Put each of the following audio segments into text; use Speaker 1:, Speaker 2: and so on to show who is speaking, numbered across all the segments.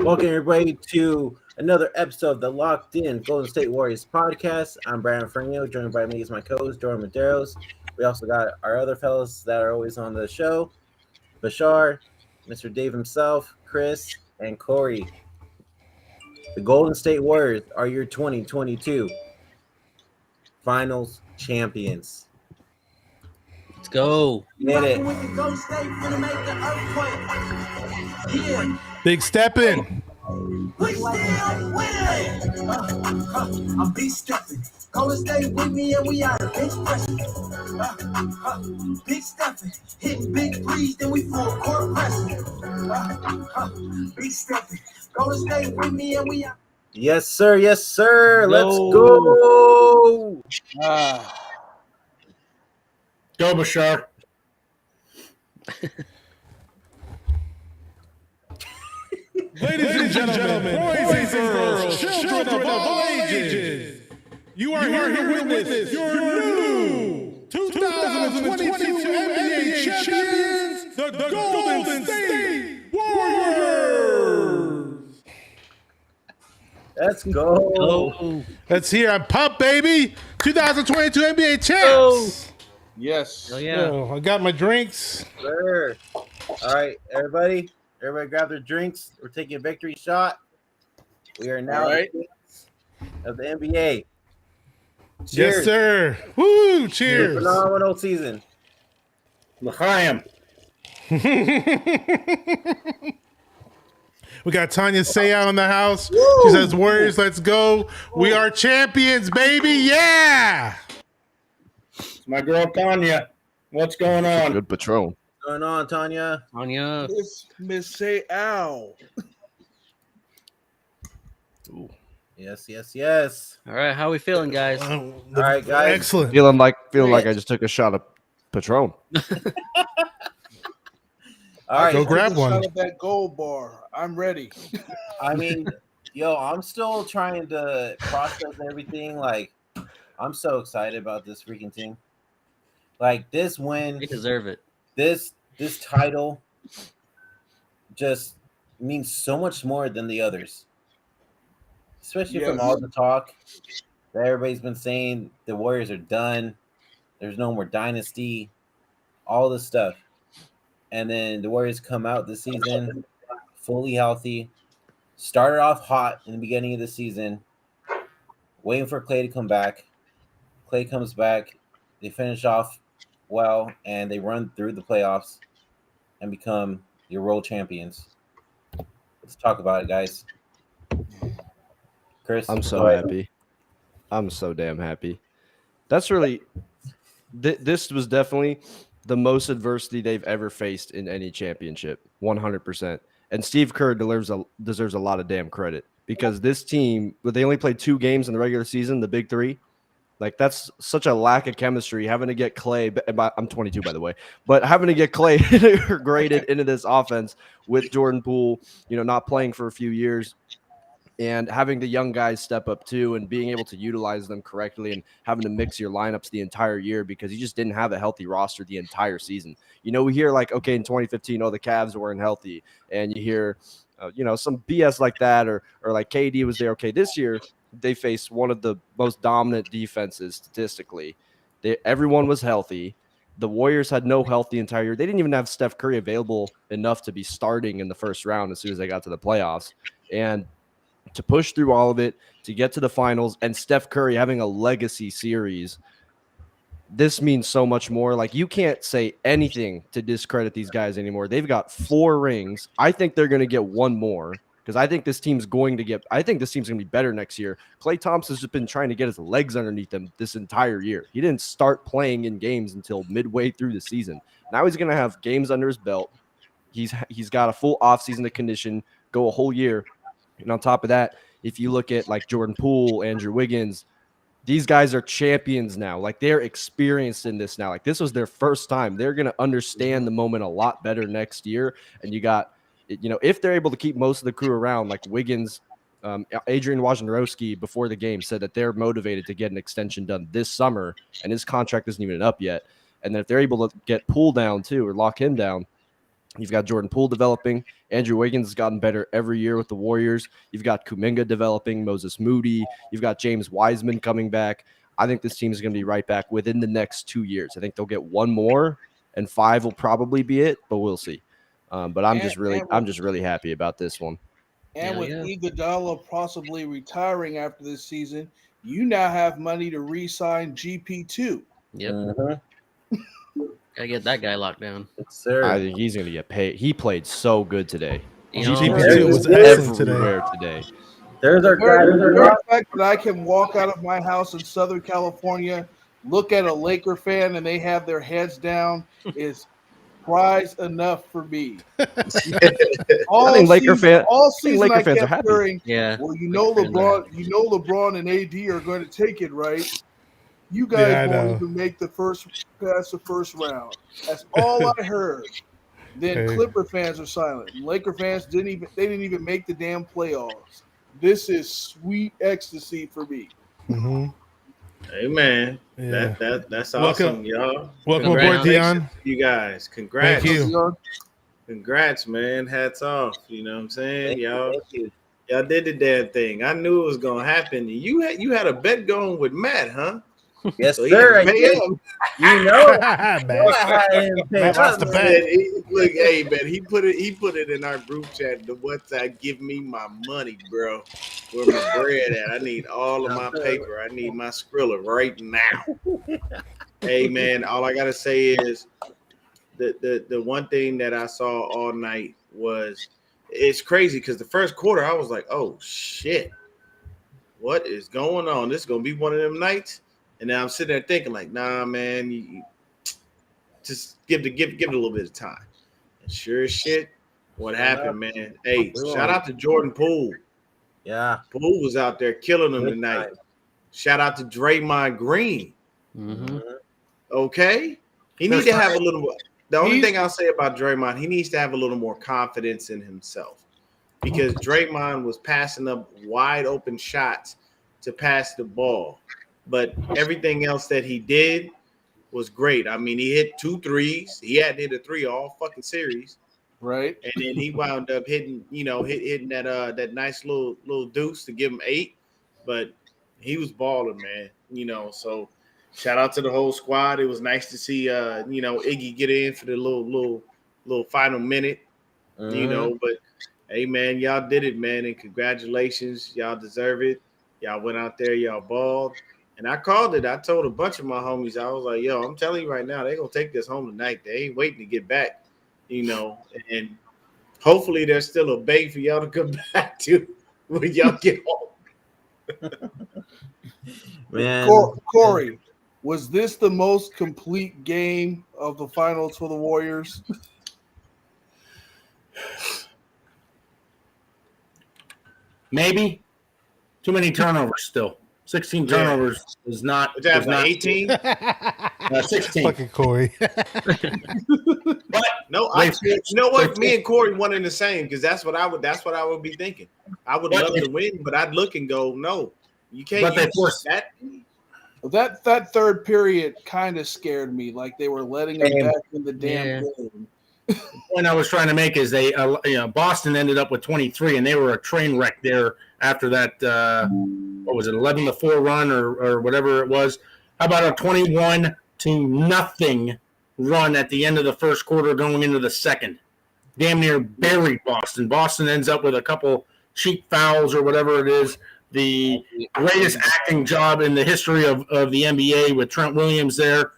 Speaker 1: Welcome everybody to another episode of the Locked In Golden State Warriors podcast. I'm Brandon Fernie, joined by me as my co-host Jordan Medeiros. We also got our other fellows that are always on the show, Bashar, Mr. Dave himself, Chris, and Corey. The Golden State Warriors are your 2022 Finals champions.
Speaker 2: Let's go.
Speaker 1: Get it.
Speaker 3: Big step in.
Speaker 4: We still winning. I'm big stepping. Golden State with me and we out of bench pressing. Big stepping. Hitting big threes, then we full court pressing. Big stepping. Golden State with me and we out.
Speaker 1: Yes, sir. Yes, sir. Let's go.
Speaker 3: Go, Bashar. Ladies and gentlemen, boys and girls, children of all ages, you are here to witness your new 2022 NBA champions, the Golden State Warriors.
Speaker 1: Let's go.
Speaker 3: Let's hear. I'm pumped, baby. 2022 NBA champs.
Speaker 5: Yes.
Speaker 2: Oh, yeah.
Speaker 3: Oh, I got my drinks.
Speaker 1: Sure. All right, everybody. Everybody grab their drinks. We're taking a victory shot. We are now of the NBA. Cheers.
Speaker 3: Yes, sir. Woo! Cheers.
Speaker 1: Phenomenal season.
Speaker 5: L'chaim.
Speaker 3: We got Tanya Seya in the house.
Speaker 1: Woo!
Speaker 3: She says, Warriors, let's go. We are champions, baby. Yeah.
Speaker 5: It's my girl Tanya. What's going on?
Speaker 6: Good Patron.
Speaker 1: What's going on, Tanya?
Speaker 2: Anya.
Speaker 5: It's Miss Say Ow.
Speaker 6: Ooh.
Speaker 1: Yes, yes, yes.
Speaker 2: All right, how we feeling, guys?
Speaker 1: All right, guys.
Speaker 3: Excellent.
Speaker 6: Feeling like I just took a shot of Patron.
Speaker 1: All right.
Speaker 3: Go grab one.
Speaker 5: Out of that gold bar. I'm ready.
Speaker 1: I mean, I'm still trying to process everything. Like, I'm so excited about this freaking team. Like, this win,
Speaker 2: They deserve it.
Speaker 1: this title just means so much more than the others. Especially from
Speaker 5: Yes.
Speaker 1: all the talk that everybody's been saying the Warriors are done. There's no more dynasty, all this stuff. And then the Warriors come out this season fully healthy. Started off hot in the beginning of the season, waiting for Klay to come back. Klay comes back. They finish off well, and they run through the playoffs and become your world champions. Let's talk about it, guys. Chris,
Speaker 6: I'm
Speaker 1: go
Speaker 6: so
Speaker 1: ahead.
Speaker 6: happy. I'm so damn happy. That's really this was definitely the most adversity they've ever faced in any championship, 100%. And Steve Kerr deserves a lot of damn credit because this team, they only played 2 games in the regular season, the big 3. Like, that's such a lack of chemistry, having to get Klay, I'm 22, by the way, but having to get Klay integrated into this offense with Jordan Poole, not playing for a few years, and having the young guys step up too and being able to utilize them correctly and having to mix your lineups the entire year because you just didn't have a healthy roster the entire season. We hear like, okay, in 2015, the Cavs weren't healthy, and you hear, some BS like that, or like KD was there. Okay, this year they faced one of the most dominant defenses statistically. Everyone was healthy. The Warriors had no health the entire year. They didn't even have Steph Curry available enough to be starting in the first round as soon as they got to the playoffs. And to push through all of it, to get to the finals, and Steph Curry having a legacy series, this means so much more. Like, you can't say anything to discredit these guys anymore. They've got 4 rings. I think they're going to get 1 more because I think this team's going to be better next year. Klay Thompson's just been trying to get his legs underneath him this entire year. He didn't start playing in games until midway through the season. Now he's going to have games under his belt. He's got a full offseason to condition, go a whole year. And on top of that, if you look at like Jordan Poole, Andrew Wiggins, these guys are champions now. Like, they're experienced in this now. Like, this was their first time. They're going to understand the moment a lot better next year. And you got, if they're able to keep most of the crew around, like Wiggins, Adrian Wojnarowski before the game said that they're motivated to get an extension done this summer, and his contract isn't even up yet. And then if they're able to get Poole down too, or lock him down, You've got Jordan Poole developing. Andrew Wiggins has gotten better every year with the Warriors. You've got Kuminga developing, Moses Moody. You've got James Wiseman coming back. I think this team is going to be right back within the next 2 years. I think they'll get one more, and 5 will probably be it, but we'll see. But I'm just really happy about this one.
Speaker 7: And with Iguodala possibly retiring after this season, you now have money to re-sign GP2.
Speaker 2: Yep.
Speaker 1: Mhm.
Speaker 2: Gotta get that guy locked down.
Speaker 1: Yes, sir.
Speaker 6: I think he's going to get paid. He played so good today.
Speaker 2: You know,
Speaker 3: GP2 was
Speaker 1: There's
Speaker 3: excellent today.
Speaker 6: Everywhere today.
Speaker 1: There's our guy.
Speaker 7: The fact that I can walk out of my house in Southern California, look at a Laker fan, and they have their heads down is prize enough for me. All
Speaker 6: think Laker
Speaker 7: season
Speaker 6: Laker
Speaker 7: I
Speaker 6: fans are
Speaker 7: kept
Speaker 6: happy.
Speaker 7: hearing,
Speaker 2: yeah.
Speaker 7: well, you know
Speaker 2: Laker fans are
Speaker 7: LeBron and AD are going to take it, right? You
Speaker 3: Yeah, I
Speaker 7: guys
Speaker 3: know.
Speaker 7: won't even make the first round. That's all I heard. Then
Speaker 3: Hey.
Speaker 7: Clipper fans are silent. Laker fans didn't even make the damn playoffs. This is sweet ecstasy for me.
Speaker 3: Mm-hmm.
Speaker 5: Hey man,
Speaker 3: Yeah.
Speaker 5: that's
Speaker 3: Welcome.
Speaker 5: awesome, y'all.
Speaker 3: Welcome aboard,
Speaker 5: Congratulations
Speaker 3: Dion.
Speaker 5: to you guys. Congrats.
Speaker 3: Thank you.
Speaker 5: Congrats, man. Hats off. You know what I'm saying?
Speaker 1: Thank you,
Speaker 5: Y'all
Speaker 1: thank you.
Speaker 5: y'all did the damn thing. I knew it was gonna happen. You had a bet going with Matt, huh?
Speaker 1: Yes,
Speaker 5: So he
Speaker 1: sir. I
Speaker 5: had to pay
Speaker 1: did.
Speaker 5: him.
Speaker 1: You know,
Speaker 3: Man.
Speaker 1: I had him pay
Speaker 3: Matt lost
Speaker 1: up,
Speaker 3: the
Speaker 1: man.
Speaker 3: bet.
Speaker 5: Look, hey man, he put it in our group chat. The WhatsApp, give me my money, bro. Where my bread at? I need all of my paper. I need my Skrilla right now. Hey man, all I gotta say is the one thing that I saw all night was it's crazy because the first quarter I was like, oh shit, what is going on? This is gonna be one of them nights. And now I'm sitting there thinking, like, nah, man, you just give it a little bit of time. And sure as shit, what happened, man? Hey, shout out to Jordan Poole.
Speaker 1: Yeah.
Speaker 5: Poole was out there killing them
Speaker 1: Big
Speaker 5: tonight.
Speaker 1: time.
Speaker 5: Shout out to Draymond Green.
Speaker 2: Mm-hmm.
Speaker 5: Okay, he needs to have a little. The only thing I'll say about Draymond, he needs to have a little more confidence in himself because Draymond was passing up wide open shots to pass the ball. But everything else that he did was great. I mean, he hit 2 threes. He hadn't hit a 3 all fucking series,
Speaker 7: Right?
Speaker 5: and then he wound up hitting that nice little deuce to give him 8. But he was balling, man. So shout out to the whole squad. It was nice to see Iggy get in for the little final minute. But hey, man, y'all did it, man, and congratulations. Y'all deserve it. Y'all went out there, y'all balled. And I called it. I told a bunch of my homies, I was like, yo, I'm telling you right now, they're going to take this home tonight. They ain't waiting to get back, and hopefully there's still a bay for y'all to come back to when y'all get home.
Speaker 1: Man.
Speaker 7: Corey, was this the most complete game of the finals for the Warriors?
Speaker 5: Maybe.
Speaker 8: Too many turnovers still. 16 turnovers is not.
Speaker 5: What's that,
Speaker 8: is not
Speaker 5: 18?
Speaker 8: 16.
Speaker 3: Fucking Corey.
Speaker 5: But no, you know what? Me and Corey one in the same because that's what I would be thinking. I would love to win, but I'd look and go, no, you can't.
Speaker 8: But they
Speaker 5: use
Speaker 8: forced
Speaker 5: that.
Speaker 7: That third period kind of scared me, like they were letting them back in the damn game.
Speaker 8: The point I was trying to make is Boston ended up with 23, and they were a train wreck there after that. What was it, 11-4 run or whatever it was? How about a 21-0 run at the end of the first quarter, going into the second? Damn near buried Boston. Boston ends up with a couple cheap fouls or whatever it is. The greatest acting job in the history of the NBA with Trent Williams there,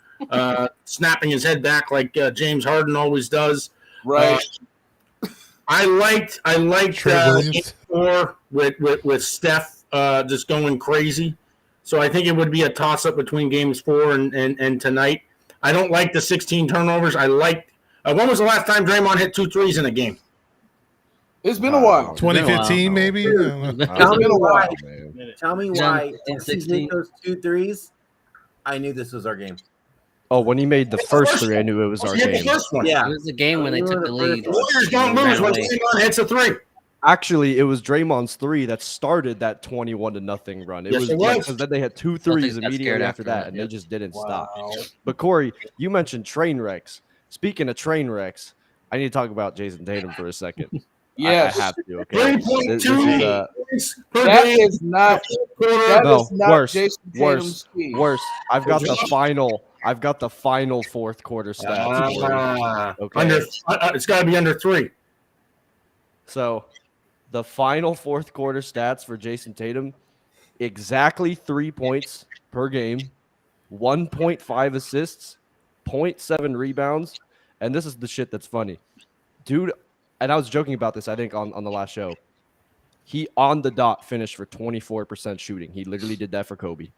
Speaker 8: snapping his head back like James Harden always does.
Speaker 7: Right.
Speaker 8: I liked game 4 with Steph just going crazy. So I think it would be a toss-up between games 4 and tonight. I don't like the 16 turnovers. I liked when was the last time Draymond hit 2 threes in a game?
Speaker 7: It's been a while.
Speaker 3: 2015, maybe?
Speaker 1: Tell me why. Tell me why.
Speaker 2: 15,
Speaker 1: Once he
Speaker 2: 16.
Speaker 1: hit those 2 threes, I knew this was our game.
Speaker 6: Oh, when he made the first 3, I knew it was our
Speaker 8: He hit
Speaker 6: game.
Speaker 8: the first one.
Speaker 1: Yeah.
Speaker 2: It was the game when they took the lead.
Speaker 8: The Warriors don't lose when Draymond hits a 3.
Speaker 6: Actually, it was Draymond's 3 that started that 21-0 run. It
Speaker 8: Yes,
Speaker 6: was
Speaker 8: it was.
Speaker 6: because then they had 2
Speaker 2: Celtics
Speaker 6: threes
Speaker 2: got
Speaker 6: immediately
Speaker 2: scared
Speaker 6: after
Speaker 2: after
Speaker 6: that,
Speaker 2: that,
Speaker 6: and
Speaker 2: yep.
Speaker 6: they just didn't
Speaker 7: Wow.
Speaker 6: stop. But Corey, you mentioned train wrecks. Speaking of train wrecks, I need to talk about Jason Tatum for a second.
Speaker 7: Yes.
Speaker 6: I have to. Okay.
Speaker 8: 3.2 points per
Speaker 7: That
Speaker 8: game.
Speaker 7: is not.
Speaker 8: Quarter.
Speaker 7: That
Speaker 6: No,
Speaker 7: is not
Speaker 6: worse,
Speaker 7: Jason Tatum's speed.
Speaker 6: worse. I've got the final fourth quarter stats. for you. Okay.
Speaker 8: It's got to be under 3.
Speaker 6: So, the final fourth quarter stats for Jason Tatum: exactly 3 points per game, 1.5 assists, 0.7 rebounds, and this is the shit that's funny, dude. And I was joking about this, I think, on the last show. He on the dot finished for 24% shooting. He literally did that for Kobe.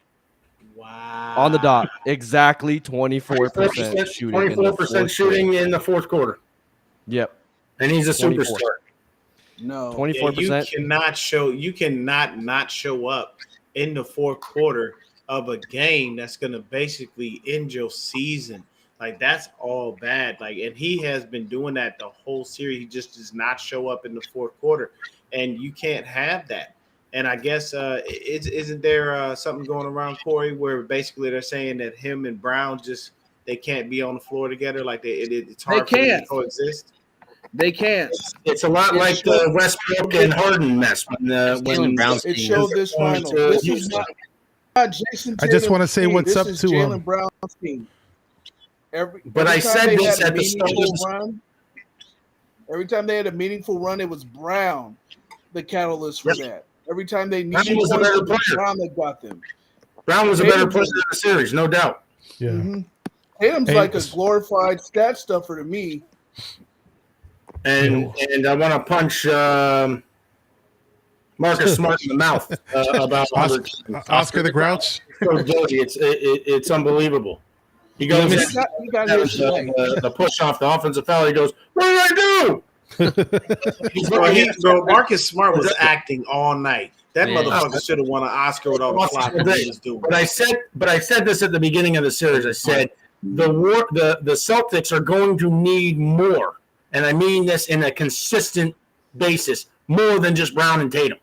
Speaker 5: Wow.
Speaker 6: On the dot, exactly 24% shooting.
Speaker 8: 24% shooting in the fourth quarter.
Speaker 6: Yep.
Speaker 8: And he's a
Speaker 6: 24.
Speaker 8: superstar.
Speaker 7: No.
Speaker 6: 24%.
Speaker 5: You cannot not show up in the fourth quarter of a game that's going to basically end your season. Like, that's all bad. Like, and he has been doing that the whole series. He just does not show up in the fourth quarter, and you can't have that. And I guess isn't there something going around, Corey, where basically they're saying that him and Brown they can't be on the floor together? Like it's hard for them to coexist.
Speaker 7: They can't.
Speaker 8: It's a lot like the Westbrook and Harden mess. When
Speaker 2: Brown's
Speaker 7: It
Speaker 2: team.
Speaker 7: showed this final. This is not Jason
Speaker 3: I just
Speaker 7: Tatum's
Speaker 3: want to say
Speaker 7: team.
Speaker 3: what's
Speaker 7: This
Speaker 3: up
Speaker 7: is
Speaker 3: to
Speaker 7: Jalen Brown's team. Every
Speaker 8: I
Speaker 7: time
Speaker 8: said
Speaker 7: they
Speaker 8: this
Speaker 7: had a
Speaker 8: at the start of
Speaker 7: meaningful run, every time they had a meaningful run, it was Brown, the catalyst for that. Every time they needed
Speaker 8: was a
Speaker 7: points,
Speaker 8: better
Speaker 7: it was
Speaker 8: player.
Speaker 7: Brown that got them.
Speaker 8: Brown was a better player in the series, no doubt.
Speaker 3: Yeah.
Speaker 7: Mm-hmm. Tatum's
Speaker 3: Hey,
Speaker 7: like a glorified stat stuffer to me.
Speaker 8: And I want to punch Marcus Smart in the mouth about
Speaker 3: Oscar the Grouch.
Speaker 8: so dirty. It's unbelievable. He goes
Speaker 7: He got his tonight.
Speaker 8: the push off the offensive foul. He goes, "What did I do?"
Speaker 5: Bro, Marcus Smart was acting all night. That
Speaker 2: Yeah.
Speaker 5: motherfucker should have won an Oscar with all the flopping he was doing.
Speaker 8: But I said this at the beginning of the series. I said the Celtics are going to need more, and I mean this in a consistent basis, more than just Brown and Tatum.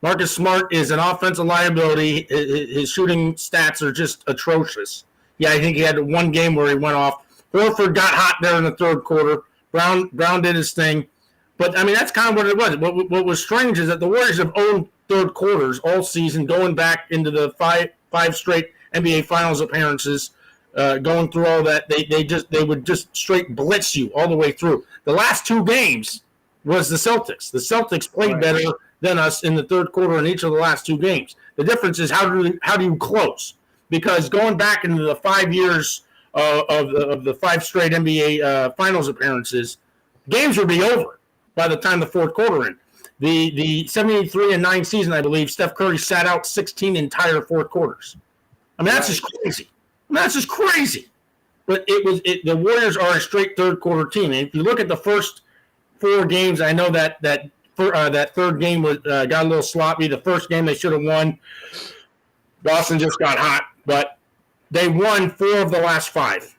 Speaker 8: Marcus Smart is an offensive liability. His shooting stats are just atrocious. Yeah, I think he had one game where he went off. Horford got hot there in the third quarter. Brown did his thing. But, I mean, that's kind of what it was. What was strange is that the Warriors have owned third quarters all season, going back into the five straight NBA Finals appearances, going through all that. They would just straight blitz you all the way through. The last two games was the Celtics. The Celtics played better than us in the third quarter in each of the last two games. The difference is how do you close? Because going back into the 5 years of the five straight NBA Finals appearances, games would be over by the time the fourth quarter in. The 73-9 season, I believe, Steph Curry sat out 16 entire fourth quarters. I mean, that's just crazy. But the Warriors are a straight third quarter team. And if you look at the first four games, I know that third game was got a little sloppy. The first game they should have won. Boston just got hot, but they won 4 of the last 5.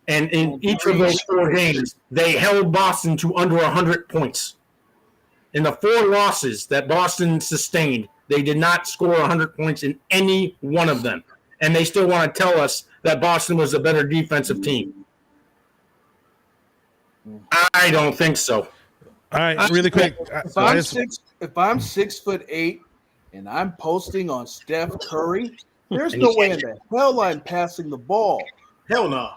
Speaker 8: And in each of those 4 games, they held Boston to under 100 points. In the 4 losses that Boston sustained, they did not score 100 points in any one of them. And they still want to tell us that Boston was a better defensive team. I don't think so.
Speaker 3: All right, really quick.
Speaker 7: If I'm 6'8" and I'm posting on Steph Curry, there's no way in the hell I'm passing the ball.
Speaker 5: Hell no.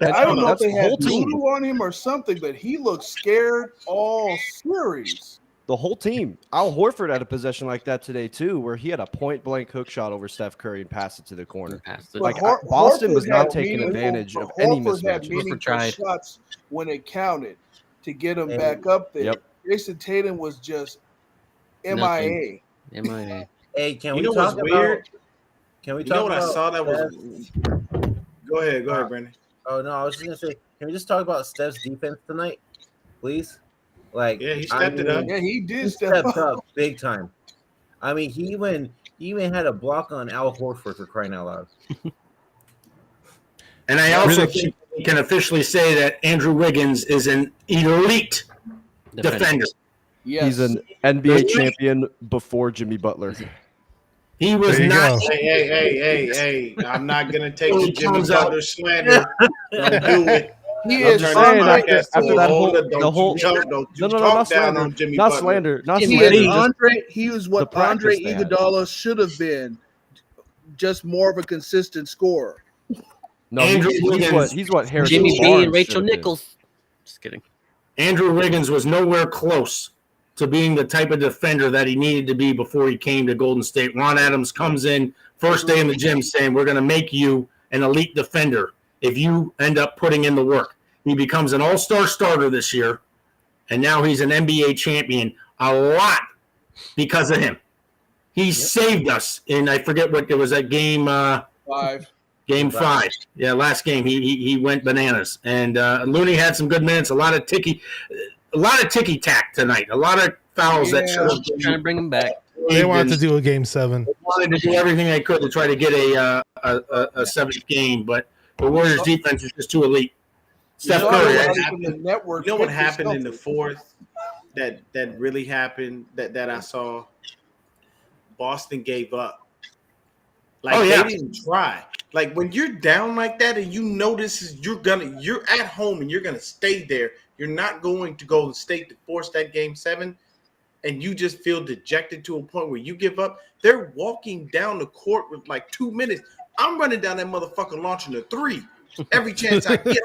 Speaker 7: I don't know if they had
Speaker 6: whole team.
Speaker 7: voodoo on him or something, but he looked scared all series.
Speaker 6: The whole team. Al Horford had a possession like that today too, where he had a point-blank hook shot over Steph Curry and passed it to the corner. Like Boston was not taking advantage of any
Speaker 7: Horford had
Speaker 6: mismatches.
Speaker 7: meaningful shots when it counted to get him back up there.
Speaker 6: Yep.
Speaker 7: Jason Tatum was just MIA.
Speaker 2: MIA.
Speaker 1: Hey, can
Speaker 5: You
Speaker 1: we
Speaker 5: know
Speaker 1: talk
Speaker 5: what's weird?
Speaker 1: about? Can we
Speaker 5: You
Speaker 1: talk
Speaker 5: know what I
Speaker 1: about
Speaker 5: saw that was.
Speaker 1: Steph?
Speaker 5: Go ahead, Brandon.
Speaker 1: Oh no, I was just gonna say, can we just talk about Steph's defense tonight, please? Like,
Speaker 5: Yeah, he stepped it up.
Speaker 7: Yeah, he did
Speaker 1: He
Speaker 7: step
Speaker 1: stepped
Speaker 7: up.
Speaker 1: up big time. I mean, he even had a block on Al Horford for crying out loud.
Speaker 8: And I also think we can officially say that Andrew Wiggins is an elite defender.
Speaker 7: Yes.
Speaker 6: He's an NBA champion before Jimmy Butler.
Speaker 8: He was
Speaker 3: There you
Speaker 8: not.
Speaker 3: go.
Speaker 5: Hey. I'm not going to take the Jimmy Butler slander. Don't do it.
Speaker 7: He
Speaker 5: Don't
Speaker 7: is
Speaker 5: turn
Speaker 6: saying
Speaker 5: that
Speaker 7: Andre.
Speaker 5: podcast to
Speaker 6: after
Speaker 5: a
Speaker 6: that
Speaker 5: whole-
Speaker 6: whole-
Speaker 5: don't
Speaker 6: the
Speaker 5: you
Speaker 6: whole-
Speaker 5: talk- don't you
Speaker 6: No,
Speaker 5: talk
Speaker 6: not
Speaker 5: down
Speaker 6: slander.
Speaker 5: on Jimmy
Speaker 6: Not
Speaker 5: Butler.
Speaker 6: slander. Not
Speaker 7: He
Speaker 6: slander.
Speaker 7: is
Speaker 6: just
Speaker 7: Andre. He was what
Speaker 6: the practice
Speaker 7: Andre
Speaker 6: they had.
Speaker 7: Iguodala should have been, just more of a consistent scorer.
Speaker 6: No,
Speaker 8: Andrew Wiggins.
Speaker 6: he's what Harrison
Speaker 2: Jimmy B
Speaker 6: Barnes
Speaker 2: and Rachel
Speaker 6: should have been.
Speaker 2: Nichols. Just kidding.
Speaker 8: Andrew Wiggins was nowhere close to being the type of defender that he needed to be before he came to Golden State. Ron Adams comes in first day in the gym saying, we're going to make you an elite defender if you end up putting in the work. He becomes an all-star starter this year, and now he's an NBA champion, a lot because of him. He saved us in, I forget what it was, that game
Speaker 7: 5.
Speaker 8: Game 5. Yeah, last game he went bananas. And Looney had some good minutes, a lot of ticky tack tonight. A lot of fouls that should have
Speaker 2: Trying to bring him back.
Speaker 3: They wanted to do a game 7.
Speaker 8: wanted to do everything they could to try to get a 7th game, but the Warriors defense is just too elite. Steph
Speaker 7: You know
Speaker 8: Curry,
Speaker 7: what
Speaker 8: I-
Speaker 7: happened in the network
Speaker 5: You know what
Speaker 7: picked the
Speaker 5: happened in the
Speaker 7: Celtics.
Speaker 5: fourth that really happened that I saw? Boston gave up. Like
Speaker 8: Oh, yeah.
Speaker 5: they didn't try. Like when you're down like that and you know you're at home and you're gonna stay there. You're not going to Golden State to force that game 7, and you just feel dejected to a point where you give up. They're walking down the court with like 2 minutes. I'm running down that motherfucker launching a 3 every chance I get.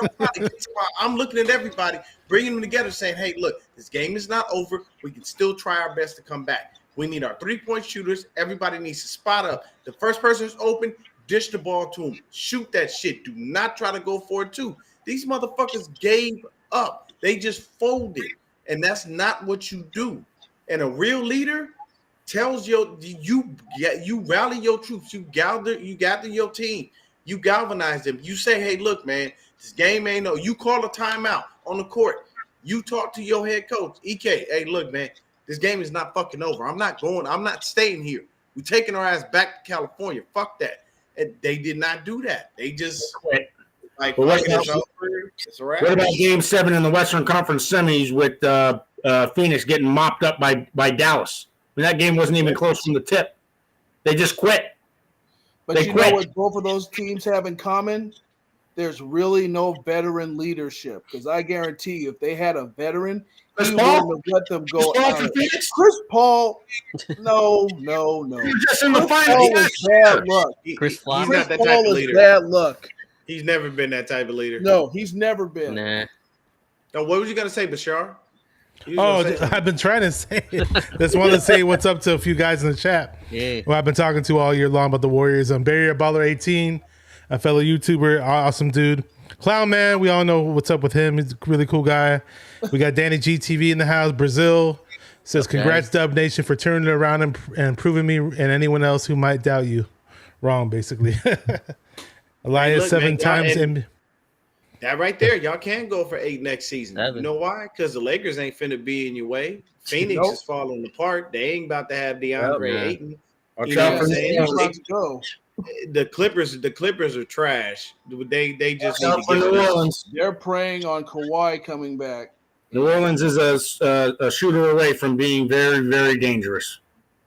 Speaker 5: I'm looking at everybody, bringing them together, saying, "Hey, look, this game is not over. We can still try our best to come back. We need our 3-point shooters. Everybody needs to spot up. The first person who's open, dish the ball to him. Shoot that shit. Do not try to go for it too." These motherfuckers gave up. They just folded, and that's not what you do. And a real leader tells you rally your troops. You gather your team. You galvanize them. You say, "Hey, look, man, this game ain't no." You call a timeout on the court. You talk to your head coach, EK. "Hey, look, man, this game is not fucking over. I'm not going. I'm not staying here. We're taking our ass back to California. Fuck that." And they did not do that. They just quit. Like,
Speaker 8: But what
Speaker 5: it's
Speaker 8: about-
Speaker 5: over. It's a wrap.
Speaker 8: What about Game 7 in the Western Conference semis with Phoenix getting mopped up by Dallas? I mean, that game wasn't even close from the tip. They just quit.
Speaker 7: But
Speaker 8: They
Speaker 7: you
Speaker 8: quit.
Speaker 7: know what both of those teams have in common? There's really no veteran leadership. Because I guarantee you, if they had a veteran,
Speaker 8: Chris
Speaker 7: he
Speaker 8: Paul?
Speaker 7: wouldn't have let them
Speaker 8: Chris
Speaker 7: go
Speaker 8: Paul
Speaker 7: out.
Speaker 8: for Phoenix?
Speaker 7: Chris Paul, no.
Speaker 8: You're just in the
Speaker 7: Chris
Speaker 8: finals.
Speaker 7: Paul is
Speaker 8: last year.
Speaker 7: bad luck.
Speaker 2: Chris
Speaker 5: He's
Speaker 2: Flop?
Speaker 7: Chris
Speaker 5: not that type
Speaker 7: Paul
Speaker 5: of
Speaker 7: is
Speaker 5: leader.
Speaker 7: bad luck.
Speaker 5: He's never been that type of leader.
Speaker 7: No, he's never been.
Speaker 2: Nah.
Speaker 5: No, what was you gonna say, Bashar? You was
Speaker 3: Oh,
Speaker 5: gonna say something.
Speaker 3: I've been trying to say. Just wanted to say what's up to a few guys in the chat.
Speaker 2: Yeah.
Speaker 3: Well, I've been talking to all year long about the Warriors. Barrier Baller 18, a fellow YouTuber, awesome dude. Clown Man, we all know what's up with him. He's a really cool guy. We got Danny GTV in the house. Brazil says,
Speaker 2: Okay.
Speaker 3: "Congrats, Dubnation, for turning it around and proving me and anyone else who might doubt you wrong." Basically, Elias
Speaker 5: Look,
Speaker 3: 7
Speaker 5: man,
Speaker 3: times.
Speaker 5: and- That right there, y'all can go for 8 next season.
Speaker 2: 7.
Speaker 5: You know why? Because the Lakers ain't finna be in your way. Phoenix
Speaker 7: Nope.
Speaker 5: is falling apart. They ain't about to have DeAndre
Speaker 2: Nope.
Speaker 5: Ayton.
Speaker 8: Watch
Speaker 5: You know
Speaker 8: out
Speaker 5: what
Speaker 8: for
Speaker 5: I'm
Speaker 8: the
Speaker 5: saying?
Speaker 7: He's about to go.
Speaker 5: The Clippers are trash. They just
Speaker 8: Watch out
Speaker 5: need
Speaker 8: for
Speaker 5: to
Speaker 8: New
Speaker 5: get rid of
Speaker 8: Orleans.
Speaker 7: They're praying on Kawhi coming back.
Speaker 8: New Orleans is a shooter away from being very, very dangerous.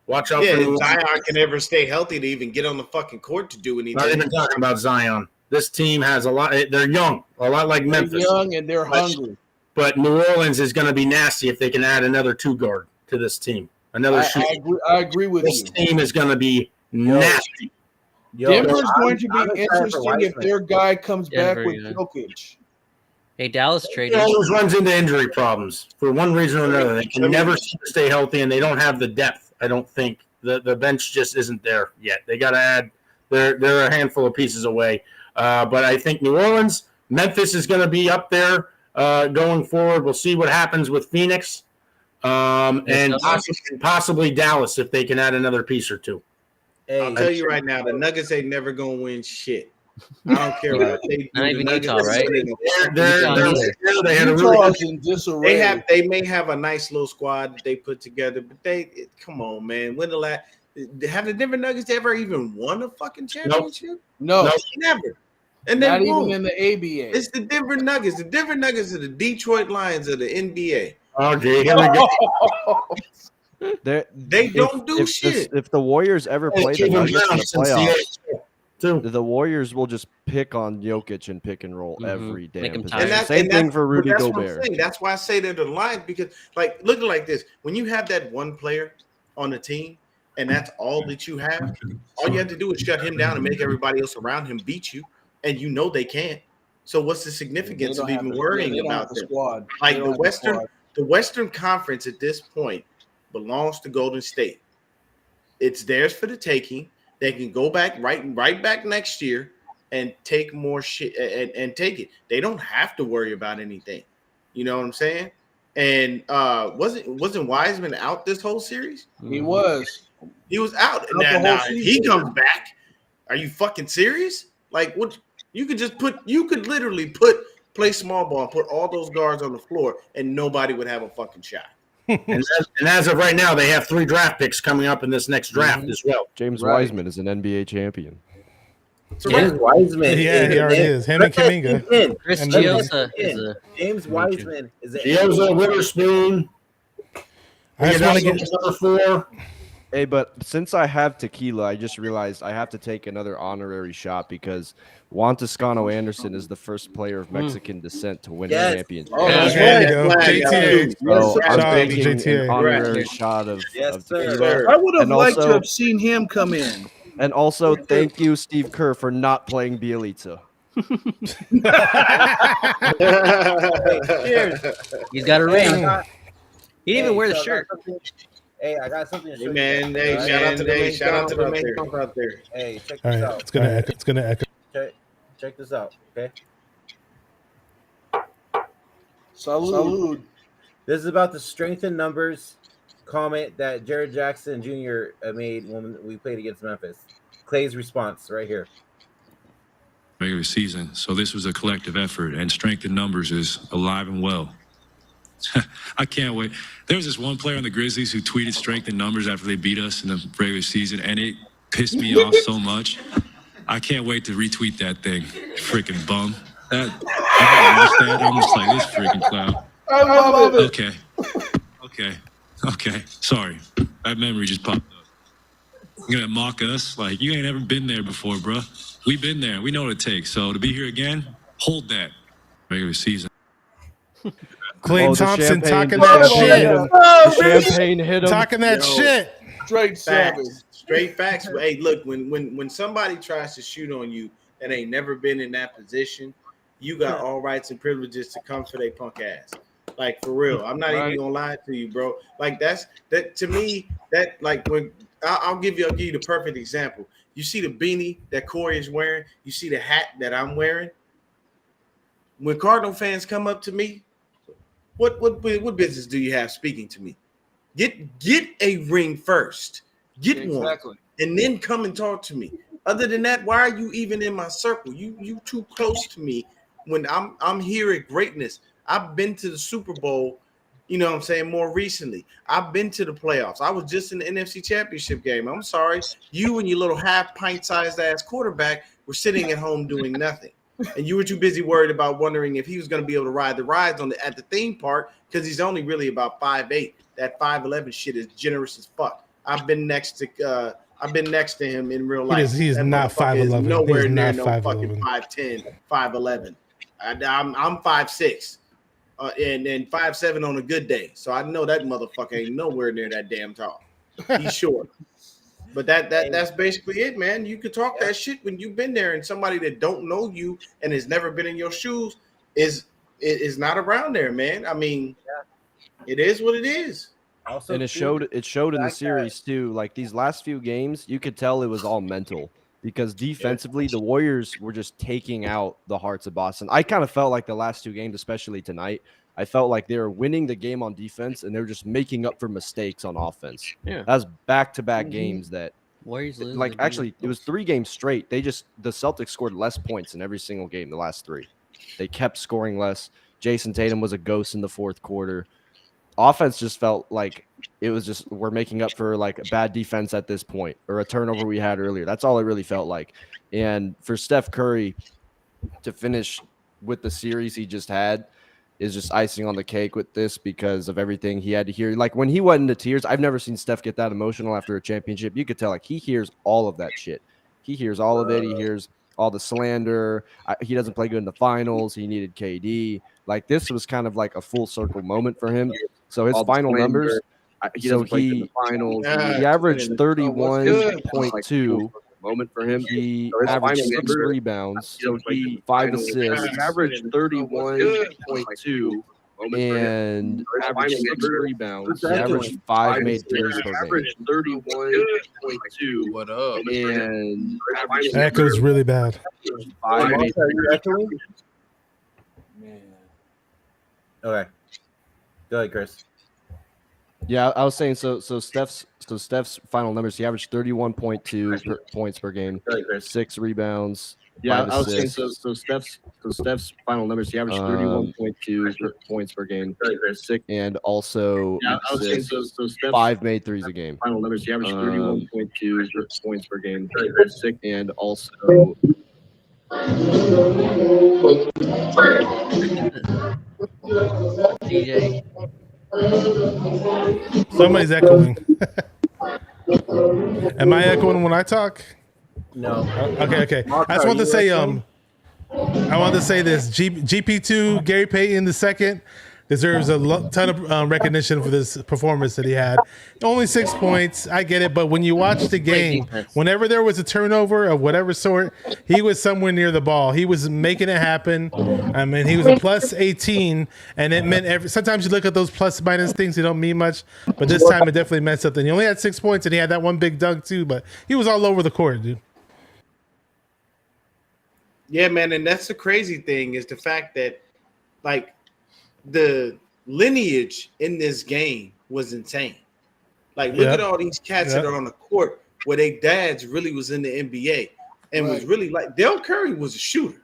Speaker 8: Watch out for
Speaker 5: Yeah,
Speaker 8: New
Speaker 5: if
Speaker 8: Orleans.
Speaker 5: Zion can ever stay healthy to even get on the fucking court to do
Speaker 8: Not
Speaker 5: anything.
Speaker 8: even talking about Zion. This team has a lot. They're young, a lot like
Speaker 7: They're
Speaker 8: Memphis.
Speaker 7: young and they're hungry.
Speaker 8: But New Orleans is going to be nasty if they can add another 2 guard to this team. Another shooter.
Speaker 7: I agree with
Speaker 8: This
Speaker 7: you.
Speaker 8: team is going to be nasty.
Speaker 1: Yo,
Speaker 7: Denver's
Speaker 1: I'm-
Speaker 7: going to be
Speaker 1: I'm excited for
Speaker 7: interesting if
Speaker 1: Wiseman.
Speaker 7: their guy comes back
Speaker 2: Denver,
Speaker 7: with
Speaker 2: yeah.
Speaker 7: Jokic.
Speaker 2: Hey, Dallas
Speaker 8: He
Speaker 2: traded.
Speaker 8: always runs into injury problems for one reason or another. They can never seem to stay healthy, and they don't have the depth. I don't think the bench just isn't there yet. They got to add. They're a handful of pieces away. But I think New Orleans, Memphis is going to be up there going forward. We'll see what happens with Phoenix, and possibly Dallas if they can add another piece or two.
Speaker 5: I'll tell you right now, the Nuggets ain't never gonna win shit. I don't care what they do.
Speaker 2: Not
Speaker 5: The
Speaker 2: even
Speaker 5: Nuggets
Speaker 2: Utah,
Speaker 5: are
Speaker 2: right?
Speaker 5: winning.
Speaker 8: They had a really
Speaker 7: Utah's in disarray.
Speaker 5: They may have a nice little squad that they put together, but come on, man. When the last have the Denver Nuggets ever even won a fucking championship?
Speaker 7: No,
Speaker 5: Never. And they
Speaker 7: not
Speaker 5: won.
Speaker 7: even in the ABA.
Speaker 5: It's the Denver Nuggets. The Denver Nuggets are the Detroit Lions of the NBA.
Speaker 8: Okay, here we go.
Speaker 5: They don't do shit.
Speaker 6: If the Warriors ever play the
Speaker 8: Keep them
Speaker 6: Nuggets in
Speaker 8: down
Speaker 6: the
Speaker 8: since
Speaker 6: playoffs,
Speaker 8: too.
Speaker 6: The Warriors will just pick on Jokic and pick and roll
Speaker 2: Mhm.
Speaker 6: every
Speaker 2: Make
Speaker 6: damn
Speaker 2: him
Speaker 6: possession.
Speaker 2: tired.
Speaker 6: Same thing for Rudy
Speaker 5: that's what I'm
Speaker 6: Gobert.
Speaker 5: saying. That's why I say they're the Lions, because like looking like this, when you have that one player on the team and that's all that you have, all you have to do is shut him down and make everybody else around him beat you, and you know they can't. So what's the significance of even worrying about them?
Speaker 7: Squad.
Speaker 5: Like the Western Conference at this point belongs to Golden State. It's theirs for the taking. They can go back right back next year and take more shit and take it. They don't have to worry about anything. You know what I'm saying? And wasn't Wiseman out this whole series?
Speaker 7: He was.
Speaker 5: He was out.
Speaker 7: the whole
Speaker 5: Now if he
Speaker 7: season.
Speaker 5: comes back, are you fucking serious? Like what? You could literally play small ball and put all those guards on the floor and nobody would have a fucking shot.
Speaker 8: And as of right now, they have 3 draft picks coming up in this next draft as well.
Speaker 6: James
Speaker 7: Right.
Speaker 6: Wiseman is an NBA champion.
Speaker 5: So
Speaker 1: James Wiseman.
Speaker 3: Yeah, he already is. Him and Kuminga.
Speaker 2: Chris
Speaker 3: And
Speaker 2: Chiosa is a
Speaker 1: James Wiseman is an
Speaker 8: Gioza, Witherspoon.
Speaker 3: I just want to get.
Speaker 8: number 4.
Speaker 6: Hey, but since I have tequila, I just realized I have to take another honorary shot because Juan Toscano Anderson is the first player of Mexican descent to win
Speaker 1: Yes.
Speaker 6: a championship.
Speaker 7: Oh,
Speaker 5: Yeah,
Speaker 7: that's
Speaker 3: There you
Speaker 7: right.
Speaker 3: go. JTA.
Speaker 6: So
Speaker 3: Shout out
Speaker 6: I'm
Speaker 3: to
Speaker 6: taking
Speaker 3: JTA.
Speaker 6: an honorary
Speaker 5: Right.
Speaker 6: shot of
Speaker 1: Yes, sir.
Speaker 6: tequila.
Speaker 7: I would have
Speaker 6: And
Speaker 7: liked to
Speaker 6: also-
Speaker 7: have seen him come in.
Speaker 6: And also, thank you, Steve Kerr, for not playing Bielitsa.
Speaker 1: Cheers.
Speaker 2: he's got a
Speaker 1: Hey, I
Speaker 2: ring.
Speaker 1: got-
Speaker 2: He didn't even
Speaker 1: hey,
Speaker 2: wear the
Speaker 1: so I got
Speaker 2: shirt.
Speaker 1: something- Hey, I got something to show
Speaker 5: Hey
Speaker 1: you.
Speaker 5: man,
Speaker 1: guys,
Speaker 5: hey,
Speaker 1: all right?
Speaker 5: shout out to the main
Speaker 1: there.
Speaker 5: camp out there.
Speaker 1: Hey, check
Speaker 3: All
Speaker 1: this
Speaker 3: right,
Speaker 1: out.
Speaker 3: it's gonna echo. It's gonna echo.
Speaker 1: Check this out. Okay.
Speaker 7: Salud.
Speaker 1: This is about the strength in numbers comment that Jared Jackson Jr. Made when we played against Memphis. Clay's response right here.
Speaker 9: Regular season. So this was a collective effort, and strength in numbers is alive and well. I can't wait. There was this one player on the Grizzlies who tweeted strength in numbers after they beat us in the regular season, and it pissed me off so much. I can't wait to retweet that thing. Freaking bum. That you don't understand. I'm just like this freaking clown.
Speaker 7: I love it.
Speaker 9: Okay. Sorry. That memory just popped up. You're gonna mock us? Like, you ain't ever been there before, bro. We've been there. We know what it takes. So to be here again, hold that. Regular season.
Speaker 3: Clay
Speaker 6: Oh, the
Speaker 3: Thompson
Speaker 6: champagne-
Speaker 3: talking
Speaker 6: the
Speaker 3: that
Speaker 6: champagne
Speaker 3: shit.
Speaker 6: hit him.
Speaker 7: Oh,
Speaker 6: The champagne hit him.
Speaker 3: Talking that
Speaker 5: Yo.
Speaker 3: shit.
Speaker 7: Straight savage.
Speaker 5: Facts. Straight facts. But hey, look, when somebody tries to shoot on you that ain't never been in that position, you got all rights and privileges to come for their punk ass. Like for real. I'm not even gonna lie to you, bro. Like that to me, that like when I'll give you the perfect example. You see the beanie that Corey is wearing, you see the hat that I'm wearing. When Cardinal fans come up to me, what business do you have speaking to me? Get a ring first. Get one.
Speaker 7: Exactly.
Speaker 5: And then come and talk to me. Other than that, why are you even in my circle? You too close to me when I'm here at greatness. I've been to the Super Bowl, you know what I'm saying, more recently. I've been to the playoffs. I was just in the NFC Championship game. I'm sorry. You and your little half pint-sized ass quarterback were sitting at home doing nothing. And you were too busy worried about wondering if he was going to be able to ride the rides at the theme park because he's only really about 5'8". That 5'11" shit is generous as fuck. I've been next to him in real life.
Speaker 3: He is
Speaker 5: That
Speaker 3: not
Speaker 5: motherfucker is
Speaker 3: 5'11".
Speaker 5: Nowhere
Speaker 3: He is
Speaker 5: near
Speaker 3: not
Speaker 5: no
Speaker 3: 5'11".
Speaker 5: fucking 5'10", 5'11". I'm 5'6", and 5'7" on a good day. So I know that motherfucker ain't nowhere near that damn tall. He's short. But that's basically it, man. You could talk that shit when you've been there, and somebody that don't know you and has never been in your shoes is not around there, man. I mean, it is what it is.
Speaker 1: Also,
Speaker 6: And it
Speaker 1: too,
Speaker 6: showed in the
Speaker 1: fact that-
Speaker 6: series too. Like these last few games, you could tell it was all mental because defensively the Warriors were just taking out the hearts of Boston. I kind of felt like the last 2 games, especially tonight, I felt like they were winning the game on defense and they were just making up for mistakes on offense.
Speaker 2: Yeah.
Speaker 6: That was back-to-back games that
Speaker 2: Warriors lose.
Speaker 6: like actually it was 3 games straight. The Celtics scored less points in every single game the last 3. They kept scoring less. Jason Tatum was a ghost in the fourth quarter. Offense just felt like it was just we're making up for like a bad defense at this point or a turnover we had earlier. That's all it really felt like. And for Steph Curry to finish with the series he just had is just icing on the cake with this because of everything he had to hear. Like when he went into tears, I've never seen Steph get that emotional after a championship. You could tell like he hears all of that shit. He hears all of it. He hears all the slander. He doesn't play good in the finals. He needed KD. Like this was kind of like a full circle moment for him. So his final numbers. He averaged 31.2 moment for him. He averaged 6 rebounds, 5 assists, averaged 31.2 and averaged 6 rebounds. He averaged 5 made threes per game. Averaged 31.2.
Speaker 10: What up?
Speaker 6: And
Speaker 3: Echo's really bad.
Speaker 6: 5 made threes.
Speaker 1: Okay. Go ahead, Chris.
Speaker 6: Yeah, I was saying so Steph's final numbers, he averaged 31.2 points per game, 6 rebounds. Yeah, I was saying so Steph's final numbers, he averaged 31.2 points per game, 6 and also 5 made threes a game. Final numbers, he averaged 31.2 points per game, 6 and also
Speaker 2: DJ.
Speaker 3: Somebody's echoing. Am I echoing when I talk?
Speaker 1: No.
Speaker 3: Okay. I just want to say, I want to say this: GP2 Gary Payton II deserves a ton of recognition for this performance that he had. Only 6 points, I get it, but when you watch the game, whenever there was a turnover of whatever sort, he was somewhere near the ball. He was making it happen. I mean, he was a plus 18, and it meant sometimes you look at those plus minus things, they don't mean much, but this time it definitely meant something. He only had 6 points, and he had that one big dunk too, but he was all over the court, dude.
Speaker 5: Yeah, man, and that's the crazy thing is the fact that, like, the lineage in this game was insane. Like, look at all these cats that are on the court where their dads really was in the NBA and was really like Del Curry was a shooter.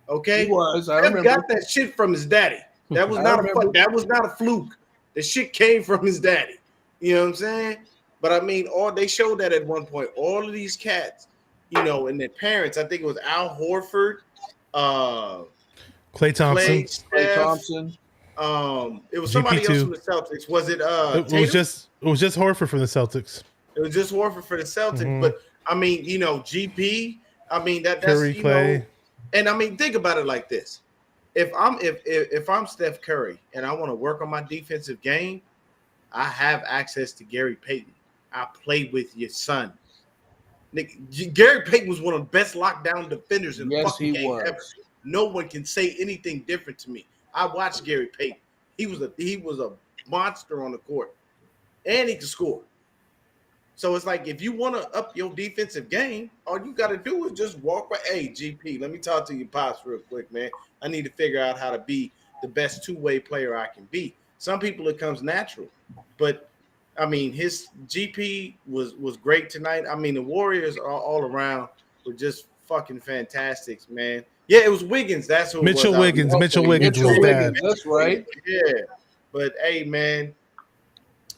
Speaker 5: Okay,
Speaker 7: He was. I
Speaker 5: Steph
Speaker 7: remember.
Speaker 5: got that shit from his daddy. That was that was not a fluke. The shit came from his daddy. You know what I'm saying? But I mean, they showed that at one point. All of these cats, you know, and their parents. I think it was Al Horford,
Speaker 3: Klay Thompson.
Speaker 5: Klay
Speaker 7: Thompson.
Speaker 5: It was somebody
Speaker 3: GP2.
Speaker 5: else from the Celtics. Was it
Speaker 3: It was just Horford from the Celtics.
Speaker 5: It was just Horford for the Celtics. But I mean, you know, GP. I mean that's
Speaker 3: Curry,
Speaker 5: you
Speaker 3: Klay.
Speaker 5: know, and I mean think about it like this: if I'm Steph Curry and I want to work on my defensive game, I have access to Gary Payton. I play with your son. Gary Payton was one of the best lockdown defenders in the fucking game ever. No one can say anything different to me. I watched Gary Payton. He was a monster on the court, and he could score. So it's like if you want to up your defensive game, all you got to do is just walk by. Hey, GP, let me talk to your pops real quick, man. I need to figure out how to be the best two-way player I can be. Some people it comes natural, but I mean his GP was great tonight. I mean the Warriors are all around were just fucking fantastic, man. Yeah, it was Wiggins. That's who
Speaker 3: Mitchell
Speaker 5: it was.
Speaker 3: Wiggins. Mitchell Wiggins was bad.
Speaker 7: That's right.
Speaker 5: Yeah, but hey, man,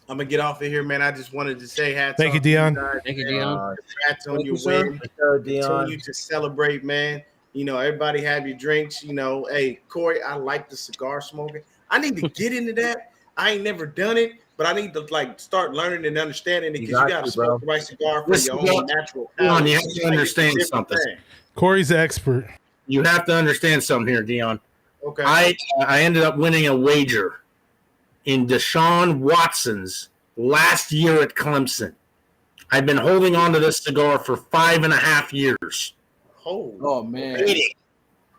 Speaker 5: I'm gonna get off of here, man. I just wanted to say hats.
Speaker 3: Thank you,
Speaker 5: off to
Speaker 3: Dion.
Speaker 5: guys,
Speaker 2: Thank you,
Speaker 5: man.
Speaker 2: Dion.
Speaker 5: Hats on
Speaker 7: Thank
Speaker 5: your
Speaker 7: you, sir.
Speaker 5: win.
Speaker 1: Dion.
Speaker 5: Continue to celebrate, man. You know, everybody have your drinks. You know, hey, Corey, I like the cigar smoking. I need to get into that. I ain't never done it, but I need to like start learning and understanding it because you got to smoke the right cigar for your own natural.
Speaker 8: Dion, you have to understand something.
Speaker 3: Corey's the expert.
Speaker 8: You have to understand something here, Dion.
Speaker 5: Okay.
Speaker 8: I ended up winning a wager in Deshaun Watson's last year at Clemson. I've been holding on to this cigar for 5.5 years.
Speaker 7: Oh man.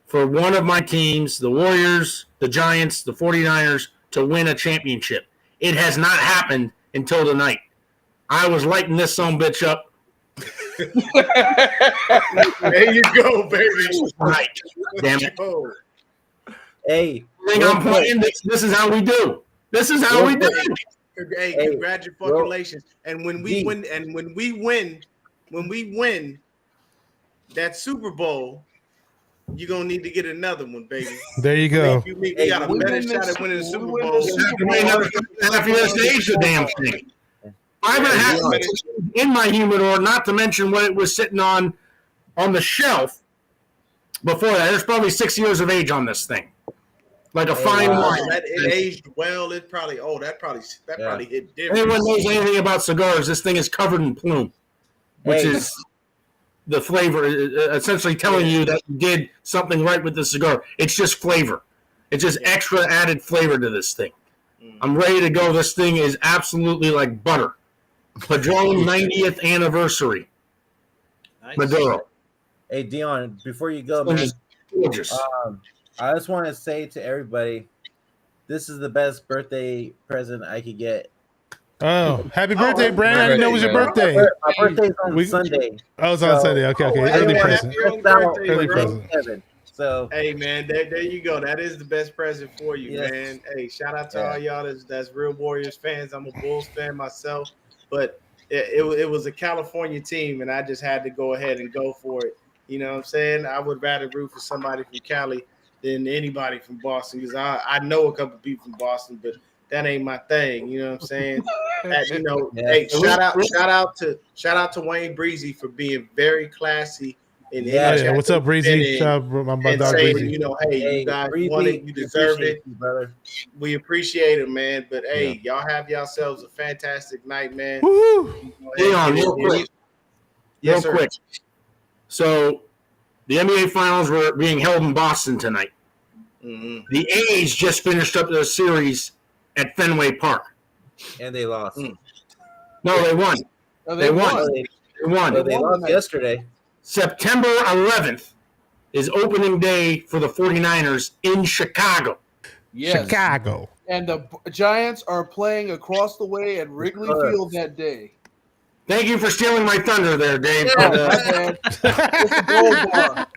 Speaker 8: For one of my teams, the Warriors, the Giants, the 49ers, to win a championship. It has not happened until tonight. I was lighting this son bitch up.
Speaker 5: There you go, baby.
Speaker 8: Right. Damn it.
Speaker 5: Oh.
Speaker 1: Hey,
Speaker 8: I'm playing this is how we do. This is how we do.
Speaker 5: Hey, congratulations. And when we win that Super Bowl, you're gonna need to get another one, baby.
Speaker 3: There you go.
Speaker 5: We got a better shot at winning the Super Bowl.
Speaker 8: You may have to stage the damn thing. 5.5 minutes in my humidor, not to mention what it was sitting on the shelf before that. There's probably 6 years of age on this thing. Like a fine wine.
Speaker 5: It aged well. It probably that probably hit different.
Speaker 8: Anyone knows anything about cigars, this thing is covered in plume. Which is the flavor, essentially telling you that you did something right with the cigar. It's just flavor. It's just extra added flavor to this thing. I'm ready to go. This thing is absolutely like butter. Padron 90th anniversary. Maduro.
Speaker 1: Hey, Dion, before you go, man,
Speaker 8: Gorgeous.
Speaker 1: I just want to say to everybody, this is the best birthday present I could get.
Speaker 3: Oh, happy birthday, Brandon! I didn't know it was your birthday.
Speaker 1: My birthday's on Sunday.
Speaker 3: Oh, it's on Sunday. Okay. Early present. Early present.
Speaker 1: So,
Speaker 5: hey man, there you go. That is the best present for you,
Speaker 1: Yes.
Speaker 5: man. Hey, shout out to all y'all that's real Warriors fans. I'm a Bulls fan myself, but it was a California team, and I just had to go ahead and go for it. You know what I'm saying? I would rather root for somebody from Cali than anybody from Boston, because I know a couple people from Boston, but that ain't my thing. You know what I'm saying? You know, hey, shout out to Wayne Breezy for being very classy. And
Speaker 3: What's up, Breezy? Shout out my dog
Speaker 5: saying,
Speaker 3: Breezy.
Speaker 5: you know, hey, you guys
Speaker 1: Breezy,
Speaker 5: won it, you deserve it,
Speaker 1: you, brother.
Speaker 5: We appreciate it, man. But hey, y'all have yourselves a fantastic night, man.
Speaker 3: Woo-hoo.
Speaker 8: Leon, real quick.
Speaker 5: Yes,
Speaker 8: real
Speaker 5: sir.
Speaker 8: quick. So the NBA Finals were being held in Boston tonight.
Speaker 5: Mm-hmm.
Speaker 8: The A's just finished up their series at Fenway Park.
Speaker 1: And they lost.
Speaker 8: No, they won.
Speaker 7: No,
Speaker 8: They won. They won.
Speaker 1: Well, they lost yesterday.
Speaker 8: September 11th is opening day for the 49ers in Chicago.
Speaker 7: Yes.
Speaker 3: Chicago.
Speaker 7: And the Giants are playing across the way at Wrigley Field that day.
Speaker 8: Thank you for stealing my thunder there, Dave.
Speaker 7: Oh, my bad. It's a gold bar.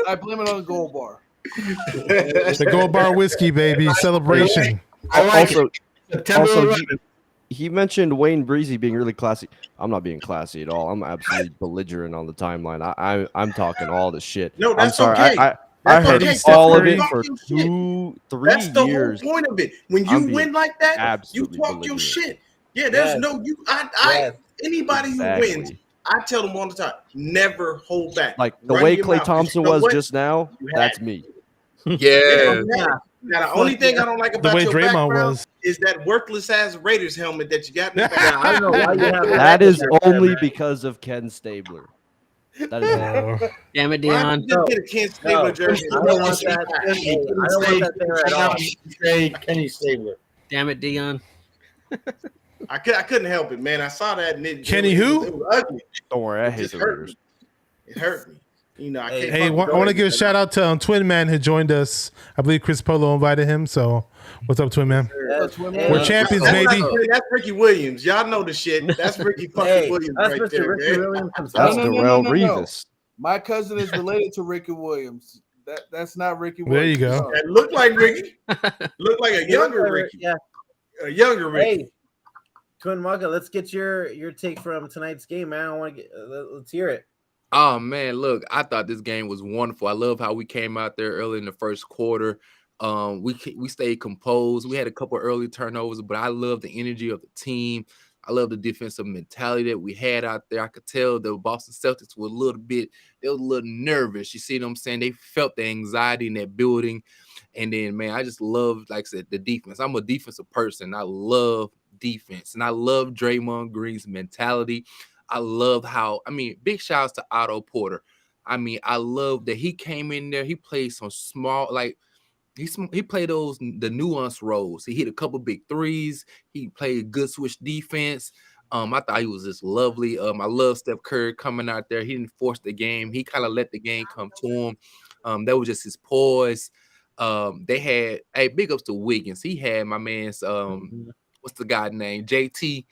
Speaker 7: I blame it on the gold bar.
Speaker 3: The Gold Bar whiskey, baby. Celebration.
Speaker 8: I like
Speaker 6: Also,
Speaker 8: it. September
Speaker 6: also
Speaker 8: 11th.
Speaker 6: he mentioned Wayne Breezy being really classy. I'm not being classy at all. I'm absolutely belligerent on the timeline. I'm talking all the shit.
Speaker 5: No,
Speaker 6: I'm
Speaker 5: that's
Speaker 6: sorry.
Speaker 5: okay.
Speaker 6: I
Speaker 5: That's
Speaker 6: had
Speaker 5: okay.
Speaker 6: all of
Speaker 3: Curry.
Speaker 6: it for
Speaker 5: Talk your
Speaker 6: 2-3
Speaker 5: That's the
Speaker 6: years.
Speaker 5: whole point of it. When
Speaker 6: I'm
Speaker 5: you
Speaker 6: being
Speaker 5: win like that, you
Speaker 6: absolutely
Speaker 5: talk your
Speaker 6: belligerent.
Speaker 5: shit. Yeah, there's no you. Anybody who wins,
Speaker 6: Exactly.
Speaker 5: I tell them all the time, never hold back.
Speaker 6: Like the
Speaker 5: Run
Speaker 6: way
Speaker 5: your
Speaker 6: Klay
Speaker 5: mouth.
Speaker 6: Thompson
Speaker 5: You know
Speaker 6: was
Speaker 5: what?
Speaker 6: just now,
Speaker 5: You had
Speaker 6: that's
Speaker 5: it.
Speaker 6: me.
Speaker 10: Yeah.
Speaker 5: Now the only thing I don't like
Speaker 3: The
Speaker 5: about
Speaker 3: way
Speaker 5: your
Speaker 3: Draymond
Speaker 5: background
Speaker 3: was.
Speaker 5: is that worthless ass Raiders helmet that you got in the back.
Speaker 1: Yeah, I don't know why you have
Speaker 6: That is
Speaker 1: there,
Speaker 6: only
Speaker 1: man.
Speaker 6: because of Ken Stabler. That is it.
Speaker 3: Oh.
Speaker 2: Damn it,
Speaker 5: Why
Speaker 2: Dion.
Speaker 5: don't you just get a Ken Stabler
Speaker 1: No,
Speaker 5: jersey?
Speaker 1: I don't want that. Hey, I don't want that there at all.
Speaker 8: Say Kenny Stabler.
Speaker 2: Damn it, Dion.
Speaker 5: I couldn't help it, man. I saw that. And
Speaker 3: Kenny who?
Speaker 5: It was ugly.
Speaker 6: Don't worry, I
Speaker 5: It
Speaker 6: hate
Speaker 5: just
Speaker 6: the
Speaker 5: hurt
Speaker 6: Raiders.
Speaker 5: me. It hurt me. You know, I
Speaker 1: Hey,
Speaker 5: can't.
Speaker 3: Hey, I want to give a shout out to Twin Man who joined us. I believe Chris Polo invited him. So, what's up, Twin Man?
Speaker 1: Yes.
Speaker 3: We're champions,
Speaker 5: That's
Speaker 3: baby.
Speaker 5: That's Ricky Williams. Y'all know the shit. That's Ricky fucking
Speaker 1: Hey,
Speaker 5: Williams
Speaker 1: that's
Speaker 5: right
Speaker 1: Mr.
Speaker 5: there,
Speaker 1: Ricky
Speaker 5: man.
Speaker 1: Williams
Speaker 6: That's
Speaker 1: himself.
Speaker 7: No, no,
Speaker 6: Darrell
Speaker 7: no, no, no.
Speaker 6: Revis.
Speaker 7: My cousin is related to Ricky Williams. That's not Ricky
Speaker 3: There you
Speaker 7: Williams.
Speaker 3: go.
Speaker 5: That looked like Ricky. Looked like a younger Ricky.
Speaker 1: Yeah.
Speaker 5: A younger Ricky.
Speaker 1: Hey, Twin Mugga, let's get your take from tonight's game, man. I want to get. Let's hear it.
Speaker 10: Oh man, look, I thought this game was wonderful. I love how we came out there early in the first quarter. We stayed composed. We had a couple early turnovers, but I love the energy of the team. I love the defensive mentality that we had out there. I could tell the Boston Celtics were they were a little nervous. You see what I'm saying? They felt the anxiety in that building. And then, man, I just love, like I said, the defense. I'm a defensive person. I love defense. And I love Draymond Green's mentality. I love big shouts to Otto Porter. I love that he came in there. He played some small, he played the nuanced roles. He hit a couple big threes. He played good switch defense. I thought he was just lovely. I love Steph Curry coming out there. He didn't force the game. He kind of let the game come to him. That was just his poise. They had big ups to Wiggins. He had my man's what's the guy name? JT.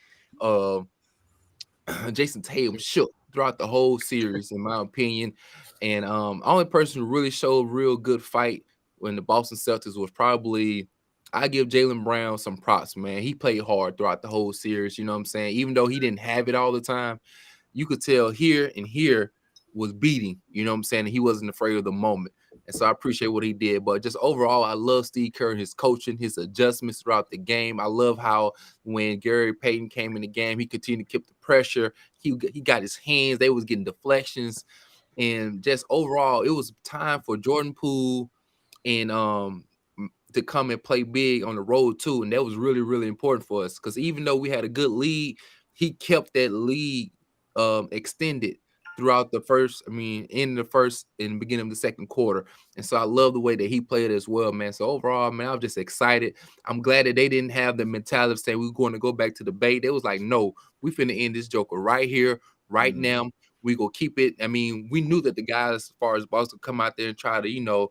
Speaker 10: Jason Tatum shook throughout the whole series, in my opinion. And only person who really showed real good fight when the Boston Celtics was probably, I give Jaylen Brown some props, man. He played hard throughout the whole series, you know what I'm saying? Even though he didn't have it all the time, you could tell here was beating, you know what I'm saying? He wasn't afraid of the moment. And so I appreciate what he did. But just overall, I love Steve Kerr, his coaching, his adjustments throughout the game. I love how when Gary Payton came in the game, he continued to keep the pressure. He got his hands. They was getting deflections. And just overall, it was time for Jordan Poole and to come and play big on the road too. And that was really, really important for us. Because even though we had a good lead, he kept that lead extended throughout the first, in the first and beginning of the second quarter. And so I love the way that he played as well, man. So overall, man, I was just excited. I'm glad that they didn't have the mentality of saying we're going to go back to the bait. They was like, no, we finna end this joker right here, right now. We go keep it. We knew that the guys, as far as Boston, come out there and try to,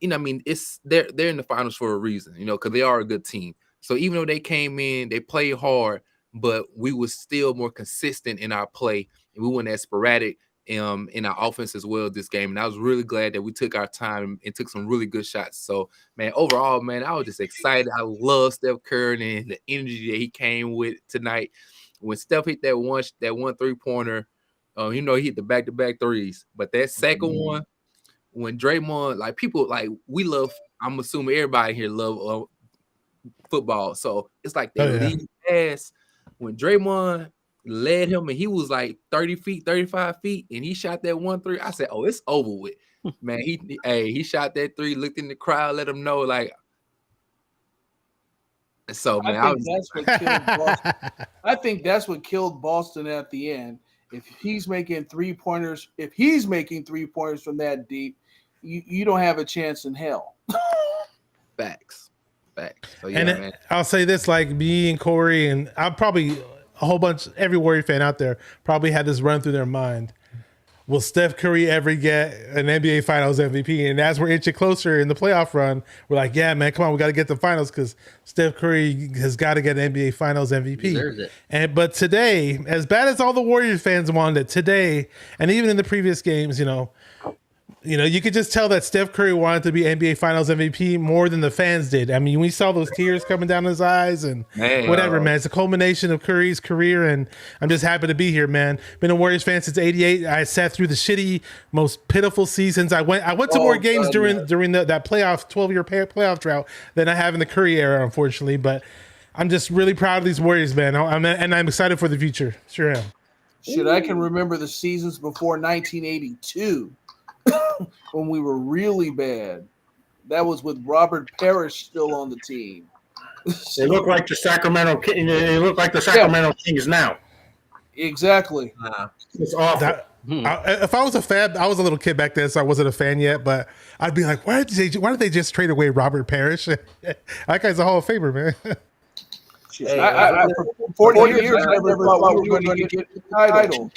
Speaker 10: it's they're in the finals for a reason, because they are a good team. So even though they came in, they played hard, but we were still more consistent in our play, and we weren't as sporadic in our offense as well this game. And I was really glad that we took our time and took some really good shots. So, man, overall, man, I was just excited. I love Steph Curry and the energy that he came with tonight. When Steph hit that one 3-pointer, he hit the back-to-back threes. But that second one, when Draymond, like people, like we love, I'm assuming everybody here love football. So it's like they lead pass. When Draymond led him and he was like 30 feet, 35 feet, and he shot that 1-3, I said, oh, it's over with. Man, he shot that 3, looked in the crowd, let him know, like. So, man,
Speaker 7: I think that's what killed Boston at the end. If he's making 3-pointers, from that deep, you don't have a chance in hell.
Speaker 10: Facts. So,
Speaker 3: and man. I'll say this, like me and Corey, and I'm probably a whole bunch, every Warrior fan out there probably had this run through their mind. Will Steph Curry ever get an NBA Finals MVP? And as we're inching closer in the playoff run, we're like, yeah, man, come on, we got to get the finals because Steph Curry has got to get an NBA Finals MVP. But today, as bad as all the Warriors fans wanted it, today, and even in the previous games, you could just tell that Steph Curry wanted to be NBA Finals MVP more than the fans did. We saw those tears coming down his eyes and whatever, man. It's a culmination of Curry's career, and I'm just happy to be here, man. Been a Warriors fan since '88. I sat through the shitty, most pitiful seasons. I went to more games during that playoff 12-year playoff drought than I have in the Curry era, unfortunately. But I'm just really proud of these Warriors, man. I'm excited for the future. Sure am.
Speaker 7: Shit, I can remember the seasons before 1982. When we were really bad. That was with Robert Parrish still on the team.
Speaker 8: They look like the Sacramento Kings now.
Speaker 7: Exactly.
Speaker 8: It's awful.
Speaker 3: If I was a fan, I was a little kid back then, so I wasn't a fan yet. But I'd be like, why did they just trade away Robert Parrish? That guy's a Hall of Famer, man.
Speaker 7: I for 40 years, I never thought we were going to get the title.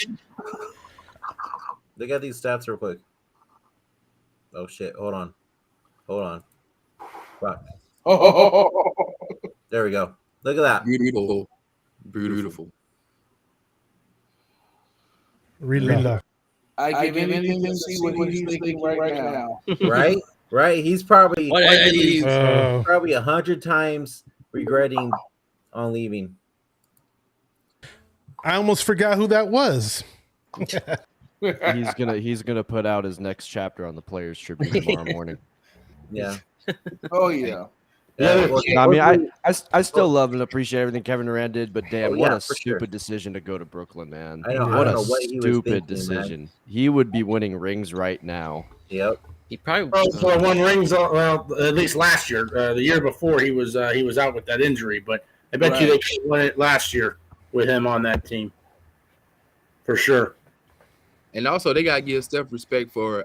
Speaker 1: Look at these stats real quick. Oh shit! Hold on. Fuck. There we go. Look at that.
Speaker 10: Beautiful.
Speaker 3: Really.
Speaker 7: I give anything to see what he's thinking right now.
Speaker 1: Right. He's probably 100 times regretting on leaving.
Speaker 3: I almost forgot who that was.
Speaker 6: He's gonna put out his next chapter on the Players Tribune tomorrow morning.
Speaker 1: Yeah.
Speaker 7: Oh yeah.
Speaker 6: I still love and appreciate everything Kevin Durant did, but damn, what a stupid decision to go to Brooklyn, man. What a stupid decision. Man. He would be winning rings right now.
Speaker 1: Yep.
Speaker 2: He probably
Speaker 8: won rings. Well, at least last year. The year before he was out with that injury, but I bet you they could win it last year with him on that team for sure.
Speaker 10: And also, they gotta give Steph respect for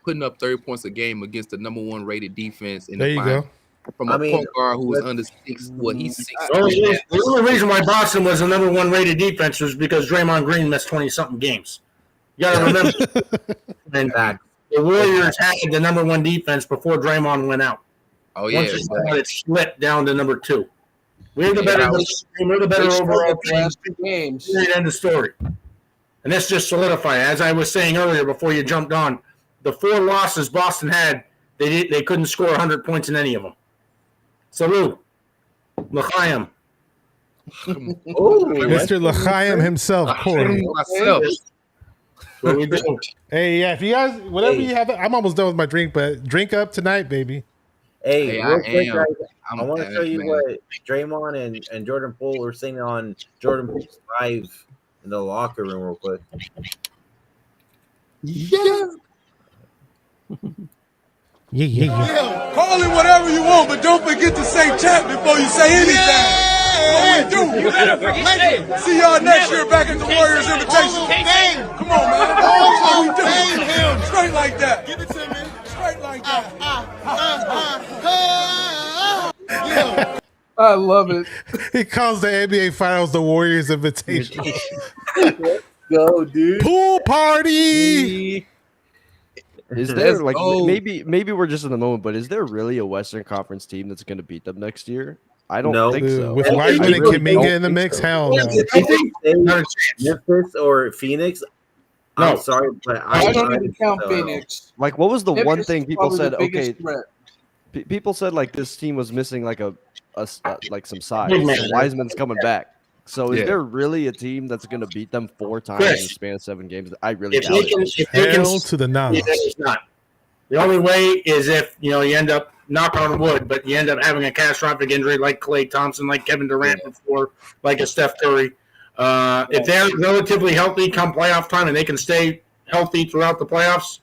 Speaker 10: putting up 30 points a game against the number 1 rated defense in the final. From a point guard who was under 6. He's 6.
Speaker 8: The only reason why Boston was the number 1 rated defense was because Draymond Green missed 20-something games. You gotta remember. And the Warriors had the number 1 defense before Draymond went out.
Speaker 10: Oh yeah,
Speaker 8: it slipped down to number 2. We're the better team. We're the better overall team. End of story. And this just solidified. As I was saying earlier before you jumped on, the 4 losses Boston had, they couldn't score 100 points in any of them. Salute. L'chaim.
Speaker 3: Mr. L'chaim himself, Corey.
Speaker 8: What we do.
Speaker 3: Hey, yeah, if you guys, whatever you have, I'm almost done with my drink, but drink up tonight, baby.
Speaker 1: Hey, real quick, guys, I want to show you what Draymond and Jordan Poole were saying on Jordan Poole's live in the locker room real quick.
Speaker 3: Yeah.
Speaker 11: Yeah. Call it whatever you want, but don't forget to say champ before you say anything.
Speaker 4: See y'all next year back at the Warriors Invitation. Come on, man. That's how we do. Straight like that. Give it to me. Straight like that.
Speaker 7: I love it.
Speaker 3: He calls the NBA Finals the Warriors Invitation.
Speaker 5: Go, dude.
Speaker 3: Pool party.
Speaker 6: Is there
Speaker 10: Let's
Speaker 6: like
Speaker 10: go.
Speaker 6: maybe we're just in the moment, but is there really a Western Conference team that's going to beat them next year? I don't
Speaker 1: No.
Speaker 6: think so.
Speaker 3: With
Speaker 6: I
Speaker 3: Wiseman and
Speaker 6: really
Speaker 3: Kuminga
Speaker 6: don't
Speaker 3: in the
Speaker 6: think
Speaker 3: mix,
Speaker 6: so.
Speaker 3: hell no.
Speaker 5: I think not a chance.
Speaker 1: Memphis or Phoenix.
Speaker 8: No.
Speaker 1: I'm sorry, but
Speaker 7: I don't even count
Speaker 1: so.
Speaker 7: Phoenix.
Speaker 6: Like, what was the one
Speaker 7: Memphis
Speaker 6: thing
Speaker 7: is
Speaker 6: people
Speaker 7: probably the
Speaker 6: said?
Speaker 7: biggest
Speaker 6: Okay,
Speaker 7: threat.
Speaker 6: people said like this team was missing like like some size.
Speaker 8: Big man.
Speaker 6: Wiseman's coming back. So is
Speaker 10: Yeah.
Speaker 6: there really a team that's going to beat them 4 times
Speaker 8: Chris,
Speaker 6: in the span of 7 games? I really
Speaker 8: If
Speaker 6: doubt
Speaker 8: they
Speaker 6: it.
Speaker 8: can, if they can,
Speaker 3: Hell to the no.
Speaker 8: it's not. The only way is if you end up knock on wood, but you end up having a catastrophic injury like Klay Thompson, like Kevin Durant before, like a Steph Curry. If they're relatively healthy come playoff time and they can stay healthy throughout the playoffs,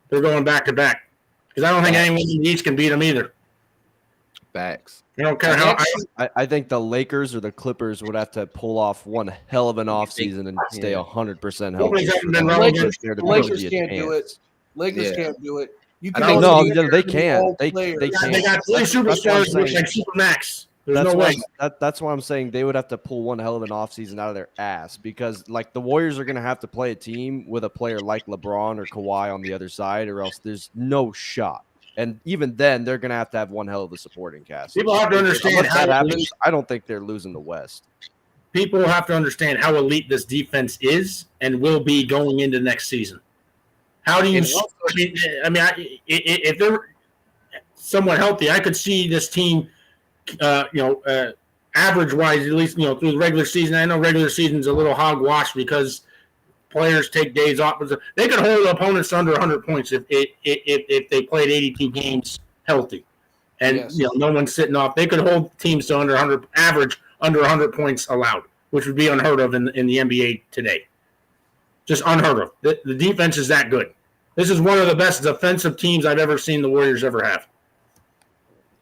Speaker 8: they're going back to back. Because I don't think anyone in the East can beat them either.
Speaker 10: Facts.
Speaker 8: I don't care how.
Speaker 6: I think the Lakers or the Clippers would have to pull off one hell of an offseason and stay 100% healthy.
Speaker 8: Nobody's ever been
Speaker 6: for
Speaker 8: relevant.
Speaker 6: there to
Speaker 7: Lakers
Speaker 6: be a
Speaker 7: can't do it.
Speaker 6: chance.
Speaker 7: Lakers
Speaker 10: Yeah.
Speaker 7: can't do it. You
Speaker 8: I
Speaker 7: can
Speaker 8: don't
Speaker 6: No,
Speaker 7: only
Speaker 6: they
Speaker 7: do
Speaker 6: can't.
Speaker 7: all
Speaker 6: They
Speaker 7: players.
Speaker 6: can't.
Speaker 8: They got 3
Speaker 6: That's what I'm
Speaker 8: superstars with
Speaker 6: saying.
Speaker 8: like Supermax. There's
Speaker 6: That's
Speaker 8: no
Speaker 6: why
Speaker 8: way.
Speaker 6: that's why I'm saying they would have to pull one hell of an offseason out of their ass because like the Warriors are going to have to play a team with a player like LeBron or Kawhi on the other side or else there's no shot. And even then, they're going to have one hell of a supporting cast.
Speaker 8: People have to understand
Speaker 6: Unless
Speaker 8: how
Speaker 6: that happens, I don't think they're losing the West.
Speaker 8: People have to understand how elite this defense is and will be going into next season. How do you? If they're somewhat healthy, I could see this team, average wise, at least through the regular season. I know regular season's a little hogwash because players take days off, but they could hold opponents to under 100 points if they played 82 games healthy, and
Speaker 7: Yes.
Speaker 8: no one's sitting off. They could hold teams to under 100 average, under 100 points allowed, which would be unheard of in the NBA today. Just unheard of. The defense is that good. This is one of the best defensive teams I've ever seen the Warriors ever have.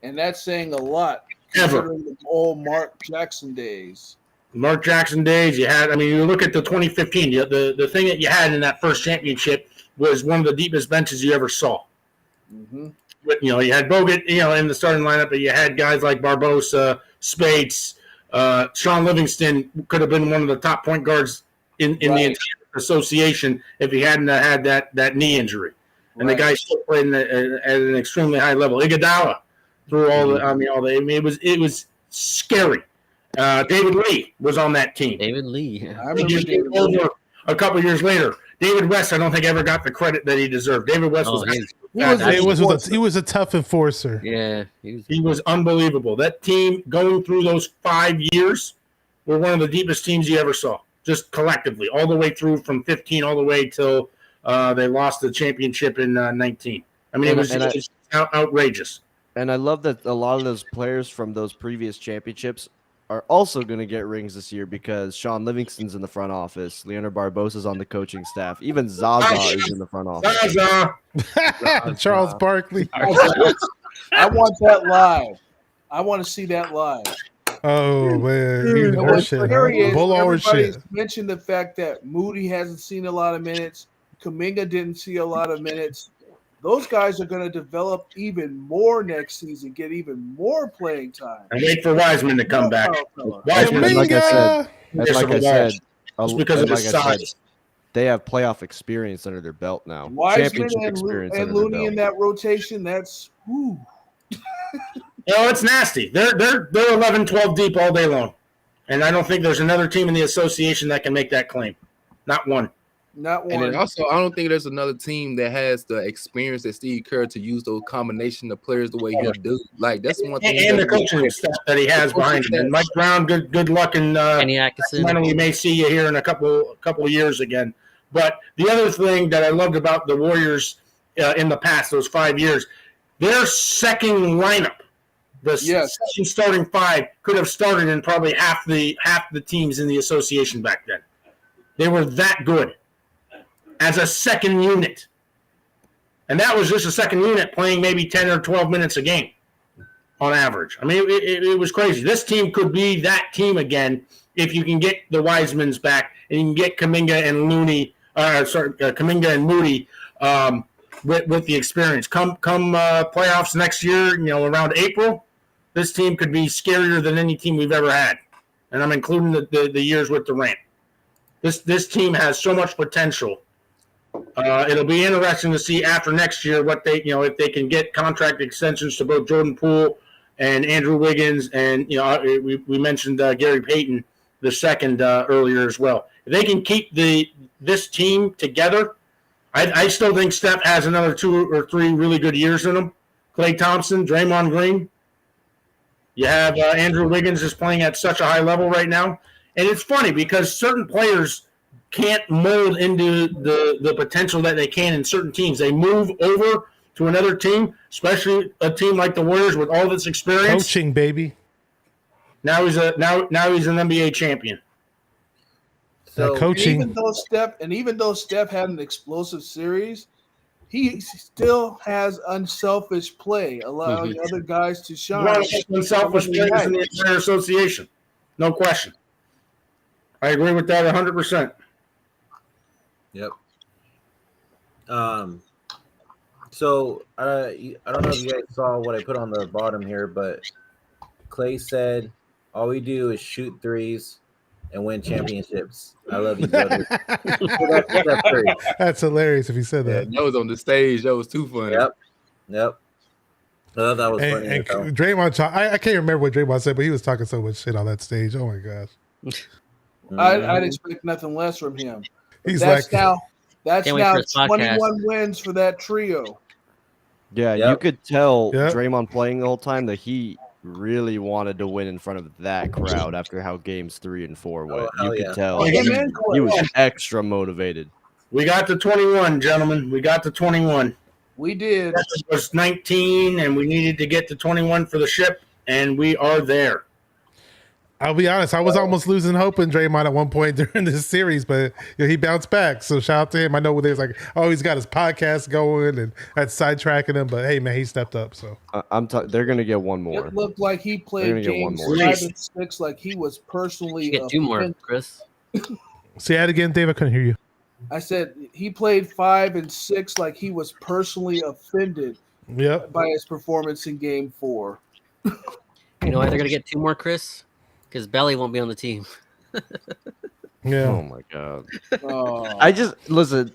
Speaker 7: And that's saying a lot.
Speaker 8: Ever.
Speaker 7: Considering the old Mark Jackson days.
Speaker 8: Mark Jackson days, you look at the 2015, the thing that you had in that first championship was one of the deepest benches you ever saw.
Speaker 7: Mm-hmm.
Speaker 8: But, you had Bogut, in the starting lineup, but you had guys like Barbosa, Spates, Sean Livingston could have been one of the top point guards in the entire association if he hadn't had that knee injury. And the guy still played at an extremely high level. Iguodala through it was scary. David Lee was on that team.
Speaker 2: David Lee.
Speaker 7: I remember David Lee.
Speaker 8: Over a couple years later, David West, I don't think ever got the credit that he deserved. David West
Speaker 3: He was a tough enforcer.
Speaker 2: Yeah,
Speaker 8: he was unbelievable. That team going through those 5 years were one of the deepest teams you ever saw, just collectively, all the way through from 15 all the way till they lost the championship in 19. I mean, it was just outrageous.
Speaker 6: And I love that a lot of those players from those previous championships are also going to get rings this year because Sean Livingston's in the front office. Leonard Barbosa's on the coaching staff. Even Zaza is in the front office.
Speaker 3: Charles Barkley.
Speaker 7: I want that live. I want to see that live.
Speaker 3: Oh, man.
Speaker 7: And what's scary is
Speaker 3: Bull or
Speaker 7: everybody's
Speaker 3: shit.
Speaker 7: mentioned the fact that Moody hasn't seen a lot of minutes. Kuminga didn't see a lot of minutes. Those guys are going to develop even more next season, get even more playing time.
Speaker 8: And wait for Wiseman to come back. Wiseman,
Speaker 6: And like I said,
Speaker 8: just because of his size.
Speaker 6: They have playoff experience under their belt now.
Speaker 7: Wiseman
Speaker 6: Championship
Speaker 7: and
Speaker 6: experience under their
Speaker 7: Looney
Speaker 6: belt.
Speaker 7: in that rotation, that's whoo.
Speaker 8: It's nasty. They're 11, 12 deep all day long. And I don't think there's another team in the association that can make that claim. Not one.
Speaker 7: Not one.
Speaker 10: And then also, I don't think there's another team that has the experience that Steve Kerr to use those combination of players the way he'll do. Like that's one thing.
Speaker 8: And the coaching staff that he has behind him. And Mike Brown, good luck, and we may see you here in a couple of years again. But the other thing that I loved about the Warriors in the past, those 5 years, their second lineup, the second starting 5, could have started in probably half the teams in the association back then. They were that good as a second unit. And that was just a second unit playing maybe 10 or 12 minutes a game. on average. I mean, it was crazy. This team could be that team again if you can get the Wisemans back and you can get Kuminga and Kuminga and Moody with the experience. Come playoffs next year, around April, this team could be scarier than any team we've ever had, and I'm including the years with Durant. This team has so much potential. It'll be interesting to see after next year what they, if they can get contract extensions to both Jordan Poole and Andrew Wiggins, and we mentioned Gary Payton the second earlier as well. If they can keep this team together, I still think Steph has another 2 or 3 really good years in him. Klay Thompson, Draymond Green. You have Andrew Wiggins is playing at such a high level right now, and it's funny because certain players can't mold into the potential that they can in certain teams. They move over to another team, especially a team like the Warriors with all this experience.
Speaker 3: Coaching, baby.
Speaker 8: Now he's an NBA champion.
Speaker 3: So coaching.
Speaker 7: Even though Steph had an explosive series, he still has unselfish play, allowing other guys to shine.
Speaker 8: One of the unselfish players in the entire association, no question. I agree with that 100%.
Speaker 1: Yep. So I don't know if you guys saw what I put on the bottom here, but Clay said, "All we do is shoot threes and win championships." I love you, brother.
Speaker 3: That's hilarious if he said that.
Speaker 10: That was on the stage. That was too funny.
Speaker 1: Yep. I thought that was funny.
Speaker 3: And Draymond, I can't remember what Draymond said, but he was talking so much shit on that stage. Oh my gosh.
Speaker 7: I'd expect nothing less from him.
Speaker 3: He's
Speaker 7: that's
Speaker 3: like,
Speaker 7: now 21 wins for that trio.
Speaker 6: Yeah, you could tell Draymond playing the whole time that he really wanted to win in front of that crowd after how games 3 and 4 went. You could tell he was extra motivated.
Speaker 8: We got to 21, gentlemen. We got to 21.
Speaker 7: We did.
Speaker 8: That was 19, and we needed to get to 21 for the ship, and we are there.
Speaker 3: I'll be honest, I was almost losing hope in Draymond at one point during this series, but he bounced back. So shout out to him. I know there's like, he's got his podcast going, and that's sidetracking him. But hey, man, he stepped up. So
Speaker 6: they're gonna get one more.
Speaker 7: It looked like he played games 5 and 6 like he was personally.
Speaker 2: Get 2 more, Chris.
Speaker 3: Say that again, Dave. I couldn't hear you.
Speaker 7: I said he played 5 and 6 like he was personally offended. By his performance in Game 4.
Speaker 2: You know why they're gonna get 2 more, Chris? Because Belly won't be on the team.
Speaker 3: Yeah.
Speaker 6: Oh my god. I just listen.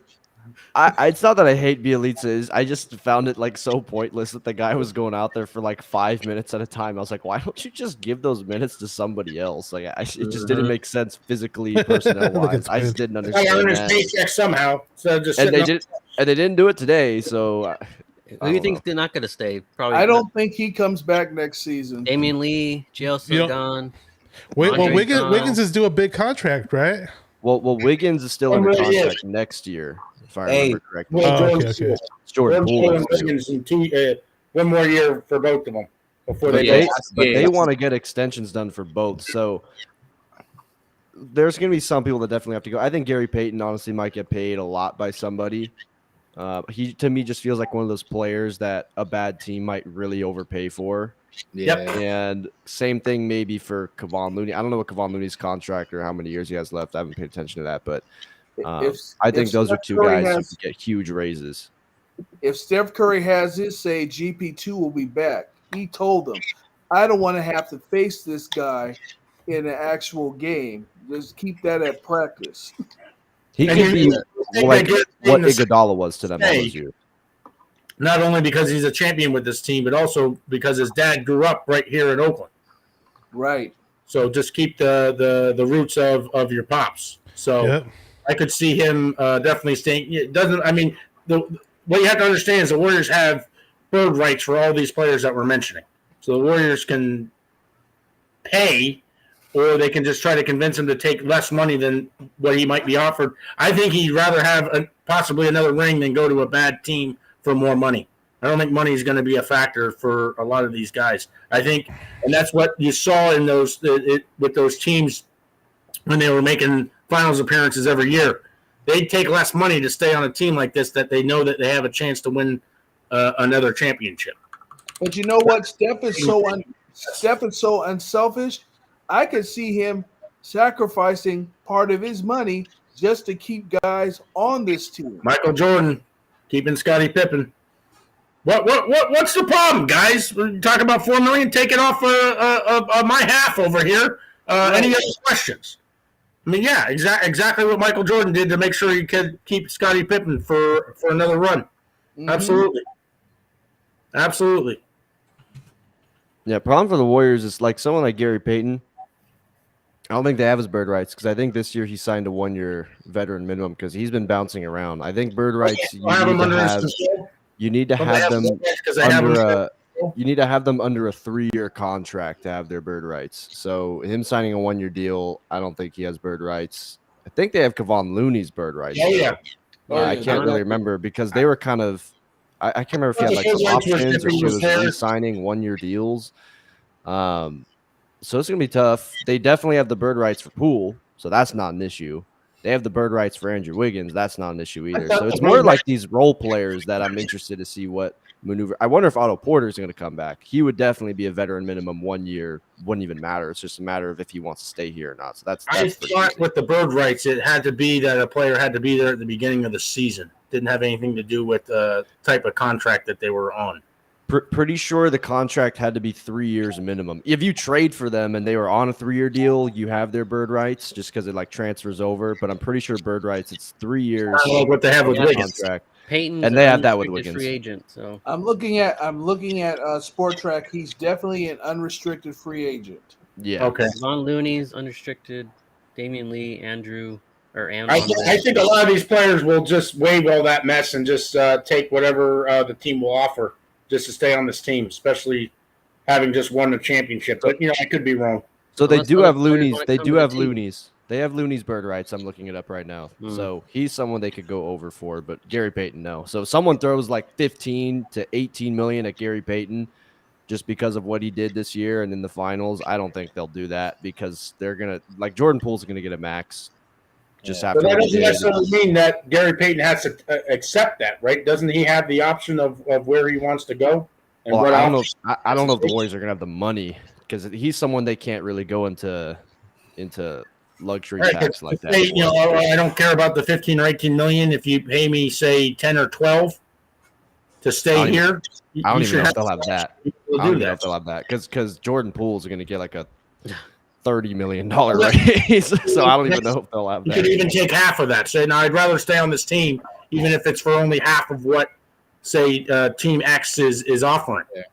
Speaker 6: It's not that I hate Bielitsa. I just found it like so pointless that the guy was going out there for like 5 minutes at a time. I was like, why don't you just give those minutes to somebody else? Like, it just didn't make sense physically, personnel wise. I just didn't understand.
Speaker 8: I earned his paycheck somehow. So just
Speaker 6: and they didn't do it today. So
Speaker 2: who do you think is not going to stay? Probably.
Speaker 7: I don't think he comes back next season.
Speaker 2: Damian Lee, JL gone.
Speaker 3: Wiggins is due a big contract, right?
Speaker 6: Well, Wiggins is still under contract next year, if I remember correctly.
Speaker 3: Okay.
Speaker 8: Jordan Poole and Wiggins in 1 more year for both of them before they
Speaker 6: want to get extensions done for both. So there's going to be some people that definitely have to go. I think Gary Payton honestly might get paid a lot by somebody. He to me just feels like one of those players that a bad team might really overpay for.
Speaker 10: Yeah.
Speaker 6: And same thing maybe for Kevon Looney. I don't know what Kevon Looney's contract or how many years he has left. I haven't paid attention to that, but I think those are 2 guys who could get huge raises.
Speaker 7: If Steph Curry has his say, GP2 will be back. He told them, I don't want to have to face this guy in an actual game. Just keep that at practice.
Speaker 6: He could be like what Iguodala was to them all those years.
Speaker 8: Not only because he's a champion with this team, but also because his dad grew up right here in Oakland.
Speaker 7: Right.
Speaker 8: So just keep the roots of your pops. So I could see him definitely staying. It doesn't. I mean, what you have to understand is the Warriors have bird rights for all these players that we're mentioning. So the Warriors can pay, or they can just try to convince him to take less money than what he might be offered. I think he'd rather have possibly another ring than go to a bad team for more money. I don't think money is going to be a factor for a lot of these guys. I think, and that's what you saw in those with those teams when they were making finals appearances every year. They'd take less money to stay on a team like this that they know that they have a chance to win another championship.
Speaker 7: But you know what? Steph is so unselfish. I could see him sacrificing part of his money just to keep guys on this team.
Speaker 8: Michael Jordan keeping Scottie Pippen. What's the problem, guys? We're talking about $4 million. Take it off my half over here. Any other questions? I mean, yeah, exactly what Michael Jordan did to make sure he could keep Scottie Pippen for another run. Mm-hmm. Absolutely.
Speaker 6: Yeah, problem for the Warriors is like someone like Gary Payton. I don't think they have his bird rights because I think this year he signed a 1-year veteran minimum because he's been bouncing around. I think bird rights you need to have them under a 3-year contract to have their bird rights. So him signing a 1-year deal, I don't think he has bird rights. I think they have Kevon Looney's bird rights. I can't really remember because they were kind of I can't remember if he had like some options or he was re-signing 1-year deals. So it's gonna be tough. They definitely have the bird rights for Poole, so that's not an issue. They have the bird rights for Andrew Wiggins. That's not an issue either. So it's more like these role players that I'm interested to see what maneuver. I wonder if Otto Porter is going to come back. He would definitely be a veteran minimum 1 year. Wouldn't even matter. It's just a matter of if he wants to stay here or not. So that's
Speaker 8: I thought with the bird rights, it had to be that a player had to be there at the beginning of the season. Didn't have anything to do with the type of contract that they were on.
Speaker 6: Pretty sure the contract had to be 3 years minimum. If you trade for them and they were on a 3-year deal, you have their bird rights just because it like transfers over. But I'm pretty sure bird rights, it's 3 years.
Speaker 8: I don't know what they have with Wiggins.
Speaker 6: Contract.
Speaker 2: Peyton's
Speaker 6: and they have that with Wiggins.
Speaker 2: Free agent. So
Speaker 7: I'm looking at Sport Track. He's definitely an unrestricted free agent.
Speaker 6: Yeah.
Speaker 8: Okay.
Speaker 2: Von Looney's unrestricted. Damian Lee, Andrew.
Speaker 8: I think a lot of these players will just waive all that mess and just take whatever the team will offer just to stay on this team, especially having just won the championship. But, I could be wrong.
Speaker 6: So they do have Looney's. They do have Looney's. They have Looney's bird rights. I'm looking it up right now. So he's someone they could go over for, but Gary Payton, no. So if someone throws like 15 to 18 million at Gary Payton just because of what he did this year and in the finals, I don't think they'll do that because they're going to – like Jordan Poole's going to get a max. But
Speaker 8: that doesn't necessarily mean that Gary Payton has to accept that, right? Doesn't he have the option of where he wants to go? And
Speaker 6: well, I don't know if the Warriors are going to have the money because he's someone they can't really go into luxury tax like that.
Speaker 8: I don't care about the 15 or 18 million. If you pay me, say, 10 or 12 to stay here,
Speaker 6: I don't even know if they'll have that. I don't even know if they'll have that because Jordan Poole's going to get like a $30 million raise, so I don't even know if they'll have that.
Speaker 8: You could even take half of that. Say, no, I'd rather stay on this team, even if it's for only half of what, say, Team X is offering. Yeah.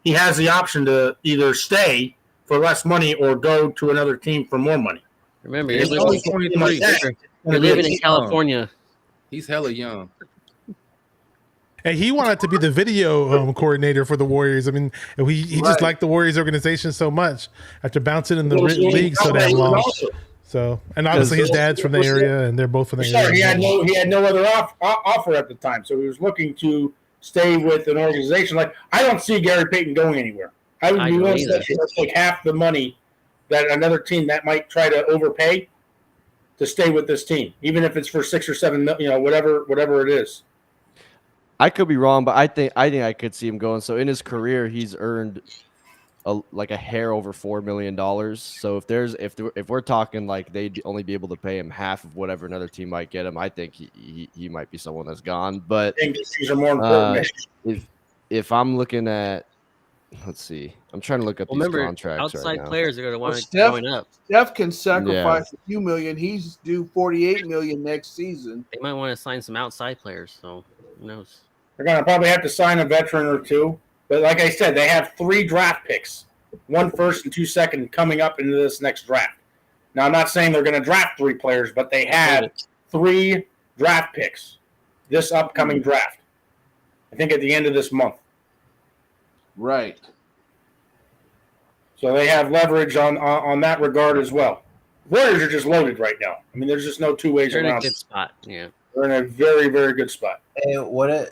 Speaker 8: He has the option to either stay for less money or go to another team for more money.
Speaker 2: Remember, you're living in California.
Speaker 10: He's hella young.
Speaker 3: And he wanted to be the video coordinator for the Warriors. I mean, he just liked the Warriors organization so much after bouncing in the league so damn long. So, and obviously his dad's from the area, and they're both from the area.
Speaker 8: He had no other offer at the time, so he was looking to stay with an organization. Like, I don't see Gary Payton going anywhere. I would be willing to take half the money that another team that might try to overpay to stay with this team, even if it's for 6 or 7, whatever it is.
Speaker 6: I could be wrong, but I think I could see him going. So in his career, he's earned a hair over $4 million. So if we're talking like they'd only be able to pay him half of whatever another team might get him, I think he might be someone that's gone. But
Speaker 8: these are more important.
Speaker 6: If I'm looking at, let's see, I'm trying to look up these contracts.
Speaker 2: Outside
Speaker 6: right now.
Speaker 2: players are going to want to join up.
Speaker 7: Steph can sacrifice a few million. He's due $48 million next season.
Speaker 2: They might want to sign some outside players. So who knows?
Speaker 8: They're going to probably have to sign a veteran or two. But like I said, they have 3 draft picks, 1 first and 2 second coming up into this next draft. Now, I'm not saying they're going to draft 3 players, but they have 3 draft picks this upcoming draft. I think at the end of this month.
Speaker 7: Right.
Speaker 8: So they have leverage on that regard as well. Warriors are just loaded right now. I mean, there's just no two ways around.
Speaker 2: They're in a good spot. Yeah.
Speaker 8: They're in a very, very good spot.
Speaker 1: And what did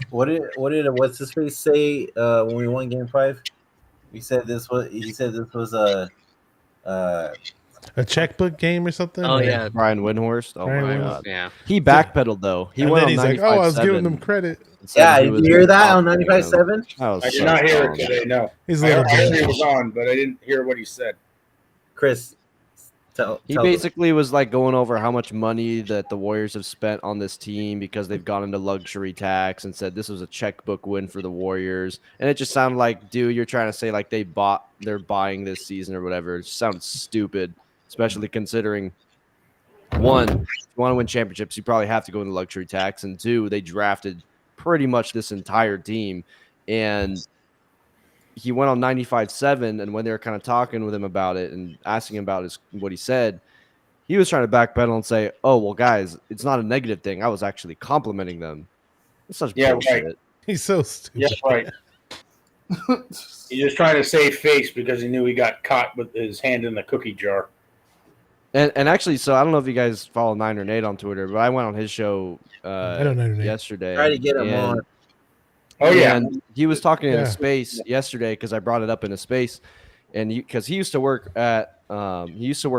Speaker 1: what's his face say when we won Game 5? He said this was
Speaker 3: A checkbook game or something?
Speaker 2: Oh
Speaker 3: Or-
Speaker 2: yeah,
Speaker 6: Brian Windhorst. Oh
Speaker 3: Brian
Speaker 6: my
Speaker 3: Windhorst.
Speaker 6: god.
Speaker 2: yeah.
Speaker 6: He backpedaled though. He
Speaker 3: And
Speaker 6: went
Speaker 3: then
Speaker 6: on
Speaker 3: he's like,
Speaker 6: 95.7.
Speaker 3: "Oh, I was giving them credit."
Speaker 6: and said
Speaker 1: Yeah,
Speaker 6: he
Speaker 1: did
Speaker 6: was
Speaker 1: you hear that on
Speaker 6: complimenting him.
Speaker 1: 95.7?
Speaker 6: That was
Speaker 8: I did
Speaker 6: so
Speaker 8: not hear it
Speaker 6: dumb.
Speaker 8: today. No,
Speaker 3: He's a
Speaker 8: I
Speaker 3: little
Speaker 8: heard
Speaker 3: bitch.
Speaker 8: he was on, but I didn't hear what he said.
Speaker 1: Chris, tell
Speaker 6: He
Speaker 1: them.
Speaker 6: basically was like going over how much money that the Warriors have spent on this team because they've gone into luxury tax and said this was a checkbook win for the Warriors. And it just sounded like, dude, you're trying to say like they're buying this season or whatever. It just sounded stupid, especially considering one, if you want to win championships, you probably have to go into luxury tax. And two, they drafted pretty much this entire team. And he went on 95.7, and when they were kind of talking with him about it and asking him about what he said, he was trying to backpedal and say, "Oh, well, guys, it's not a negative thing. I was actually complimenting them." It's such
Speaker 8: Yeah,
Speaker 6: bullshit.
Speaker 8: right.
Speaker 3: He's so stupid.
Speaker 8: Yes, right. He's just trying to save face because he knew he got caught with his hand in the cookie jar.
Speaker 6: And actually, so I don't know if you guys follow Nine or Nate on Twitter, but I went on his show
Speaker 3: I don't know your name.
Speaker 6: yesterday.
Speaker 1: Try to get him
Speaker 6: and-
Speaker 1: on.
Speaker 8: Oh yeah,
Speaker 6: And he was talking in
Speaker 3: Yeah.
Speaker 6: a space yesterday because I brought it up in a space, and because he used to work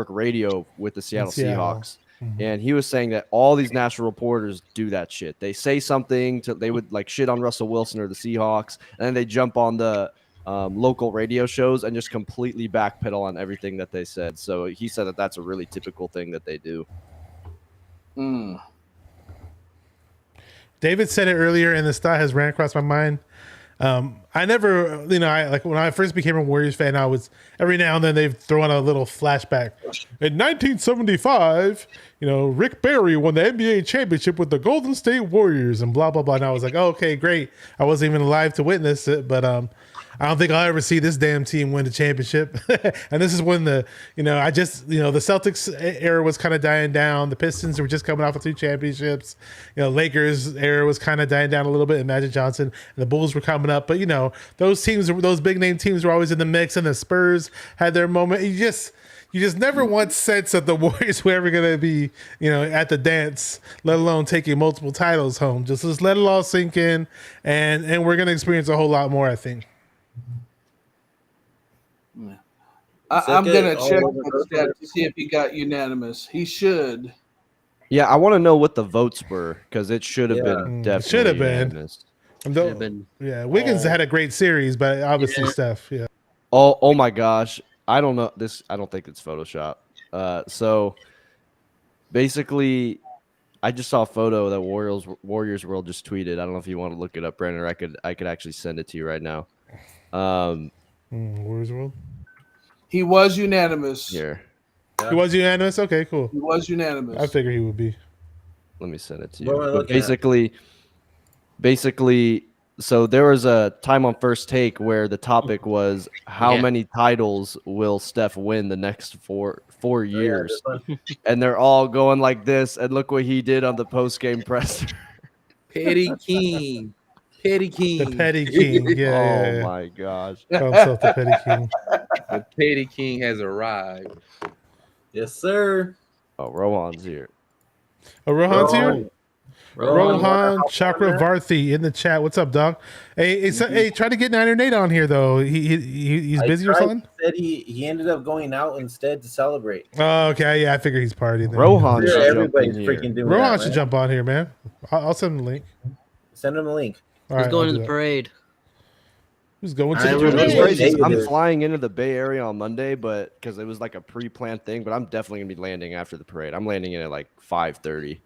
Speaker 6: radio with the Seattle
Speaker 3: Seattle.
Speaker 6: Seahawks,
Speaker 3: Mhm.
Speaker 6: and he was saying that all these national reporters do that shit. They say something they would like shit on Russell Wilson or the Seahawks, and then they jump on the local radio shows and just completely backpedal on everything that they said. So he said that that's a really typical thing that they do.
Speaker 7: Mm.
Speaker 3: David said it earlier, and this thought has ran across my mind. I never, I like when I first became a Warriors fan, I was every now and then they'd throw in a little flashback. In 1975, Rick Barry won the NBA championship with the Golden State Warriors and blah, blah, blah. And I was like, oh, okay, great. I wasn't even alive to witness it, but I don't think I'll ever see this damn team win the championship. And this is when the Celtics era was kind of dying down. The Pistons were just coming off of 2 championships. Lakers era was kind of dying down a little bit, and Magic Johnson and the Bulls were coming up. But those teams, those big name teams, were always in the mix, and the Spurs had their moment. You just never once sense that the Warriors were ever going to be, at the dance, let alone taking multiple titles home. Just let it all sink in, and we're going to experience a whole lot more, I think.
Speaker 7: I'm gonna
Speaker 1: all
Speaker 7: check
Speaker 1: over
Speaker 7: that stat to see if he got unanimous. He should.
Speaker 6: Yeah, I want to know what the votes were because it should have been definitely
Speaker 3: should have been.
Speaker 6: unanimous.
Speaker 2: Should've been-
Speaker 3: Yeah, Wiggins had a great series, but obviously Steph, yeah.
Speaker 6: Oh my gosh. I don't know this. I don't think it's Photoshop. So basically, I just saw a photo that Warriors World just tweeted. I don't know if you want to look it up, Brandon, or I could actually send it to you right now.
Speaker 3: Warriors World.
Speaker 7: He was unanimous.
Speaker 6: Here,
Speaker 3: He was unanimous. Okay, cool.
Speaker 7: He was unanimous.
Speaker 3: I figured he would be.
Speaker 6: let me send it to
Speaker 1: What am I
Speaker 6: you. But
Speaker 1: looking at?
Speaker 6: basically, so there was a time on First Take where the topic was how
Speaker 2: Yeah.
Speaker 6: many titles will Steph win the next four years,
Speaker 1: this one.
Speaker 6: and they're all going like this. And look what he did on the post game presser.
Speaker 10: Petty King. Petty King.
Speaker 3: The Petty King. Yeah.
Speaker 6: Oh
Speaker 3: yeah.
Speaker 6: my gosh.
Speaker 3: Call himself the Petty King.
Speaker 10: The Petty King has arrived.
Speaker 1: Yes, sir.
Speaker 6: Oh, Rohan's here.
Speaker 3: Oh, Rohan's here?
Speaker 1: Rohan.
Speaker 3: Rohan Chakravarthi in the chat. What's up, dog? Hey, try to get Niner Nate on here, though. He's busy or something?
Speaker 1: He said he ended up going out instead to celebrate.
Speaker 3: Oh, okay. Yeah, I figure he's partying. then.
Speaker 6: Rohan
Speaker 1: Yeah,
Speaker 6: should jump
Speaker 1: everybody's
Speaker 6: in here.
Speaker 1: freaking doing
Speaker 3: Rohan
Speaker 1: that,
Speaker 3: should
Speaker 1: man.
Speaker 3: jump on here, man. I'll send him the link.
Speaker 1: Send him a link.
Speaker 3: All
Speaker 2: He's
Speaker 3: right,
Speaker 2: going
Speaker 3: I'll
Speaker 2: to
Speaker 3: do
Speaker 2: the
Speaker 3: that.
Speaker 2: parade.
Speaker 3: Who's going to
Speaker 1: I
Speaker 3: the
Speaker 1: will-
Speaker 6: It's
Speaker 3: parade?
Speaker 1: Hey,
Speaker 6: crazy.
Speaker 1: David
Speaker 6: I'm
Speaker 1: is-
Speaker 6: flying into the Bay Area on Monday, but because it was like a pre-planned thing. But I'm definitely gonna be landing after the parade. I'm landing in at like 5:30.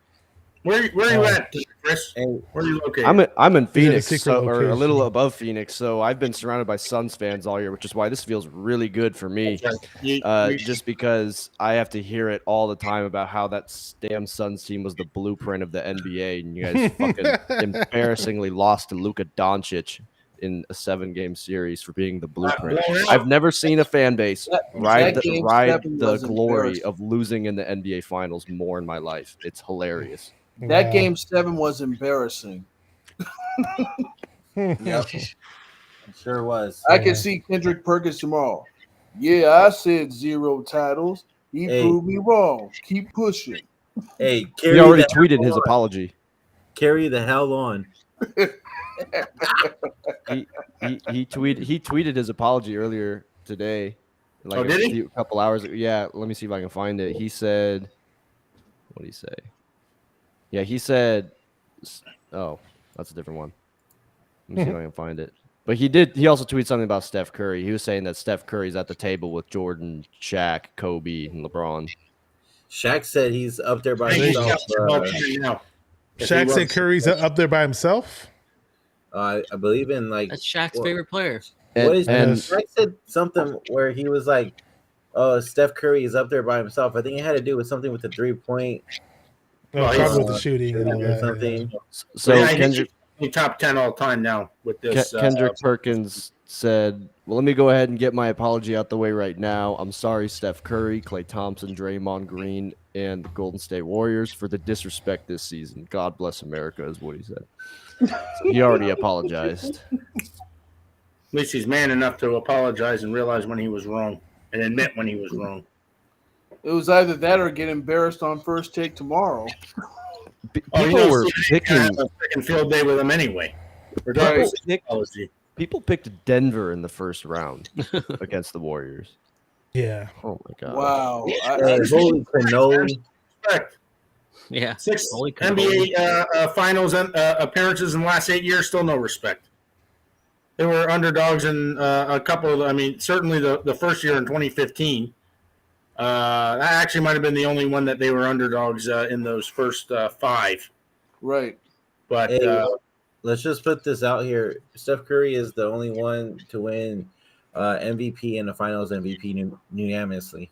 Speaker 8: where you at, Chris?
Speaker 1: Hey,
Speaker 8: Where are you located?
Speaker 6: I'm in
Speaker 3: He's at a
Speaker 6: Phoenix,
Speaker 3: secret
Speaker 6: or a
Speaker 3: location.
Speaker 6: little above Phoenix. So I've been surrounded by Suns fans all year, which is why this feels really good for me. Just because I have to hear it all the time about how that damn Suns team was the blueprint of the NBA, and you guys fucking embarrassingly lost to Luka Doncic in a 7-game series for being the blueprint. I've never seen a fan base ride
Speaker 7: that game
Speaker 6: the
Speaker 7: 7 was
Speaker 6: glory
Speaker 7: embarrassing.
Speaker 6: of losing in the NBA Finals more in my life. It's hilarious.
Speaker 7: That
Speaker 3: Wow.
Speaker 7: game 7 was embarrassing.
Speaker 1: Yep. It sure was.
Speaker 7: I can see Kendrick Perkins tomorrow. Yeah, I said 0 titles. He
Speaker 1: Hey.
Speaker 7: proved me wrong. Keep pushing.
Speaker 1: Hey,
Speaker 6: He already tweeted his apology.
Speaker 1: Carry the hell on.
Speaker 6: He tweeted his apology earlier today. like
Speaker 8: did he?
Speaker 6: a couple hours ago. Yeah, let me see if I can find it. He said, what did he say? Yeah, he said, oh, that's a different one. Let me see if I can find it. But he also tweeted something about Steph Curry. He was saying that Steph Curry's at the table with Jordan, Shaq, Kobe, and LeBron.
Speaker 1: Shaq said he's up there by
Speaker 3: There you
Speaker 1: himself.
Speaker 3: Shaq said Curry's up there by himself.
Speaker 1: I believe in like
Speaker 2: That's Shaq's favorite player.
Speaker 1: What is
Speaker 6: And
Speaker 1: Shaq said something where he was like, "Oh, Steph Curry is up there by himself." I think it had to do with something with the 3-point
Speaker 3: Probably with the shooting and all
Speaker 1: or
Speaker 3: that.
Speaker 1: something.
Speaker 6: so
Speaker 8: yeah,
Speaker 6: Kendrick,
Speaker 8: he's top 10 all time now with this.
Speaker 6: Kendrick Perkins said, well, let me go ahead and get my apology out the way right now. I'm sorry, Steph Curry, Klay Thompson, Draymond Green, and the Golden State Warriors for the disrespect this season. God bless America is what he said. So he already apologized.
Speaker 8: At least he's man enough to apologize and realize when he was wrong and admit when he was wrong.
Speaker 7: It was either that or get embarrassed on First Take tomorrow.
Speaker 6: People were picking
Speaker 8: a freaking field day with him anyway. Regardless of apology.
Speaker 6: People picked Denver in the first round against the Warriors.
Speaker 3: Yeah.
Speaker 6: Oh my god.
Speaker 7: Wow.
Speaker 1: Holy cannoli.
Speaker 8: Respect.
Speaker 2: Yeah.
Speaker 8: 6
Speaker 2: Holy cannoli.
Speaker 8: NBA finals appearances in the last 8 years, still no respect. They were underdogs in a couple of, I mean, certainly the first year in 2015. That actually might have been the only one that they were underdogs in those first 5.
Speaker 7: Right.
Speaker 8: But
Speaker 1: Hey, let's just put this out here. Steph Curry is the only one to win MVP and the Finals MVP unanimously.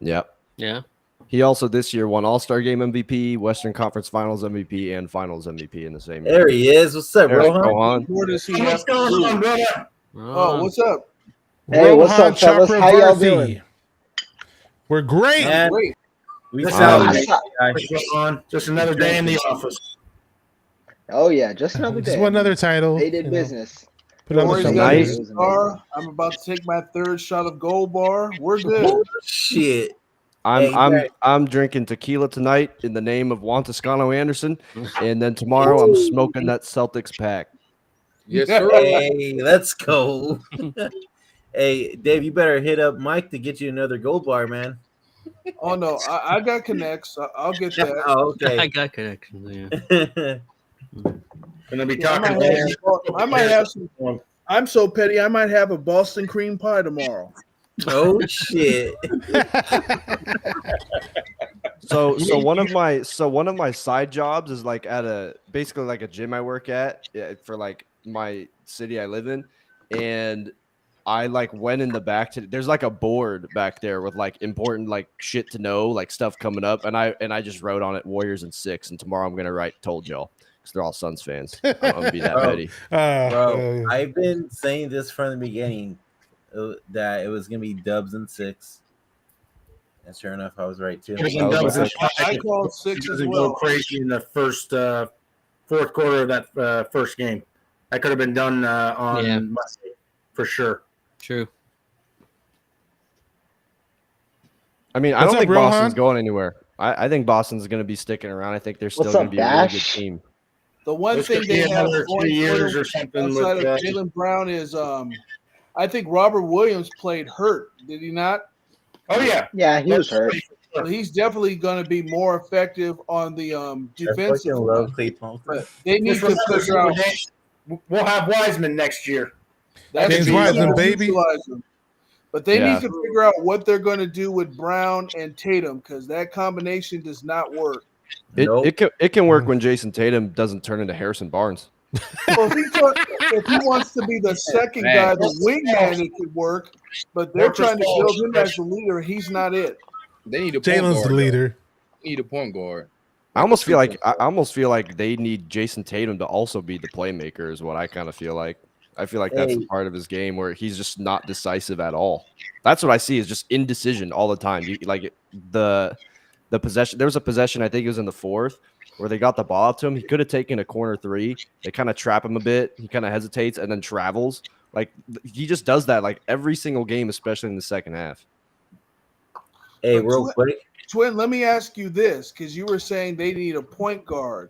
Speaker 6: Yep.
Speaker 2: Yeah.
Speaker 6: He also this year won All-Star Game MVP, Western Conference Finals MVP, and Finals MVP in the same year.
Speaker 1: There he is. What's up,
Speaker 6: There's
Speaker 1: Rohan?
Speaker 6: Rohan.
Speaker 7: Where does he
Speaker 8: what's
Speaker 7: have to
Speaker 8: going
Speaker 7: lose?
Speaker 8: on, brother?
Speaker 7: Oh, what's up?
Speaker 11: Hey, what's
Speaker 3: Rohan
Speaker 11: up, fellas? How y'all
Speaker 3: Chakravarthy.
Speaker 11: doing?
Speaker 3: We're great.
Speaker 1: Man,
Speaker 7: Great.
Speaker 1: we
Speaker 8: This
Speaker 1: sound
Speaker 8: is-
Speaker 1: guys.
Speaker 8: Just another day in the office.
Speaker 11: Oh yeah, just another
Speaker 3: Just
Speaker 11: day.
Speaker 3: one other title.
Speaker 11: They did
Speaker 3: you know,
Speaker 11: business.
Speaker 3: Put it on the
Speaker 7: Warriors
Speaker 6: some
Speaker 7: got
Speaker 3: shoulders.
Speaker 6: nice-
Speaker 7: his cigar. I'm about to take my third shot of Gold Bar. We're good.
Speaker 1: Oh, shit. Hey,
Speaker 6: I'm drinking tequila tonight in the name of Juan Toscano Anderson, and then tomorrow I'm smoking that Celtics pack.
Speaker 10: Yes, sir.
Speaker 1: Hey, let's go. Hey, Dave, you better hit up Mike to get you another gold bar, man.
Speaker 7: Oh no, I got connects. I'll get that.
Speaker 1: Oh,
Speaker 2: I
Speaker 1: okay.
Speaker 2: got connections. Yeah.
Speaker 8: Gonna be
Speaker 7: Yeah, I
Speaker 8: talking
Speaker 7: might have
Speaker 8: about
Speaker 7: some- I might have some. I'm so petty. I might have a Boston cream pie tomorrow.
Speaker 1: Oh shit.
Speaker 6: So one of my side jobs is like basically like a gym I work at for like my city I live in, and I like went in the back there's like a board back there with like important like shit to know, like stuff coming up, and I just wrote on it Warriors in 6, and tomorrow I'm gonna write told y'all because they're all Suns fans. I'm gonna be that
Speaker 1: Bro.
Speaker 6: petty.
Speaker 1: Bro, I've been saying this from the beginning that it was gonna be Dubs in 6. And sure enough, I was right too.
Speaker 7: I called 6 as
Speaker 8: doesn't
Speaker 7: well.
Speaker 8: go crazy in the first fourth quarter of that first game. That could have been done on Monday for sure.
Speaker 2: True.
Speaker 6: I mean, I
Speaker 3: What's
Speaker 6: don't
Speaker 3: up,
Speaker 6: think
Speaker 3: Rohan?
Speaker 6: Boston's going anywhere. I think Boston's going to be sticking around. I think they're still
Speaker 11: What's
Speaker 6: going
Speaker 11: up,
Speaker 6: to be a really good
Speaker 11: Dash?
Speaker 6: team.
Speaker 7: The one
Speaker 8: This
Speaker 7: thing
Speaker 8: could
Speaker 7: they
Speaker 8: be
Speaker 7: have
Speaker 8: another
Speaker 7: going
Speaker 8: 3 years
Speaker 7: for
Speaker 8: or
Speaker 7: them
Speaker 8: something
Speaker 7: outside
Speaker 8: with
Speaker 7: of Jaylen Brown is I think Robert Williams played hurt. Did he not?
Speaker 8: Oh yeah,
Speaker 11: Yeah, he was hurt.
Speaker 7: So he's definitely going to be more effective on the
Speaker 1: I
Speaker 7: defensive.
Speaker 1: fucking love Clay Thompson.
Speaker 7: But they need to figure out.
Speaker 8: We'll have Wiseman next year.
Speaker 7: That's
Speaker 3: James
Speaker 7: easy to
Speaker 3: Wiseman, baby.
Speaker 7: utilize them. But they
Speaker 6: Yeah.
Speaker 7: need to figure out what they're going to do with Brown and Tatum because that combination does not work.
Speaker 1: Nope.
Speaker 6: It can work when Jason Tatum doesn't turn into Harrison Barnes.
Speaker 7: Well, if he wants to be the second guy, the wingman, it could work. But they're trying to build him as the leader. He's not it.
Speaker 10: They need a point
Speaker 3: Jalen's
Speaker 10: guard.
Speaker 3: the leader.
Speaker 10: They need a point guard.
Speaker 6: I almost feel like they need Jason Tatum to also be the playmaker is what I kind of feel like. I feel like that's
Speaker 1: Hey.
Speaker 6: the part of his game where he's just not decisive at all. That's what I see is just indecision all the time. The possession. There was a possession, I think it was in the 4th, where they got the ball up to him. He could have taken a corner 3. They kind of trap him a bit. He kind of hesitates and then travels. Like he just does that like every single game, especially in the second half.
Speaker 1: Hey,
Speaker 7: But
Speaker 1: real quick.
Speaker 7: Twin, let me ask you this because you were saying they need a point guard.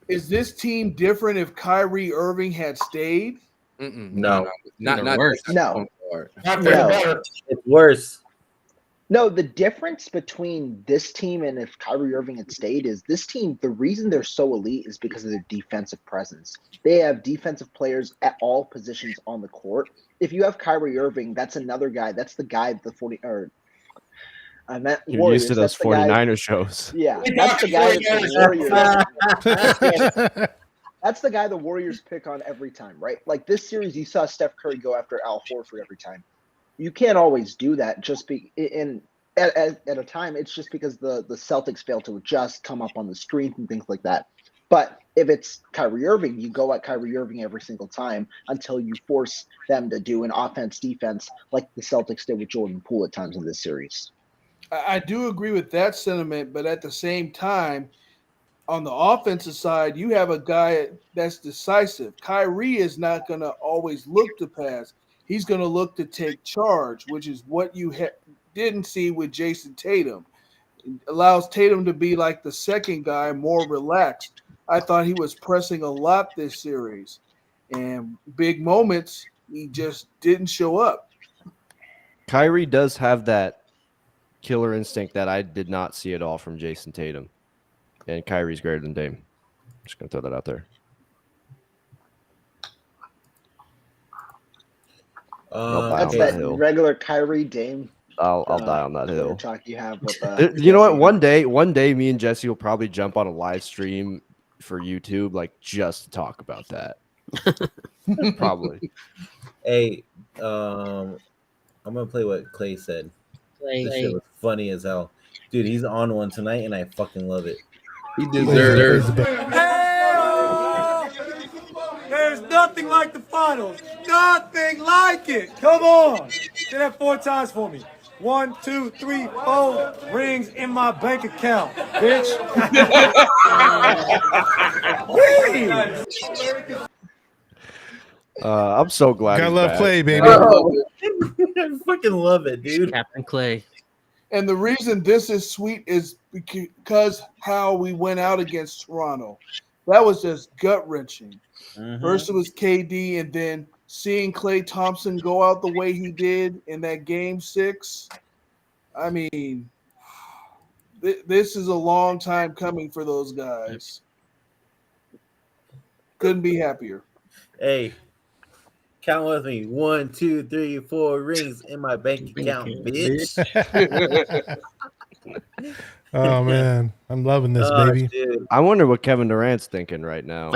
Speaker 7: Is this team different if Kyrie Irving had stayed?
Speaker 10: Mm-mm,
Speaker 1: No.
Speaker 10: not
Speaker 2: worse.
Speaker 10: that
Speaker 11: No.
Speaker 10: point part.
Speaker 8: Not for the
Speaker 11: No.
Speaker 8: better.
Speaker 1: It's worse.
Speaker 11: No, the difference between this team and if Kyrie Irving had stayed is this team, the reason they're so elite is because of their defensive presence. They have defensive players at all positions on the court. If you have Kyrie Irving, that's another guy. That's the guy the 40 or I meant
Speaker 6: You're
Speaker 11: Warriors.
Speaker 6: used to those
Speaker 11: That's the guy.
Speaker 6: 49er shows.
Speaker 11: Yeah, that's the guy that the Warriors. That's the guy the Warriors pick on every time, right? Like this series, you saw Steph Curry go after Al Horford every time. You can't always do that. At a time, it's just because the Celtics fail to adjust, come up on the screens and things like that. But if it's Kyrie Irving, you go at Kyrie Irving every single time until you force them to do an offense-defense like the Celtics did with Jordan Poole at times in this series.
Speaker 7: I do agree with that sentiment, but at the same time, on the offensive side, you have a guy that's decisive. Kyrie is not going to always look to pass. He's going to look to take charge, which is what you didn't see with Jason Tatum. It allows Tatum to be like the second guy, more relaxed. I thought he was pressing a lot this series. And big moments, he just didn't show up.
Speaker 6: Kyrie does have that killer instinct that I did not see at all from Jason Tatum. And Kyrie's greater than Dame. Just going to throw that out there.
Speaker 11: That's that regular Kyrie Dame.
Speaker 6: I'll die on that hill.
Speaker 11: Talk you have with,
Speaker 6: you know what? One day, me and Jesse will probably jump on a live stream for YouTube, like just to talk about that. Probably.
Speaker 1: Hey, I'm gonna play what Clay said. This shit was funny as hell, dude. He's on one tonight, and I fucking love it.
Speaker 10: He deserves it.
Speaker 4: There's nothing like the finals. Nothing like it. Come on. Say that 4 times for me. 1, 2, 3, 4 rings in my bank account, bitch.
Speaker 6: I'm so glad.
Speaker 3: Gotta love Clay, baby.
Speaker 1: I fucking love it, dude.
Speaker 2: Captain Clay.
Speaker 7: And the reason this is sweet is because how we went out against Toronto. That was just gut-wrenching.
Speaker 1: Mm-hmm.
Speaker 7: First it was KD, and then seeing Klay Thompson go out the way he did in that Game 6. I mean, this is a long time coming for those guys. Couldn't be happier.
Speaker 1: Hey, count with me. 1, 2, 3, 4 rings in my bank account, bitch.
Speaker 3: Oh man, I'm loving this, baby.
Speaker 1: Dude.
Speaker 6: I wonder what Kevin Durant's thinking right now.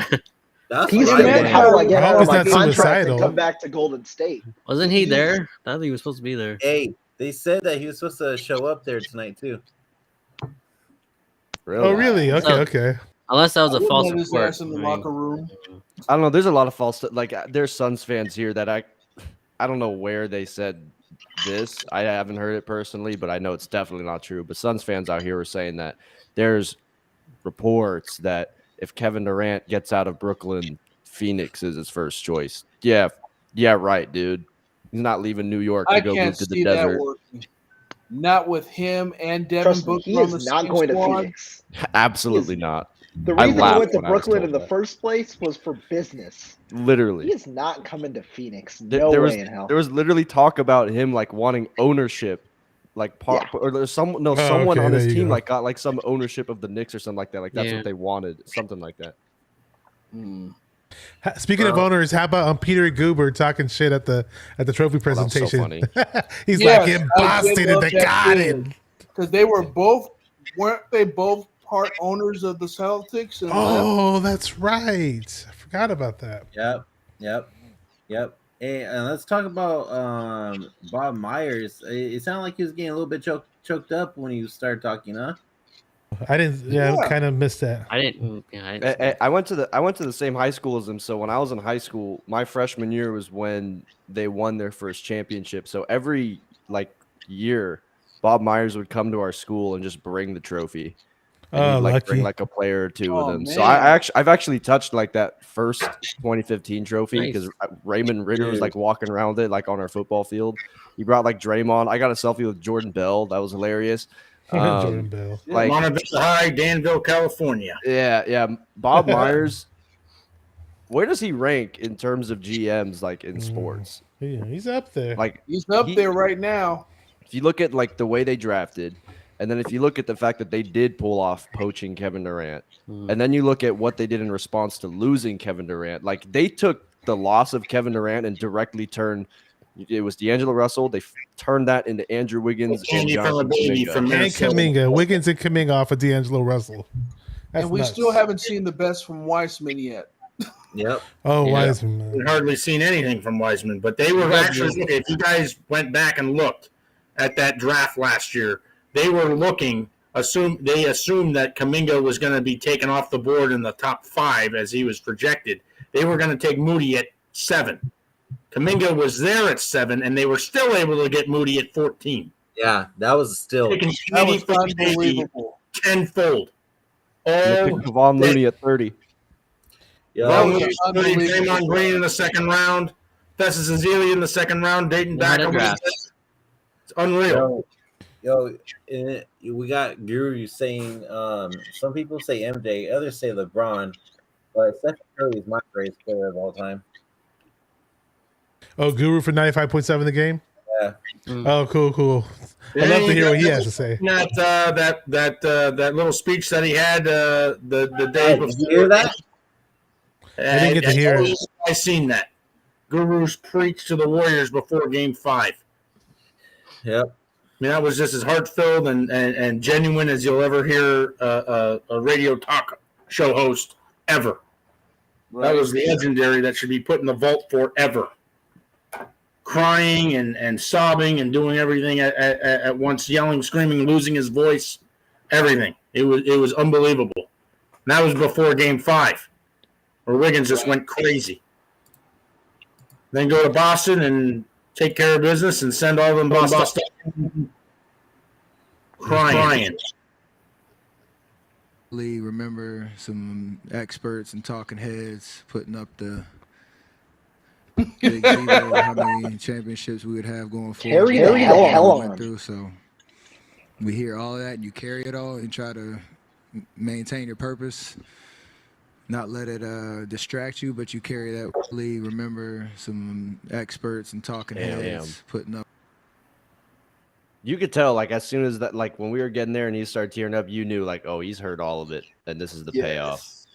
Speaker 11: He's thinking, how do I get out of my
Speaker 3: not
Speaker 11: contract
Speaker 3: suicidal.
Speaker 11: and come back to Golden State?
Speaker 2: Wasn't he there? I thought he was supposed to be there.
Speaker 1: Hey, they said that he was supposed to show up there tonight too.
Speaker 6: Really?
Speaker 3: Oh really? Okay,
Speaker 2: So-
Speaker 3: okay.
Speaker 2: Unless that was a
Speaker 7: I
Speaker 2: false
Speaker 7: wouldn't let his
Speaker 2: report.
Speaker 7: ass in the
Speaker 2: I mean,
Speaker 7: locker room.
Speaker 6: I don't know. There's a lot of false. Like there's Suns fans here that I don't know where they said this. I haven't heard it personally, but I know it's definitely not true. But Suns fans out here are saying that there's reports that if Kevin Durant gets out of Brooklyn, Phoenix is his first choice. Yeah, right, dude. He's not leaving New York to
Speaker 7: I
Speaker 6: go move
Speaker 7: can't
Speaker 6: to
Speaker 7: see
Speaker 6: the
Speaker 7: that
Speaker 6: desert.
Speaker 7: working. Not with him and Devin
Speaker 11: Trust me,
Speaker 7: Booker
Speaker 11: he
Speaker 7: on the
Speaker 11: is not
Speaker 7: same
Speaker 11: going to
Speaker 7: squad.
Speaker 11: Phoenix.
Speaker 6: Absolutely not.
Speaker 11: The
Speaker 6: I
Speaker 11: reason he
Speaker 6: laughed
Speaker 11: went to
Speaker 6: when I was
Speaker 11: Brooklyn
Speaker 6: told
Speaker 11: in the
Speaker 6: that.
Speaker 11: first place was for business.
Speaker 6: Literally.
Speaker 11: He is not coming to Phoenix.
Speaker 6: There-
Speaker 11: No
Speaker 6: there
Speaker 11: way
Speaker 6: was
Speaker 11: in hell.
Speaker 6: there was literally talk about him like wanting ownership, like part
Speaker 11: Yeah.
Speaker 6: or there's someone
Speaker 3: Oh,
Speaker 6: on
Speaker 3: okay,
Speaker 6: his
Speaker 3: there you
Speaker 6: team
Speaker 3: go.
Speaker 6: like got like some ownership of the Knicks or something like that. Like that's
Speaker 2: Yeah.
Speaker 6: what they wanted, something like that.
Speaker 3: Speaking of owners, how about Peter Goober talking shit at the trophy
Speaker 6: that was so
Speaker 3: presentation?
Speaker 6: funny.
Speaker 3: He's
Speaker 7: Yes,
Speaker 3: like in
Speaker 7: I
Speaker 3: Boston
Speaker 7: did
Speaker 3: and
Speaker 7: love
Speaker 3: they
Speaker 7: that
Speaker 3: got it.
Speaker 7: kid. Because they weren't they both part owners of the Celtics? And
Speaker 3: Oh, that's right. I forgot about that.
Speaker 1: Yep. Hey, and let's talk about Bob Myers. It sounded like he was getting a little bit choked up when you started talking, huh?
Speaker 3: I didn't. Yeah,
Speaker 7: Yeah.
Speaker 3: I kind of missed that.
Speaker 2: I didn't. Yeah, I didn't
Speaker 6: I went to the same high school as him. So when I was in high school, my freshman year was when they won their first championship. So every like year, Bob Myers would come to our school and just bring the trophy. And
Speaker 3: Oh,
Speaker 6: he'd like
Speaker 3: lucky.
Speaker 6: bring like a player or two
Speaker 7: Oh,
Speaker 6: with him. So
Speaker 7: man.
Speaker 6: I've actually touched like that first 2015 trophy
Speaker 2: Nice.
Speaker 6: because Raymond Ritter was
Speaker 1: Dude.
Speaker 6: like walking around with it like on our football field. He brought like Draymond. I got a selfie with Jordan Bell. That was hilarious.
Speaker 3: Jordan Bell.
Speaker 6: Like
Speaker 8: Monteville High, Danville, California.
Speaker 6: yeah. Bob Myers. Where does he rank in terms of GMs like in sports?
Speaker 3: He's up there.
Speaker 6: Like
Speaker 7: He's up there right now.
Speaker 6: if you look at like the way they drafted, and then if you look at the fact that they did pull off poaching Kevin Durant, and then you look at what they did in response to losing Kevin Durant, like they took the loss of Kevin Durant and directly turned. It was D'Angelo Russell. They turned that into Andrew Wiggins and Jonathan Kuminga.
Speaker 3: And Kuminga. Wiggins and Kuminga off of D'Angelo Russell. That's
Speaker 7: And we
Speaker 3: nuts.
Speaker 7: still haven't seen the best from Weissman yet.
Speaker 1: Yep.
Speaker 3: Oh, Wiseman.
Speaker 8: We've hardly seen anything from Wiseman, but they were actually, if you guys went back and looked at that draft last year, they were looking, they assumed that Kuminga was going to be taken off the board in the top 5 as he was projected. They were going to take Moody at 7. Kuminga was there at 7, and they were still able to get Moody at 14.
Speaker 1: Yeah, that was still
Speaker 7: That was unbelievable.
Speaker 8: Tenfold.
Speaker 6: They picked Kevon Looney at 30.
Speaker 8: Draymond Green in the second round, Festus Ezeli in the second round, dating back. It's unreal.
Speaker 1: Yo, we got Gooooooo saying some people say MJ, others say LeBron, but Steph Curry is my greatest player of all time.
Speaker 3: Oh, Guru for 95.7 the game?
Speaker 1: Yeah.
Speaker 3: Oh, cool. I'd love to hear what he has to say.
Speaker 8: That little speech that he had the day before.
Speaker 1: Did you hear that?
Speaker 3: I didn't get to hear it.
Speaker 8: I seen that. Guru's preached to the Warriors before Game 5.
Speaker 1: Yep.
Speaker 8: I mean, that was just as heartfelt and genuine as you'll ever hear a radio talk show host ever. Right. That was legendary. That should be put in the vault forever. Crying and sobbing and doing everything at once, yelling, screaming, losing his voice, everything. It was unbelievable. And that was before Game 5, where Wiggins just went crazy. Then go to Boston and take care of business and send all them Boston crying.
Speaker 12: Remember some experts and talking heads putting up the big zero, how many championships we would have going forward.
Speaker 11: Carry the hell on.
Speaker 12: Through, so we hear all that, and you carry it all and try to maintain your purpose, not let it distract you, but you carry that. Remember some experts and talking heads putting up.
Speaker 6: You could tell, like, as soon as that, like, when we were getting there and he started tearing up, you knew, like, oh, he's heard all of it, and this is the payoff.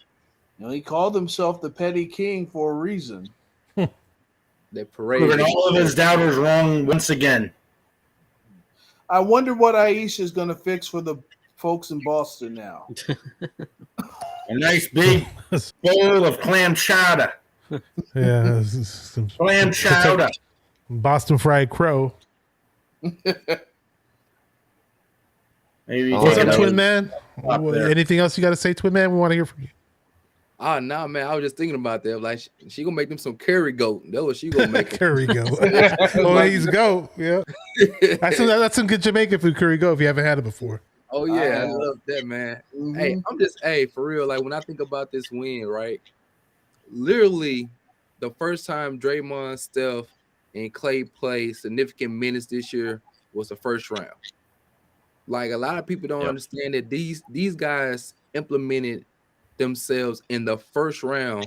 Speaker 7: You know, he called himself the Petty King for a reason.
Speaker 10: They parade
Speaker 8: proving all of his doubters wrong once again.
Speaker 7: I wonder what Aisha is going to fix for the folks in Boston now.
Speaker 8: A nice big bowl of clam chowder.
Speaker 3: Yeah,
Speaker 8: clam chowder.
Speaker 3: Boston fried crow.
Speaker 8: Maybe
Speaker 3: what's up, Twin Man? Anything else you got to say, Twin Man? We want to hear from you.
Speaker 10: Oh, no, man. I was just thinking about that. Like, she going to make them some curry goat. That's what she going to make.
Speaker 3: Curry goat. Oh, he's goat. Yeah. That's some good Jamaican food, curry goat, if you haven't had it before.
Speaker 10: Oh, yeah. I love that, man. Mm-hmm. Hey, for real. Like, when I think about this win, right? Literally, the first time Draymond, Steph, and Clay played significant minutes this year was the first round. Like, a lot of people don't understand that these guys implemented themselves in the first round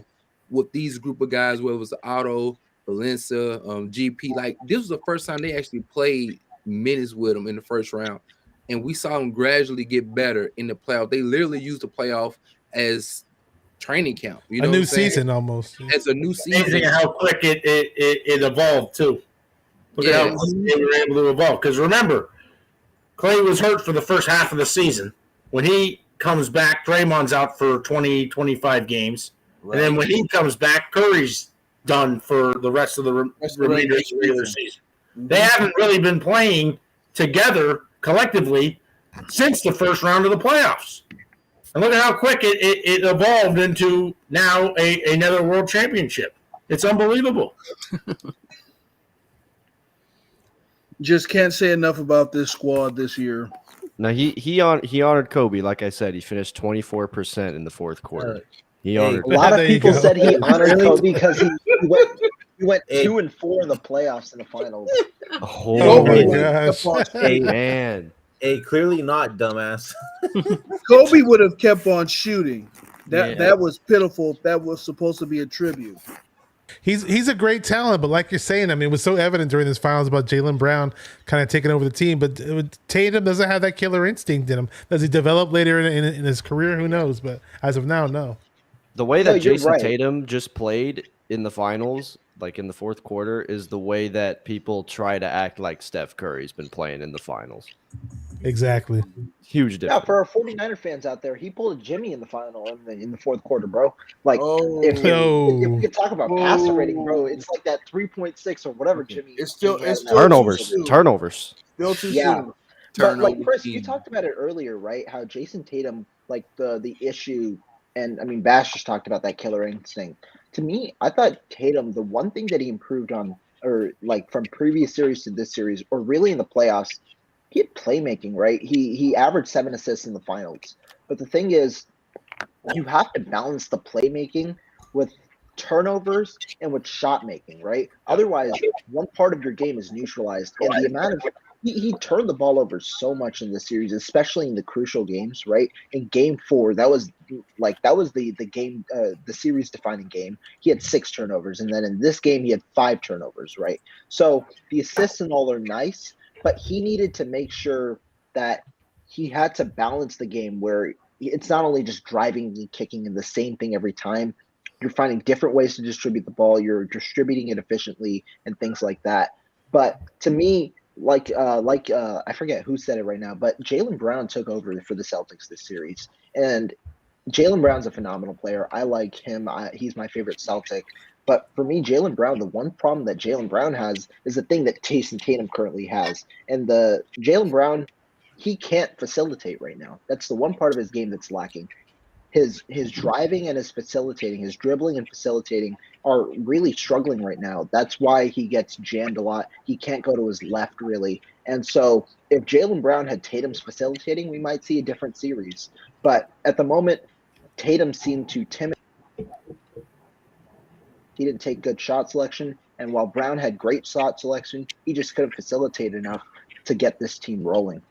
Speaker 10: with these group of guys, whether it was Otto, Valencia, GP. Like, this was the first time they actually played minutes with them in the first round. And we saw them gradually get better in the playoff. They literally used the playoff as training camp. You know,
Speaker 3: a new season almost.
Speaker 10: As a new season.
Speaker 8: Amazing how quick it evolved too. Look at how quick they were able to evolve. Because remember, Clay was hurt for the first half of the season. When he comes back, Draymond's out for 20, 25 games. Right. And then when he comes back, Curry's done for the rest of the remainder of the regular season. Mm-hmm. They haven't really been playing together collectively since the first round of the playoffs. And look at how quick it evolved into now another world championship. It's unbelievable.
Speaker 7: Just can't say enough about this squad this year.
Speaker 6: Now he honored Kobe. Like I said, he finished 24% in the fourth quarter. He honored.
Speaker 11: A lot of people said he honored Kobe because he went 2-4 in the playoffs in the finals.
Speaker 6: Oh my gosh! Hey man,
Speaker 1: clearly not, dumbass.
Speaker 7: Kobe would have kept on shooting. That was pitiful. That was supposed to be a tribute.
Speaker 3: He's a great talent, but like you're saying, I mean, it was so evident during this finals about Jaylen Brown kind of taking over the team. But Tatum doesn't have that killer instinct in him. Does he develop later in his career? Who knows? But as of now, no.
Speaker 6: The way
Speaker 11: No,
Speaker 6: that
Speaker 11: you're
Speaker 6: Jason
Speaker 11: right.
Speaker 6: Tatum just played in the finals, like in the fourth quarter, is the way that people try to act like Steph Curry's been playing in the finals.
Speaker 3: Exactly.
Speaker 6: Huge
Speaker 11: Yeah,
Speaker 6: difference.
Speaker 11: for our 49er fans out there, he pulled a Jimmy in the final in the fourth quarter, bro. Like,
Speaker 7: Oh,
Speaker 11: if
Speaker 3: No.
Speaker 11: we could talk about passer rating, bro, it's like that 3.6 or whatever Jimmy.
Speaker 7: it's still
Speaker 11: Jimmy had in that
Speaker 6: Turnovers.
Speaker 11: final.
Speaker 6: Turnovers.
Speaker 7: Still too
Speaker 11: Yeah.
Speaker 7: soon.
Speaker 11: But like
Speaker 10: Turnover
Speaker 11: Chris, you
Speaker 10: king.
Speaker 11: talked about it earlier, right? How Jason Tatum, like the issue, and I mean Bash just talked about that killer instinct. To me, I thought Tatum, the one thing that he improved on, or like from previous series to this series, or really in the playoffs, he had playmaking, right? He averaged 7 assists in the finals. But the thing is, you have to balance the playmaking with turnovers and with shot making, right? Otherwise, one part of your game is neutralized. And the amount of he turned the ball over so much in this series, especially in the crucial games, right? In game 4, that was the game, the series defining game. He had 6 turnovers, and then in this game he had 5 turnovers, right? So the assists and all are nice, but he needed to make sure that he had to balance the game where it's not only just driving and kicking and the same thing every time. You're finding different ways to distribute the ball. You're distributing it efficiently and things like that. But to me, I forget who said it right now, but Jaylen Brown took over for the Celtics this series, and Jaylen Brown's a phenomenal player. I like him. He's my favorite Celtic. But for me, Jaylen Brown, the one problem that Jaylen Brown has is the thing that Jason Tatum currently has, and the Jaylen Brown, he can't facilitate right now. That's the one part of his game that's lacking. His driving and his facilitating, his dribbling and facilitating are really struggling right now. That's why he gets jammed a lot. He can't go to his left really. And so if Jaylen Brown had Tatum's facilitating, we might see a different series. But at the moment, Tatum seemed too timid. He didn't take good shot selection. And while Brown had great shot selection, he just couldn't facilitate enough to get this team rolling.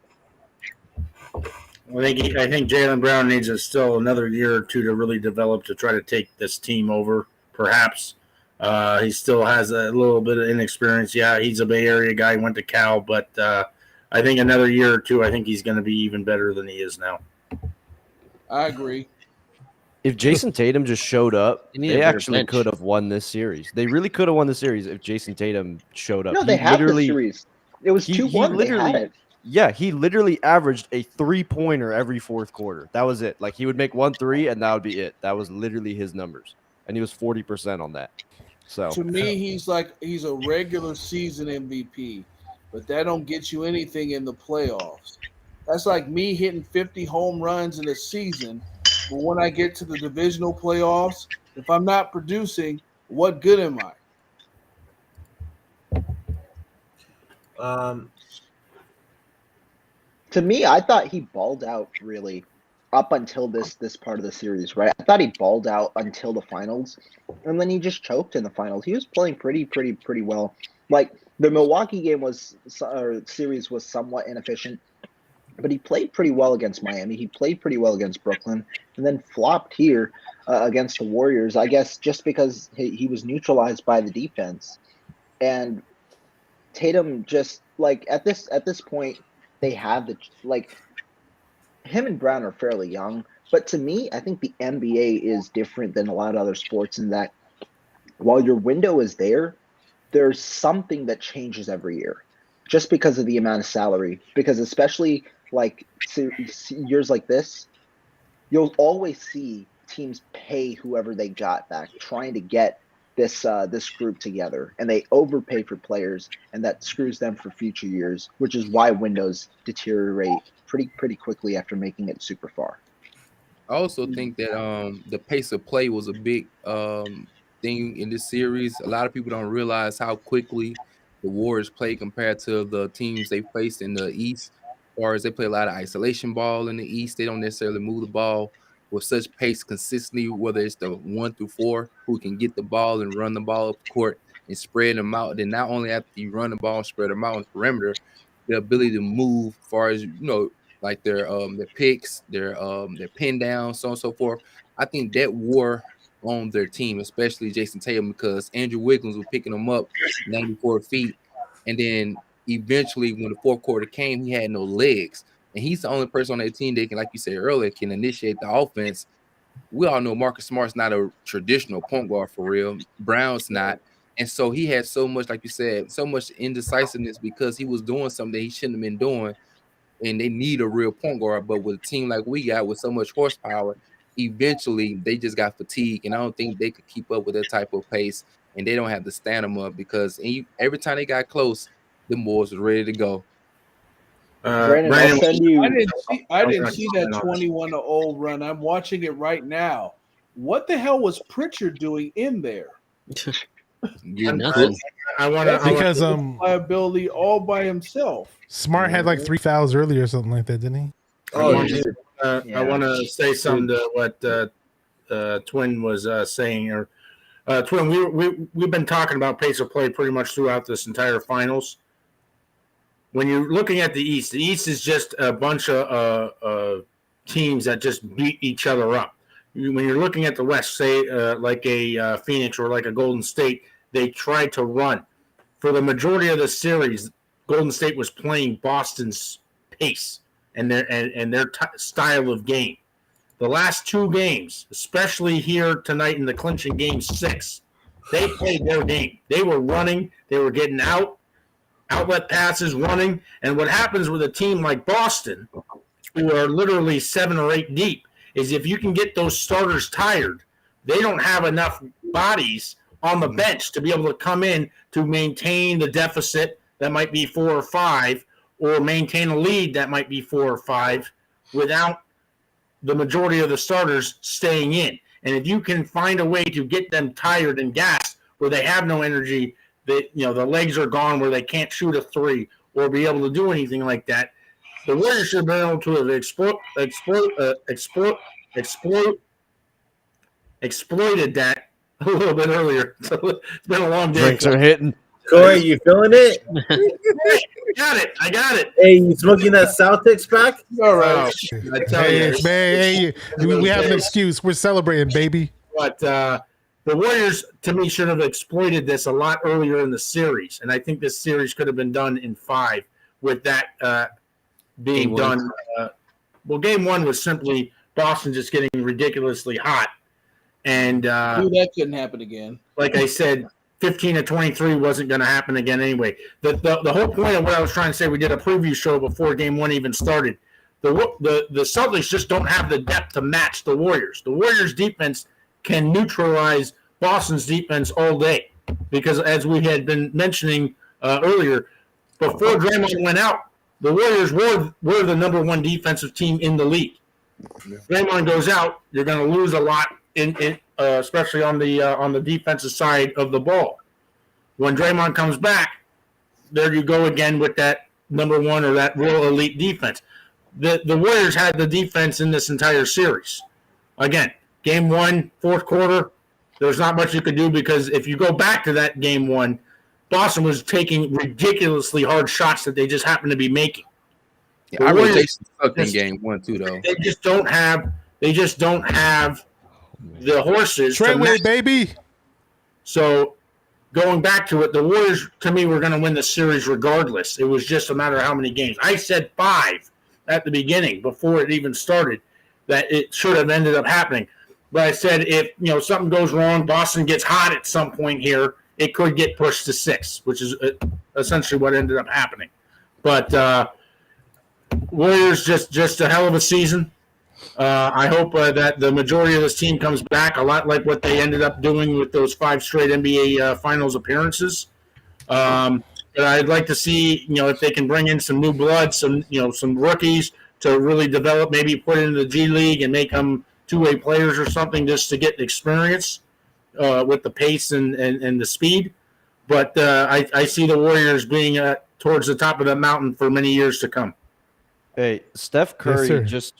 Speaker 8: I think Jaylen Brown needs still another year or two to really develop to try to take this team over. Perhaps he still has a little bit of inexperience. Yeah, he's a Bay Area guy. Went to Cal, but I think another year or two, I think he's going to be even better than he is now.
Speaker 7: I agree.
Speaker 6: If Jason Tatum just showed up,
Speaker 2: They need a
Speaker 6: they
Speaker 2: better
Speaker 6: actually
Speaker 2: bench.
Speaker 6: could have won this series. They really could have won the series if Jason Tatum showed up.
Speaker 11: No, they had the series. It was 2-1. They had it.
Speaker 6: Yeah, he literally averaged a 3-pointer every fourth quarter. That was it. Like he would make 1 3, and that would be it. That was literally his numbers, and he was 40% on that. So
Speaker 7: To me, he's a regular season MVP, but that don't get you anything in the playoffs. That's like me hitting 50 home runs in a season, but when I get to the divisional playoffs, if I'm not producing, what good am I?
Speaker 11: To me, I thought he balled out really up until this part of the series, right? I thought he balled out until the finals, and then he just choked in the finals. He was playing pretty well. Like the Milwaukee game series was somewhat inefficient, but he played pretty well against Miami. He played pretty well against Brooklyn, and then flopped here against the Warriors. I guess just because he was neutralized by the defense, and Tatum just like at this point. They have him and Brown are fairly young, but to me, I think the NBA is different than a lot of other sports in that while your window is there, there's something that changes every year just because of the amount of salary. Because especially like years like this, you'll always see teams pay whoever they got back, trying to get this group together, and they overpay for players, and that screws them for future years, which is why windows deteriorate pretty quickly after making it super far.
Speaker 10: I also think that the pace of play was a big thing in this series. A lot of people don't realize how quickly the Warriors play compared to the teams they faced in the East. As far as they play a lot of isolation ball in the East, they don't necessarily move the ball with such pace consistently, whether it's the 1 through 4 who can get the ball and run the ball up the court and spread them out. Then not only after you run the ball and spread them out on the perimeter, the ability to move as far as like their picks, their pin downs, so on and so forth. I think that wore on their team, especially Jason Tatum, because Andrew Wiggins was picking him up 94 feet. And then eventually when the fourth quarter came, he had no legs. And he's the only person on that team that can, like you said earlier, can initiate the offense. We all know Marcus Smart's not a traditional point guard for real. Brown's not. And so he had so much, like you said, so much indecisiveness because he was doing something that he shouldn't have been doing. And they need a real point guard. But with a team like we got with so much horsepower, eventually they just got fatigued. And I don't think they could keep up with that type of pace. And they don't have the stamina because every time they got close, the boys were ready to go.
Speaker 11: Brandon, I'll send you.
Speaker 7: I didn't see that 21-0 run. I'm watching it right now. What the hell was Pritchard doing in there?
Speaker 2: Nothing.
Speaker 5: I want to
Speaker 3: Because
Speaker 7: liability all by himself.
Speaker 3: Smart had like 3 fouls earlier or something like that, didn't he?
Speaker 5: I want to say something to what Twin was saying. Or Twin, we've been talking about pace of play pretty much throughout this entire finals. When you're looking at the East is just a bunch of teams that just beat each other up. When you're looking at the West, say like a Phoenix or like a Golden State, they tried to run. For the majority of the series, Golden State was playing Boston's pace and their style of game. The last 2 games, especially here tonight in the clinching game 6, they played their game. They were running. They were getting outlet passes, running. And what happens with a team like Boston, who are literally 7 or 8 deep, is if you can get those starters tired, they don't have enough bodies on the bench to be able to come in to maintain the deficit that might be 4 or 5, or maintain a lead that might be 4 or 5 without the majority of the starters staying in. And if you can find a way to get them tired and gassed where they have no energy, that the legs are gone where they can't shoot a 3 or be able to do anything like that, the Warriors should have been able to have exploited that a little bit earlier. So it's been a long day.
Speaker 6: Drinks are hitting.
Speaker 1: Corey, you feeling it?
Speaker 5: I got it.
Speaker 1: Hey, you smoking that Celtics back?
Speaker 7: All right.
Speaker 5: I tell you,
Speaker 3: Hey, we have an excuse. We're celebrating, baby.
Speaker 5: But the Warriors, to me, should have exploited this a lot earlier in the series. And I think this series could have been done in 5 with that being done. Game 1 was simply Boston just getting ridiculously hot. And
Speaker 7: that couldn't happen again.
Speaker 5: Like I said, 15 to 23 wasn't going to happen again anyway. The whole point of what I was trying to say, we did a preview show before game 1 even started. The Celtics just don't have the depth to match the Warriors. The Warriors' defense can neutralize Boston's defense all day because, as we had been mentioning earlier, before Draymond went out, the Warriors were the number 1 defensive team in the league. Draymond goes out, you're going to lose a lot especially on the defensive side of the ball. When Draymond comes back, there you go again with that number 1 or that real elite defense. The Warriors had the defense in this entire series. Again, game 1, fourth quarter, there's not much you could do because if you go back to that game 1, Boston was taking ridiculously hard shots that they just happened to be making.
Speaker 10: Yeah, I wrote Jason sucked in game 1 too, though.
Speaker 5: They just don't have the horses.
Speaker 3: Treadway, baby.
Speaker 5: So going back to it, the Warriors, to me, were going to win the series regardless. It was just a matter of how many games. I said 5 at the beginning before it even started that it should have ended up happening. But I said if something goes wrong, Boston gets hot at some point here, it could get pushed to 6, which is essentially what ended up happening. But Warriors just a hell of a season. I hope that the majority of this team comes back, a lot like what they ended up doing with those 5 straight NBA Finals appearances. But I'd like to see, if they can bring in some new blood, some rookies to really develop, maybe put into the G League and make them two-way players or something just to get experience with the pace and the speed. But I see the Warriors being towards the top of the mountain for many years to come.
Speaker 6: Hey, Steph Curry
Speaker 3: Yes,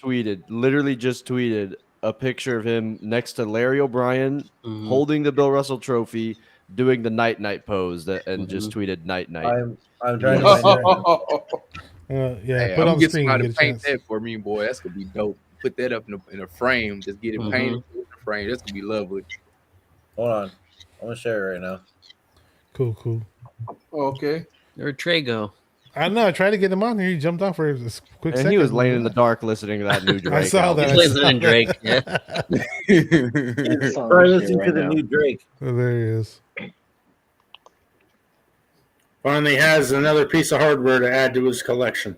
Speaker 6: literally just tweeted a picture of him next to Larry O'Brien holding the Bill Russell trophy, doing the night pose, and just tweeted night.
Speaker 1: I'm trying to
Speaker 3: yeah,
Speaker 10: Hey,
Speaker 3: put
Speaker 10: I'm
Speaker 3: on the
Speaker 10: get
Speaker 3: screen.
Speaker 10: somebody
Speaker 3: Get
Speaker 10: to
Speaker 3: a
Speaker 10: paint
Speaker 3: chance.
Speaker 10: that for me, boy. That's gonna be dope. Put that up in a frame. Just get it painted in a frame. That's gonna be lovely.
Speaker 1: Hold on. I'm gonna share it right now.
Speaker 3: Cool.
Speaker 7: Okay.
Speaker 2: Where'd Trey go?
Speaker 3: I don't know. I tried to get him on here. He jumped off for a quick
Speaker 6: And
Speaker 3: second.
Speaker 6: he was laying in the dark listening to that new Drake.
Speaker 3: I saw
Speaker 6: album.
Speaker 3: that.
Speaker 2: He's listening to Drake. Yeah.
Speaker 1: Try listening to the new Drake.
Speaker 3: Oh, there he is.
Speaker 8: Finally has another piece of hardware to add to his collection.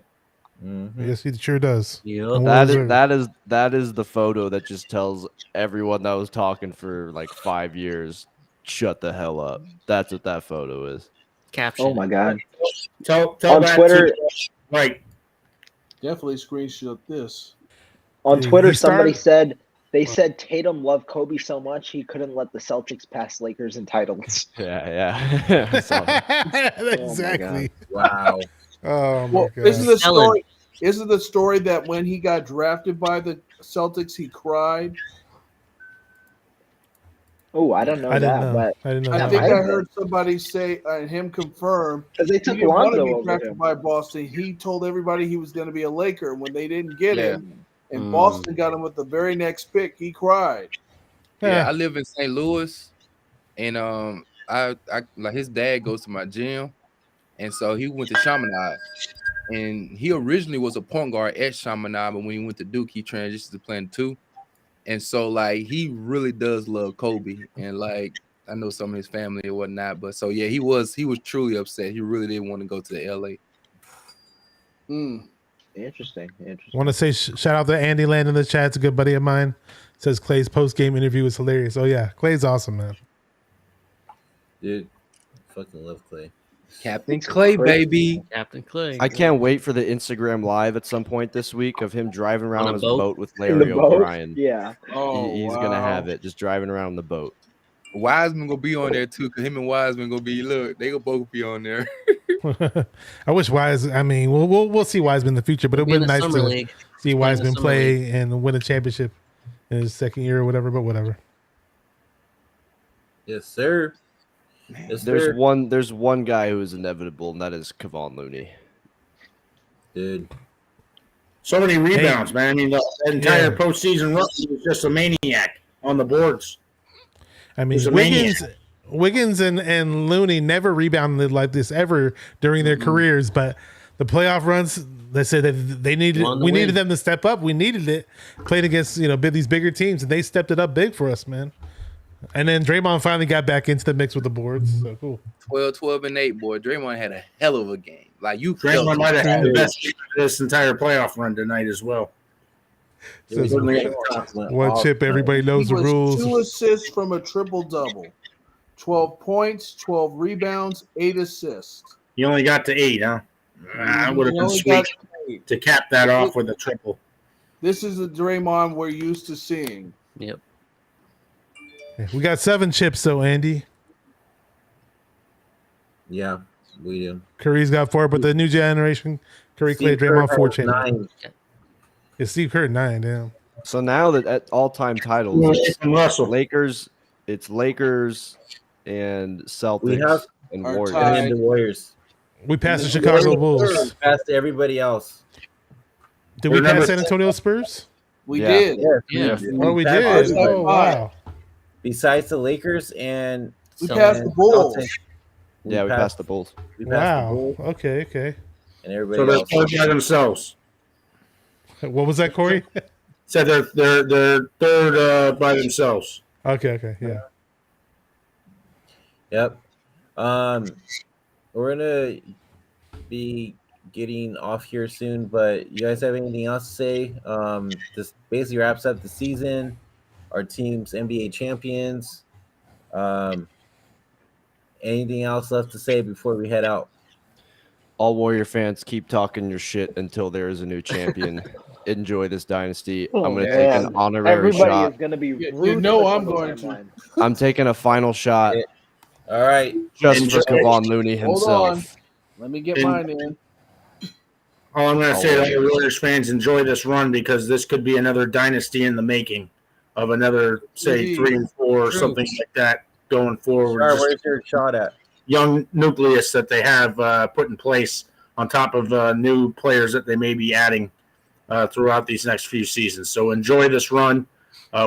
Speaker 1: Mm-hmm.
Speaker 3: Yes, he sure does.
Speaker 2: Yep.
Speaker 6: That is the photo that just tells everyone that was talking for like 5 years, shut the hell up. That's what that photo is.
Speaker 2: Caption.
Speaker 11: Oh my god.
Speaker 8: Tell
Speaker 11: On
Speaker 8: that
Speaker 11: Twitter,
Speaker 8: to, right.
Speaker 7: Definitely screenshot this.
Speaker 11: on
Speaker 3: He
Speaker 11: Twitter, somebody
Speaker 3: started-
Speaker 11: said Tatum loved Kobe so much he couldn't let the Celtics pass Lakers in titles.
Speaker 6: Yeah. I saw that.
Speaker 3: Exactly.
Speaker 1: Wow.
Speaker 3: Oh my
Speaker 7: Well,
Speaker 3: god.
Speaker 7: isn't the
Speaker 2: Ellen.
Speaker 7: story? Isn't the story that when he got drafted by the Celtics, he cried?
Speaker 11: Oh, I don't know
Speaker 3: I didn't
Speaker 11: that,
Speaker 3: know.
Speaker 11: but
Speaker 3: I didn't know
Speaker 7: I
Speaker 3: that.
Speaker 7: think
Speaker 11: might
Speaker 7: I
Speaker 11: have
Speaker 7: heard somebody say and him confirm
Speaker 11: because they
Speaker 7: he
Speaker 11: took
Speaker 7: didn't want to
Speaker 11: Lonzo
Speaker 7: be
Speaker 11: over
Speaker 7: drafted
Speaker 11: him.
Speaker 7: by Boston. He told everybody he was going to be a Laker, and when they didn't get
Speaker 10: Yeah.
Speaker 7: him, and Boston got him with the very next pick, he cried.
Speaker 10: Yeah, I live in St. Louis, and I like his dad goes to my gym, and so he went to Chaminade, and he originally was a point guard at Chaminade, but when he went to Duke, he transitioned to playing two, and so like he really does love Kobe, and like I know some of his family and whatnot, but so yeah, he was truly upset. He really didn't want to go to LA.
Speaker 11: Interesting.
Speaker 3: Want to say shout out to Andy Land in the chat. It's a good buddy of mine. Says Clay's post game interview was hilarious. Oh yeah, Clay's awesome, man.
Speaker 1: Dude, fucking love Clay.
Speaker 10: Captain Clay, baby.
Speaker 2: Captain Clay.
Speaker 6: I can't wait for the Instagram live at some point this week of him driving around
Speaker 2: On a
Speaker 6: on his
Speaker 2: boat?
Speaker 6: boat with
Speaker 11: In
Speaker 6: Larry
Speaker 11: the boat?
Speaker 6: O'Brien.
Speaker 11: Yeah.
Speaker 7: Oh,
Speaker 6: He's gonna have it just driving around on the boat.
Speaker 10: Wiseman gonna be on there too, cause him and Wiseman gonna be they gonna both be on there.
Speaker 3: I wish Wise. I mean, we'll see Wiseman in the future, but it
Speaker 2: We'll
Speaker 3: would
Speaker 2: be
Speaker 3: be
Speaker 2: in
Speaker 3: nice
Speaker 2: the
Speaker 3: to
Speaker 2: Summer League.
Speaker 3: see
Speaker 2: in the
Speaker 3: Wiseman
Speaker 2: Summer
Speaker 3: play and win a championship in his second year or whatever. But whatever.
Speaker 1: Yes, sir. Yes,
Speaker 6: There's
Speaker 1: sir.
Speaker 6: one guy who is inevitable, and that is Kevon Looney.
Speaker 1: Dude.
Speaker 8: So many rebounds, man. I mean, the entire
Speaker 3: Yeah.
Speaker 8: postseason run he was just a maniac on the boards.
Speaker 3: I mean,
Speaker 8: He's a maniac.
Speaker 3: Wiggins and Looney never rebounded like this ever during their careers, but the playoff runs, they said that they needed
Speaker 2: Won the
Speaker 3: we
Speaker 2: win.
Speaker 3: needed them to step up. We needed it. Played against these bigger teams, and they stepped it up big for us, man. And then Draymond finally got back into the mix with the boards. So cool.
Speaker 10: 12 and 8, boy. Draymond had a hell of a game. Like you felt
Speaker 8: Draymond
Speaker 10: it.
Speaker 8: might have had the best game of this entire playoff run tonight as well.
Speaker 1: It was
Speaker 3: Says,
Speaker 1: really awesome.
Speaker 3: one chip, everybody knows
Speaker 7: He
Speaker 3: the
Speaker 7: was
Speaker 3: rules.
Speaker 7: 2 assists from a triple-double. 12 points, 12 rebounds, 8 assists.
Speaker 8: You only got to 8, huh? That would have
Speaker 7: He
Speaker 8: been
Speaker 7: only
Speaker 8: sweet
Speaker 7: got 8.
Speaker 8: to cap that off with a triple.
Speaker 7: This is the Draymond we're used to seeing.
Speaker 2: Yep.
Speaker 3: We got 7 chips, though, Andy.
Speaker 1: Yeah, we do.
Speaker 3: Curry's got 4, but the new generation, Curry, Clay,
Speaker 1: Steve Kerr
Speaker 3: Draymond, 4
Speaker 1: has
Speaker 3: chain.
Speaker 1: 9.
Speaker 3: It's Steve Kerr 9. Damn.
Speaker 6: So now that at all-time titles, it's
Speaker 8: And Russell.
Speaker 6: Lakers and Celtics
Speaker 1: We have-
Speaker 6: and
Speaker 7: Our
Speaker 6: Warriors.
Speaker 7: tie.
Speaker 1: And the Warriors.
Speaker 3: We passed the Chicago Bulls.
Speaker 1: Past everybody else.
Speaker 3: Did we
Speaker 8: We're number
Speaker 3: pass San Antonio Spurs?
Speaker 7: We
Speaker 6: Yeah.
Speaker 7: did.
Speaker 1: Yes,
Speaker 2: Yeah.
Speaker 3: Oh, we
Speaker 1: passed
Speaker 3: did.
Speaker 1: everybody.
Speaker 3: Oh, wow.
Speaker 1: Besides the Lakers and
Speaker 7: We passed the Bulls.
Speaker 1: Celtics,
Speaker 6: Yeah, we passed the Bulls.
Speaker 1: we passed
Speaker 3: Wow.
Speaker 1: the Bulls
Speaker 3: Okay.
Speaker 1: and
Speaker 8: So
Speaker 1: everybody
Speaker 8: they're
Speaker 1: else.
Speaker 8: third by themselves.
Speaker 3: What was that, Corey?
Speaker 8: Said they're third by themselves.
Speaker 3: Okay. Yeah.
Speaker 1: Yep. We're gonna be getting off here soon, but you guys have anything else to say? This basically wraps up the season. Our team's NBA champions. Anything else left to say before we head out?
Speaker 6: All Warrior fans, keep talking your shit until there is a new champion. Enjoy this dynasty. I'm going to take
Speaker 11: man.
Speaker 6: an honorary
Speaker 11: Everybody
Speaker 6: shot.
Speaker 11: is going to be
Speaker 7: You
Speaker 11: ruthless
Speaker 7: know
Speaker 11: on
Speaker 7: I'm
Speaker 11: the
Speaker 7: going to.
Speaker 11: timeline.
Speaker 6: I'm taking a final shot
Speaker 1: All right.
Speaker 6: just
Speaker 8: Enjoy.
Speaker 6: for Kevon Looney
Speaker 7: Hold
Speaker 6: himself.
Speaker 7: on. Let me get
Speaker 8: And-
Speaker 7: mine in.
Speaker 8: All I'm going to say to all the Warriors fans, enjoy this run because this could be another dynasty in the making of another, say,
Speaker 7: Indeed.
Speaker 8: 3 and 4 or
Speaker 7: True.
Speaker 8: something like that going forward.
Speaker 1: Sure,
Speaker 8: Just
Speaker 1: where's your shot at?
Speaker 8: young nucleus that they have put in place on top of new players that they may be adding throughout these next few seasons. So enjoy this run.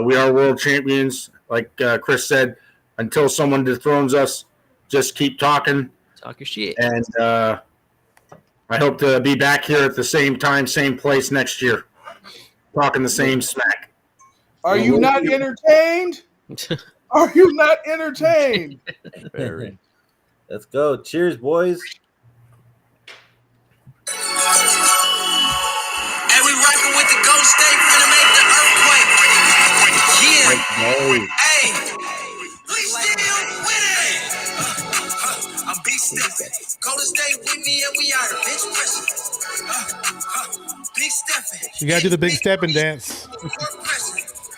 Speaker 8: We are world champions. Like Chris said, until someone dethrones us, just keep talking.
Speaker 2: Talk your shit.
Speaker 8: And I hope to be back here at the same time, same place next year, talking the same smack.
Speaker 7: Are you not entertained? Are you not entertained?
Speaker 6: Very.
Speaker 1: Let's go. Cheers, boys.
Speaker 4: And we rocking with the Ghost State finna make the earthquake. Yeah. Hey. We still winning. I'm big Stephen. Golden State with me and we out of bitch pressure. Big Stephen.
Speaker 3: You gotta do the big stepping dance.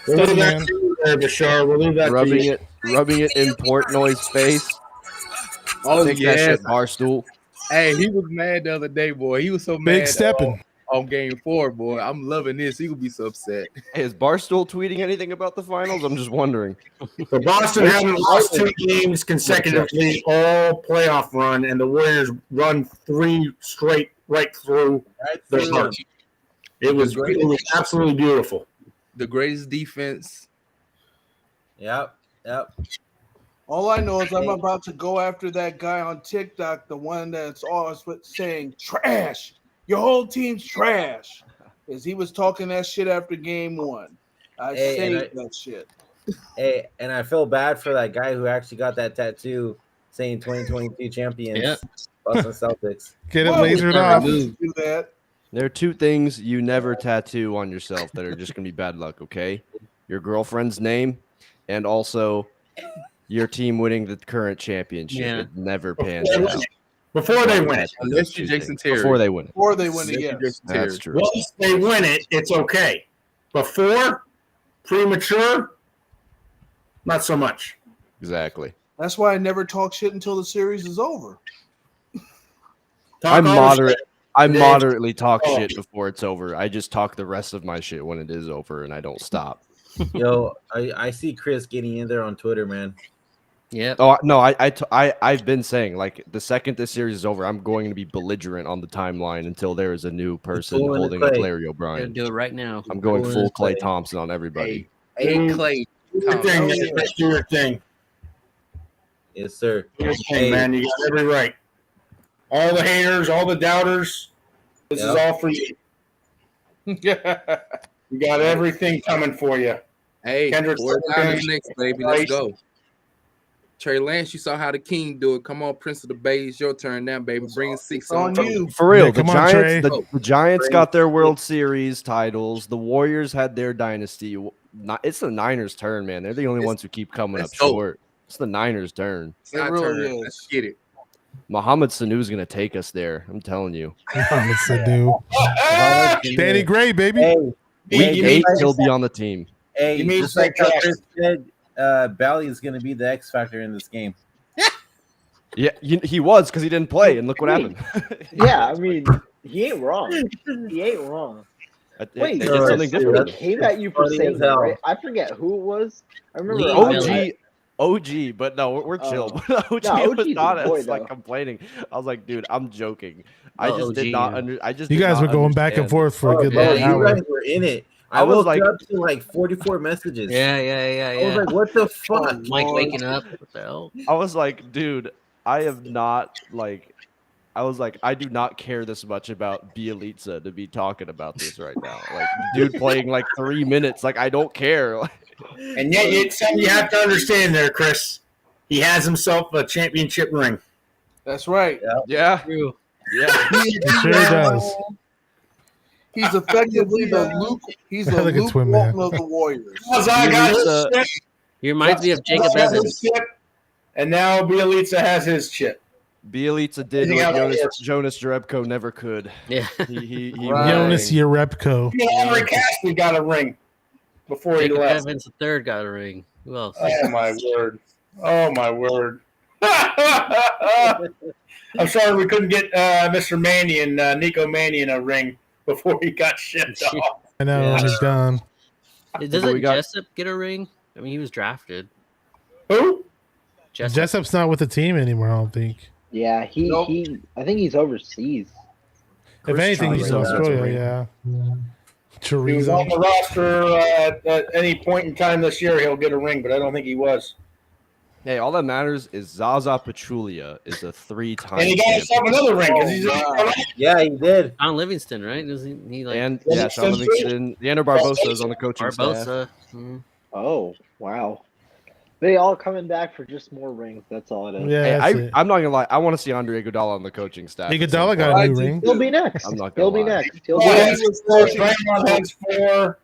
Speaker 8: We'll leave that
Speaker 3: man.
Speaker 8: to you there, Bashar. We'll leave that
Speaker 6: rubbing
Speaker 8: to you.
Speaker 6: rubbing it in Portnoy's face.
Speaker 10: Oh,
Speaker 6: Take that
Speaker 10: yes.
Speaker 6: shit, Barstool.
Speaker 10: Hey, he was mad the other day, boy. He was so
Speaker 3: Big
Speaker 10: mad
Speaker 3: stepping.
Speaker 10: on game 4, boy. I'm loving this. He would be so upset.
Speaker 6: Hey, is Barstool tweeting anything about the finals? I'm just wondering.
Speaker 8: So Boston haven't lost 2 games consecutively all playoff run, and the Warriors run 3 straight right through the heart. It was absolutely beautiful.
Speaker 10: The greatest defense.
Speaker 1: Yep.
Speaker 7: All I know is I'm about to go after that guy on TikTok, the one that's always saying trash. Your whole team's trash. As he was talking that shit after game 1. I saved that shit.
Speaker 1: Hey, and I feel bad for that guy who actually got that tattoo saying 2022 champions.
Speaker 2: Yep.
Speaker 1: Boston Celtics.
Speaker 3: Get it
Speaker 7: Why would
Speaker 3: lasered
Speaker 7: you
Speaker 3: off.
Speaker 7: do that?
Speaker 6: There are 2 things you never tattoo on yourself that are just gonna be bad luck, okay? Your girlfriend's name and also your team winning the current championship.
Speaker 2: Yeah.
Speaker 6: It never pans out.
Speaker 8: Before they win it.
Speaker 10: Unless you're Jason Terry.
Speaker 6: Before they win it.
Speaker 7: Before they win it,
Speaker 10: Unless
Speaker 7: yes.
Speaker 10: you're Jason Terry.
Speaker 6: That's true.
Speaker 8: Once they win it, it's okay. Before, premature, not so much.
Speaker 6: Exactly.
Speaker 7: That's why I never talk shit until the series is over.
Speaker 6: I
Speaker 8: Dave.
Speaker 6: moderately talk shit before it's over. I just talk the rest of my shit when it is over, and I don't stop.
Speaker 1: Yo, I see Chris getting in there on Twitter, man.
Speaker 2: Yep.
Speaker 6: Oh no, I've been saying, like, the second this series is over, I'm going to be belligerent on the timeline until there is a new person
Speaker 1: Pulling the
Speaker 6: holding up
Speaker 1: Clay.
Speaker 6: Larry
Speaker 2: Gotta
Speaker 6: O'Brien.
Speaker 2: do it right now.
Speaker 6: I'm going
Speaker 1: Pulling
Speaker 6: full
Speaker 1: the
Speaker 6: Clay
Speaker 1: Clay.
Speaker 6: Thompson on everybody.
Speaker 10: Hey, Clay.
Speaker 8: Do your thing, man. Do your thing.
Speaker 1: Yes, sir.
Speaker 8: Do your thing, man. You got every right. All the haters, all the doubters, this is all for you.
Speaker 7: Yeah.
Speaker 8: You got everything coming for you.
Speaker 10: Hey,
Speaker 8: Kendrick
Speaker 10: 4
Speaker 8: Perkins.
Speaker 10: times next, baby. Let's go. Trey Lance, you saw how the King do it. Come on, Prince of the Bay. It's your turn now, baby. Bring 6
Speaker 7: on you.
Speaker 6: For real,
Speaker 3: Yeah,
Speaker 6: the
Speaker 3: come on, Trey.
Speaker 6: Giants, the Giants got their World Series titles. The Warriors had their dynasty. It's the Niners' turn, man. They're the only ones who keep coming up
Speaker 10: let's go.
Speaker 6: short. It's the Niners' turn.
Speaker 10: It's our
Speaker 7: really
Speaker 10: turn.
Speaker 7: is.
Speaker 10: Let's get it.
Speaker 6: Mohamed Sanu's gonna take us there. I'm telling you.
Speaker 3: It's a new. Danny Gray, baby.
Speaker 1: Hey,
Speaker 6: Week 8, he'll be on the team.
Speaker 1: Hey,
Speaker 8: You mean
Speaker 1: just like
Speaker 8: to say
Speaker 1: how Chris said, Bally is going to be the X factor in this game.
Speaker 6: Yeah, he was because he didn't play, and look what happened.
Speaker 11: Yeah, I mean, he ain't wrong. He ain't wrong.
Speaker 6: They did
Speaker 1: no,
Speaker 6: something
Speaker 1: dude,
Speaker 6: different.
Speaker 11: I came at you for
Speaker 1: funny
Speaker 11: saying
Speaker 1: as
Speaker 11: that,
Speaker 1: hell.
Speaker 11: right? I forget who it was. I remember
Speaker 2: Lee
Speaker 6: OG, but no, we're chill. OG was
Speaker 11: OG's
Speaker 6: not
Speaker 11: a boy,
Speaker 6: us, like,
Speaker 11: though.
Speaker 6: complaining. I was like, dude, I'm joking. I
Speaker 2: Oh,
Speaker 6: just did
Speaker 2: OG,
Speaker 6: not
Speaker 2: yeah.
Speaker 6: under. I just
Speaker 3: You
Speaker 6: did
Speaker 3: guys
Speaker 6: not
Speaker 3: were going back and
Speaker 6: understand.
Speaker 3: forth for a good
Speaker 2: yeah,
Speaker 3: long
Speaker 1: You
Speaker 3: hour.
Speaker 1: guys were in it.
Speaker 6: I
Speaker 1: I
Speaker 6: was
Speaker 1: woke
Speaker 6: like-
Speaker 1: up to like 44 messages.
Speaker 2: Yeah.
Speaker 1: I was like, what the fuck?
Speaker 2: Mike waking up. What the hell?
Speaker 6: I was like, dude, I have not like. I was like, I do not care this much about Bielitsa to be talking about this right now. Like, dude playing like 3 minutes. Like, I don't care.
Speaker 8: And yet, it's something you have to understand there, Chris. He has himself a championship ring.
Speaker 7: That's right.
Speaker 6: Yeah,
Speaker 2: True.
Speaker 6: yeah.
Speaker 3: He sure does.
Speaker 7: He's effectively the Luke. He's the
Speaker 3: Like a
Speaker 7: Luke
Speaker 3: twin
Speaker 7: Walton
Speaker 3: man.
Speaker 7: of the Warriors.
Speaker 8: Zaza got his
Speaker 6: Bielitsa-
Speaker 8: chip.
Speaker 2: He reminds me of Jacob
Speaker 8: Zaza has his
Speaker 2: Evans.
Speaker 8: chip, and now Bielitsa has his chip.
Speaker 6: Bielitsa did
Speaker 8: Yeah,
Speaker 6: what
Speaker 8: yeah.
Speaker 6: Jonas Jerebko never could.
Speaker 2: Yeah.
Speaker 6: He
Speaker 7: Right.
Speaker 3: Jonas Jerebko.
Speaker 8: Henry Cassidy got a ring before he
Speaker 2: Jacob
Speaker 8: left.
Speaker 2: Evans the third got a ring. Who else?
Speaker 8: Oh my word! Oh my word! I'm sorry we couldn't get Mr. Mannion, Nico Mannion, a ring before he got shipped off.
Speaker 3: I know,
Speaker 2: Yeah.
Speaker 3: he's done.
Speaker 2: Doesn't
Speaker 6: we got-
Speaker 2: Jessup get a ring? I mean, he was drafted.
Speaker 8: Who?
Speaker 2: Jessup.
Speaker 3: Jessup's not with the team anymore, I don't think.
Speaker 11: Yeah, he. I think he's overseas.
Speaker 3: If anything, he's in
Speaker 6: Chorizo has a
Speaker 3: Australia,
Speaker 6: ring.
Speaker 3: yeah.
Speaker 8: He was on
Speaker 3: Chorizo.
Speaker 8: the roster at any point in time this year. He'll get a ring, but I don't think he was.
Speaker 6: Hey, all that matters is Zaza Pachulia is a 3-time
Speaker 8: And he got himself
Speaker 6: champion.
Speaker 8: another ring because he's
Speaker 1: Yeah, he did.
Speaker 2: John Livingston, right? Doesn't he like
Speaker 6: And yeah, Sean Livingston, Leandro Barbosa is on the coaching staff.
Speaker 2: Barbosa? Mhm.
Speaker 11: Oh, wow. They all coming back for just more rings. That's all it is.
Speaker 3: Yeah,
Speaker 6: Hey,
Speaker 3: that's it.
Speaker 6: I'm not gonna lie. I want to see Andre Iguodala on the coaching staff. at some
Speaker 3: Iguodala got
Speaker 6: point.
Speaker 3: a new ring.
Speaker 11: He'll be next.
Speaker 6: I'm not gonna
Speaker 11: He'll be
Speaker 6: lie.
Speaker 11: next. He'll
Speaker 8: Well,
Speaker 11: be
Speaker 8: he
Speaker 11: next.
Speaker 8: was 4, Draymond has 4,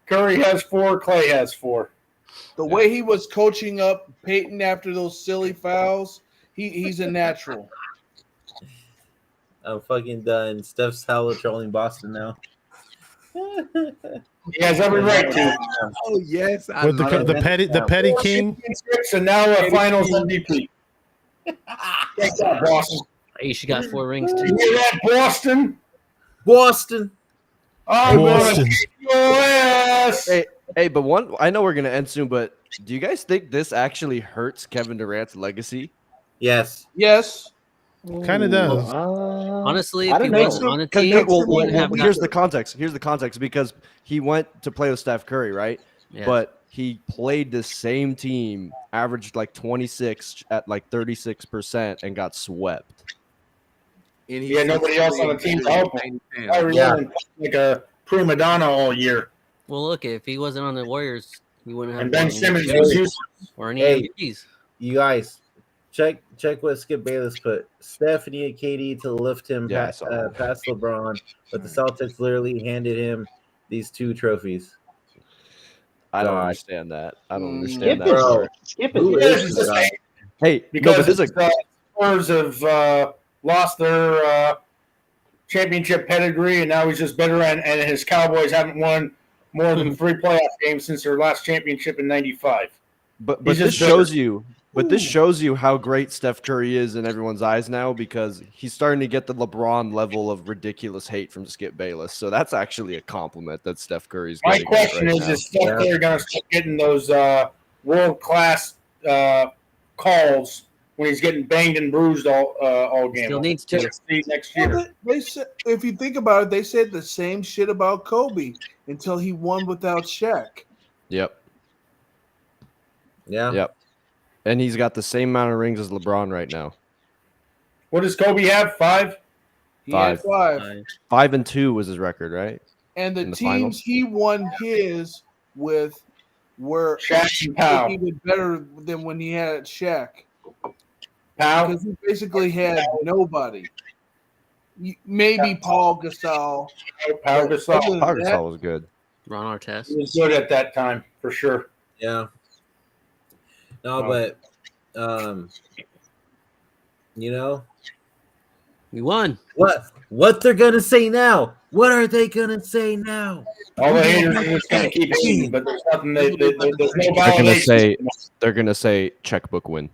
Speaker 8: Curry has 4, Clay has 4.
Speaker 7: The way he was coaching up Peyton after those silly fouls, he's a natural.
Speaker 1: I'm fucking done. Steph's hella trolling Boston now.
Speaker 8: He has every right to.
Speaker 10: Oh yes, I
Speaker 3: With
Speaker 10: love
Speaker 3: the petty king.
Speaker 8: And now a Finals MVP. Thank God, Boston.
Speaker 2: Hey, she got 4 rings
Speaker 8: You
Speaker 2: too.
Speaker 8: hear that, Boston?
Speaker 1: Boston.
Speaker 8: I'm
Speaker 3: Boston.
Speaker 8: gonna kick your ass.
Speaker 6: Hey, but I know we're gonna end soon, but do you guys think this actually hurts Kevin Durant's legacy?
Speaker 1: Yes.
Speaker 7: Yes.
Speaker 3: Kind of does.
Speaker 2: Honestly,
Speaker 11: I
Speaker 2: if he
Speaker 11: don't know.
Speaker 2: wasn't on the
Speaker 6: Because
Speaker 2: team, he wouldn't have
Speaker 6: here's
Speaker 2: got-
Speaker 6: the context. Here's the context because he went to play with Steph Curry, right?
Speaker 2: Yeah.
Speaker 6: But he played the same team, averaged like 26 at like 36%, and got swept.
Speaker 10: And
Speaker 8: He had nobody else on the team to help him. Kyrie
Speaker 1: Yeah.
Speaker 8: Irving like a prima donna all year.
Speaker 2: Well, look, if he wasn't on the Warriors, he wouldn't have
Speaker 8: And Ben
Speaker 2: won any
Speaker 8: Simmons
Speaker 2: championships
Speaker 8: was useless.
Speaker 2: or any
Speaker 1: Hey.
Speaker 2: MVPs.
Speaker 1: You guys, check what Skip Bayless put. Stephanie and KD to lift him
Speaker 6: Yeah, I saw that.
Speaker 1: past LeBron, but the Celtics literally handed him these 2 trophies.
Speaker 6: I don't
Speaker 1: God.
Speaker 6: understand that. I don't understand
Speaker 11: Skip
Speaker 6: that.
Speaker 11: is
Speaker 1: Bro.
Speaker 11: Skip
Speaker 1: Who
Speaker 11: is
Speaker 1: is
Speaker 8: This
Speaker 1: this
Speaker 8: is
Speaker 1: guy?
Speaker 6: Hey, no,
Speaker 8: because
Speaker 6: but this is
Speaker 8: the Spurs have lost their championship pedigree, and now he's just bitter. And his Cowboys haven't won more than 3 playoff games since their last championship in '95.
Speaker 6: But
Speaker 8: He's
Speaker 6: this
Speaker 8: just
Speaker 6: shows you. But this shows you how great Steph Curry is in everyone's eyes now because he's starting to get the LeBron level of ridiculous hate from Skip Bayless. So that's actually a compliment that Steph Curry's
Speaker 8: My
Speaker 6: getting.
Speaker 8: question
Speaker 6: right
Speaker 8: is:
Speaker 6: now.
Speaker 8: Is Steph Curry going to start getting those world class calls when he's getting banged and bruised all game?
Speaker 2: Still needs to.
Speaker 8: See next
Speaker 7: Well,
Speaker 8: year.
Speaker 7: they said, if you think about it, they said the same shit about Kobe until he won without Shaq.
Speaker 6: Yep.
Speaker 1: Yeah.
Speaker 6: Yep. And he's got the same amount of rings as LeBron right now.
Speaker 8: What does Kobe have? 5?
Speaker 7: He had 5.
Speaker 6: 5-2 was his record, right?
Speaker 7: And the
Speaker 6: in the
Speaker 7: teams
Speaker 6: finals?
Speaker 7: he won his with were
Speaker 8: Shaq and Powell.
Speaker 7: even better than when he had Shaq.
Speaker 8: Powell.
Speaker 7: Because he basically had nobody. Maybe Paul Gasol.
Speaker 8: Powell
Speaker 7: Other
Speaker 8: Gasol.
Speaker 7: than
Speaker 6: Pau
Speaker 7: that,
Speaker 6: Gasol was good.
Speaker 2: Ron Artest.
Speaker 8: He was good at that time for sure.
Speaker 1: Yeah. No,
Speaker 8: Oh.
Speaker 1: but
Speaker 2: We won.
Speaker 1: what they're gonna say now? What are they gonna say now?
Speaker 8: All the haters are just going to keep hating, but there's nothing. There's no
Speaker 6: They're
Speaker 8: validation.
Speaker 6: gonna say checkbook win.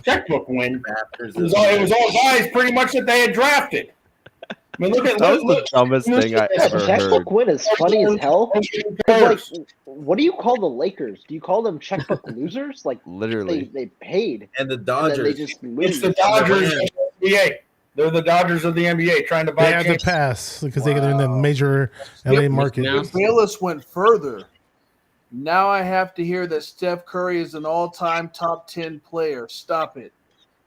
Speaker 8: Checkbook win.
Speaker 1: Raptors
Speaker 8: It was all guys pretty much that they had drafted. I mean, look at
Speaker 6: That was the dumbest thing I
Speaker 11: Yeah,
Speaker 6: ever heard.
Speaker 11: checkbook win is funny as hell. 'Cause, like, what do you call the Lakers? Do you call them checkbook losers? Like
Speaker 6: Literally.
Speaker 11: they paid
Speaker 1: and the
Speaker 11: and then they
Speaker 1: Dodgers.
Speaker 11: just lose.
Speaker 8: It's the Dodgers of the NBA. They're the Dodgers of the NBA trying to buy
Speaker 3: They had to
Speaker 8: champions.
Speaker 3: pass because they're in the major LA market.
Speaker 2: Now,
Speaker 7: Bayless went further. Now I have to hear that Steph Curry is an all-time top 10 player. Stop it.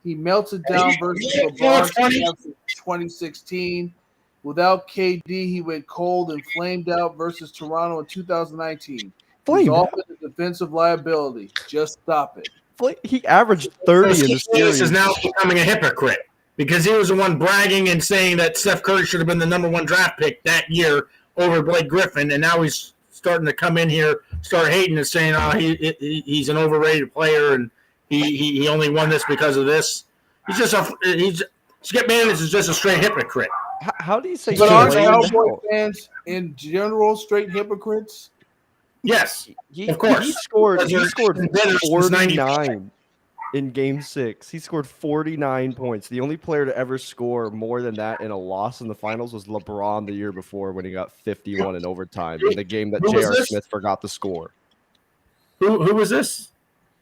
Speaker 7: He melted down versus LeBron in 2016. Without KD, he went cold and flamed out versus Toronto in 2019. He's
Speaker 6: Flamed
Speaker 7: all
Speaker 6: out?
Speaker 7: a defensive liability. Just stop it.
Speaker 6: He averaged 30 in the
Speaker 8: This
Speaker 6: series.
Speaker 8: is now becoming a hypocrite because he was the one bragging and saying that Steph Curry should have been the #1 draft pick that year over Blake Griffin, and now he's starting to come in here, start hating and saying, "Oh, he's an overrated player and he only won this because of this." Skip Bayless is just a straight hypocrite.
Speaker 6: How do you say?
Speaker 7: But aren't
Speaker 6: flamed
Speaker 7: Cowboy
Speaker 6: out?
Speaker 7: fans in general straight hypocrites?
Speaker 8: Yes,
Speaker 6: He,
Speaker 8: of course.
Speaker 6: He scored
Speaker 8: Because you're
Speaker 6: 49 in Game 6. He scored 49 points. The only player to ever score more than that in a loss in the finals was LeBron the year before when he got 51 in overtime in the game that
Speaker 8: Who was
Speaker 6: J.R.
Speaker 8: this?
Speaker 6: Smith forgot to score.
Speaker 8: Who was this?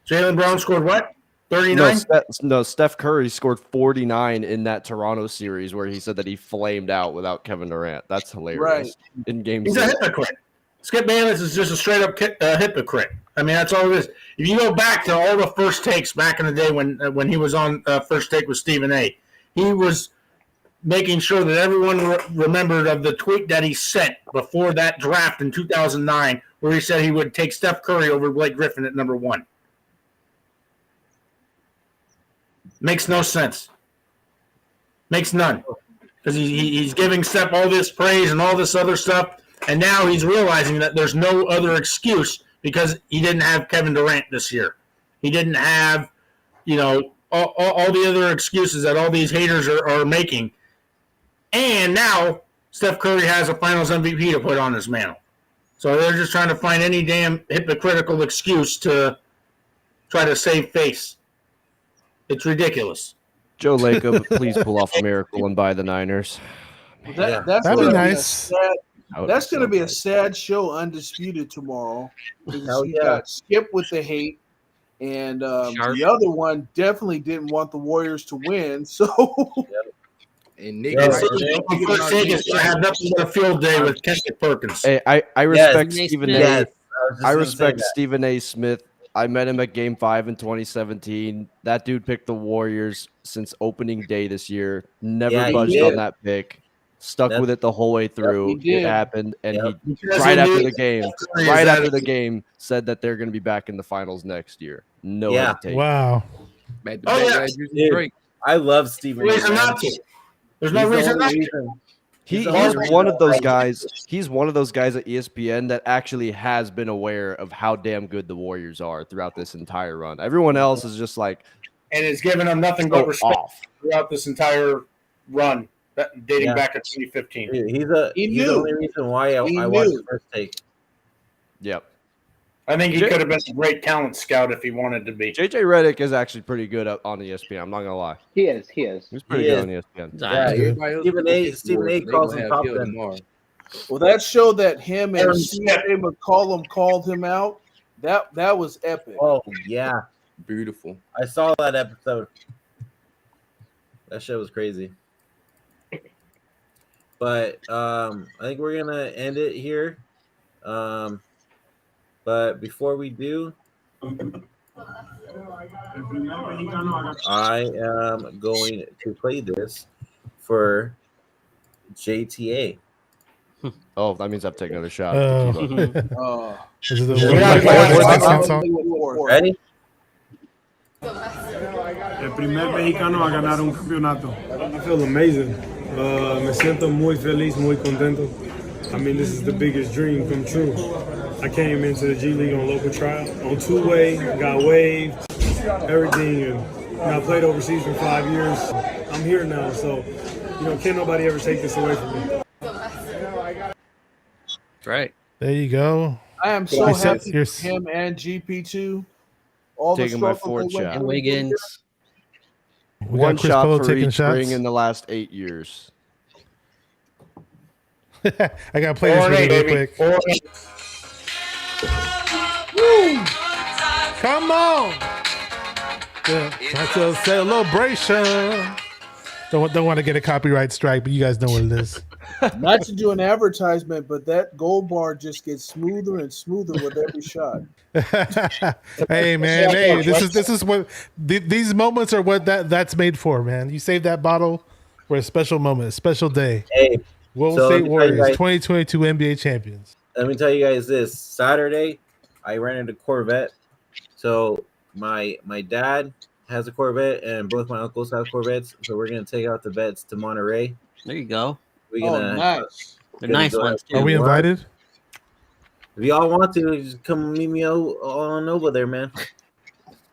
Speaker 8: Jaylen Brown scored what? 39?
Speaker 6: No, Steph Curry scored 49 in that Toronto series where he said that he flamed out without Kevin Durant. That's hilarious. In Game
Speaker 8: He's a
Speaker 6: 6.
Speaker 8: hypocrite. Skip Bayless is just a straight up hypocrite. I mean, that's all it is. If you go back to all the first takes back in the day when he was on First Take with Stephen A., he was making sure that everyone remembered of the tweet that he sent before that draft in 2009, where he said he would take Steph Curry over Blake Griffin at number 1. Makes no sense. Makes none. Because he's giving Steph all this praise and all this other stuff, and now he's realizing that there's no other excuse because he didn't have Kevin Durant this year. He didn't have, all the other excuses that all these haters are making. And now Steph Curry has a Finals MVP to put on his mantle. So they're just trying to find any damn hypocritical excuse to try to save face. It's ridiculous.
Speaker 6: Joe Lacob, please pull off a miracle and buy the Niners.
Speaker 7: That's
Speaker 3: That'd be
Speaker 7: gonna
Speaker 3: nice.
Speaker 7: That's going to be a sad show, Undisputed, tomorrow.
Speaker 1: Hell
Speaker 7: You
Speaker 1: yeah.
Speaker 7: got Skip with the hate, and the other one definitely didn't want the Warriors to win. So,
Speaker 10: And Nick,
Speaker 1: Yeah,
Speaker 10: is-
Speaker 8: First Take is going to have nothing but a field day with Kendrick Perkins.
Speaker 6: Hey, I respect
Speaker 2: Yes.
Speaker 6: Stephen
Speaker 2: Yes.
Speaker 6: A.
Speaker 1: Yes, was just
Speaker 6: I
Speaker 1: gonna
Speaker 6: respect
Speaker 1: say that.
Speaker 6: Stephen A. Smith. I met him at Game 5 in 2017. That dude picked the Warriors since opening day this year. Never
Speaker 1: Yeah, he
Speaker 6: budged
Speaker 1: did.
Speaker 6: on that pick. Stuck
Speaker 1: That's-
Speaker 6: with it the whole way through.
Speaker 7: he did.
Speaker 6: It happened, and
Speaker 1: Yep.
Speaker 6: he
Speaker 8: Because
Speaker 6: right
Speaker 8: he
Speaker 6: after
Speaker 8: knew
Speaker 6: the game,
Speaker 8: Curry is
Speaker 6: right
Speaker 8: that-
Speaker 6: after the game, said that they're going to be back in the finals next year. No
Speaker 1: Yeah.
Speaker 6: hesitation.
Speaker 3: Wow.
Speaker 10: back to
Speaker 8: Oh,
Speaker 10: back
Speaker 8: yeah.
Speaker 10: guys using
Speaker 1: Dude.
Speaker 10: Drake.
Speaker 1: I love Stephen.
Speaker 8: No
Speaker 1: A,
Speaker 8: reason
Speaker 1: man.
Speaker 8: not to. There's
Speaker 1: He's
Speaker 8: no
Speaker 1: the
Speaker 8: reason
Speaker 1: only
Speaker 8: not to.
Speaker 1: reason.
Speaker 6: He's
Speaker 1: the only reason
Speaker 6: one of those
Speaker 1: why-
Speaker 6: guys. He's one of those guys at ESPN that actually has been aware of how damn good the Warriors are throughout this entire run. Everyone else is just like
Speaker 8: And it's given him nothing but
Speaker 6: so
Speaker 8: respect
Speaker 6: off.
Speaker 8: throughout this entire run, dating
Speaker 1: Yeah.
Speaker 8: back to 2015.
Speaker 1: Dude, he's
Speaker 7: He
Speaker 1: the
Speaker 7: knew.
Speaker 1: only reason why
Speaker 7: He
Speaker 1: I watched
Speaker 7: knew.
Speaker 1: the First Take.
Speaker 6: Yep.
Speaker 8: I think he
Speaker 6: J-
Speaker 8: could have been a great talent scout if he wanted to be.
Speaker 6: JJ Redick is actually pretty good on ESPN. I'm not gonna lie.
Speaker 11: He is. He is.
Speaker 6: He's pretty
Speaker 1: He
Speaker 6: good
Speaker 1: is.
Speaker 6: on ESPN.
Speaker 1: Yeah,
Speaker 10: Everybody else
Speaker 1: Stephen
Speaker 10: will
Speaker 1: A.
Speaker 10: get
Speaker 1: Stephen
Speaker 10: yours,
Speaker 1: A.
Speaker 10: so they
Speaker 1: calls
Speaker 10: gonna
Speaker 1: him
Speaker 10: have
Speaker 1: top
Speaker 10: Hill
Speaker 1: 10.
Speaker 10: tomorrow.
Speaker 7: well, that show that him and
Speaker 8: Aaron
Speaker 7: CJ McCollum called him out, that was epic.
Speaker 1: Oh yeah,
Speaker 10: Beautiful.
Speaker 1: I saw that episode. That shit was crazy. But I think we're gonna end it here. But before we do, I am going to play this for JTA.
Speaker 6: Oh, that means I've taken another shot.
Speaker 3: Oh.
Speaker 6: Tequila.
Speaker 3: Is it the
Speaker 1: Yeah,
Speaker 3: World
Speaker 1: yeah,
Speaker 3: Cup song?
Speaker 1: Ready?
Speaker 13: El primer mexicano a ganar un campeonato. I feel amazing. Me siento muy feliz, muy contento. I mean, this is the biggest dream come true. I came into the G League on local trial, on two-way, got waived, everything, and I played overseas for 5 years. I'm here now, so, can't nobody ever take this away from me.
Speaker 2: That's right.
Speaker 3: There you go.
Speaker 7: I am so
Speaker 3: You said
Speaker 7: happy
Speaker 3: you're
Speaker 7: for him and GP2. All
Speaker 6: Taking
Speaker 7: the
Speaker 6: my
Speaker 7: struggle
Speaker 6: fourth
Speaker 7: they went
Speaker 6: shot.
Speaker 2: And
Speaker 7: through.
Speaker 2: Wiggins.
Speaker 3: We
Speaker 6: One
Speaker 3: got Chris
Speaker 6: shot
Speaker 3: Paul
Speaker 6: for
Speaker 3: taking
Speaker 6: each
Speaker 3: shots.
Speaker 6: ring in the last 8 years.
Speaker 3: I gotta play this really real quick. Come on. Yeah, that's a celebration. Don't want to get a copyright strike, but you guys know what it is.
Speaker 7: Not to do an advertisement, but that gold bar just gets smoother and smoother with every shot.
Speaker 3: Hey man, hey, this is what these moments are what that's made for, man. You save that bottle for a special moment, a special day.
Speaker 1: Hey,
Speaker 3: Golden
Speaker 1: so let
Speaker 3: State
Speaker 1: me tell you
Speaker 3: Warriors,
Speaker 1: guys-
Speaker 3: 2022 NBA champions.
Speaker 1: let me tell you guys this. Saturday, I rented a Corvette. So my dad has a Corvette, and both my uncles have Corvettes. So we're gonna take out the vets to Monterey.
Speaker 2: There you go.
Speaker 1: We're
Speaker 7: Oh,
Speaker 1: gonna.
Speaker 7: nice.
Speaker 2: They're
Speaker 1: Gonna
Speaker 2: nice
Speaker 1: go
Speaker 2: ones
Speaker 1: out
Speaker 3: Are we
Speaker 2: too.
Speaker 3: invited?
Speaker 1: If y'all want to, just come meet me on over there, man.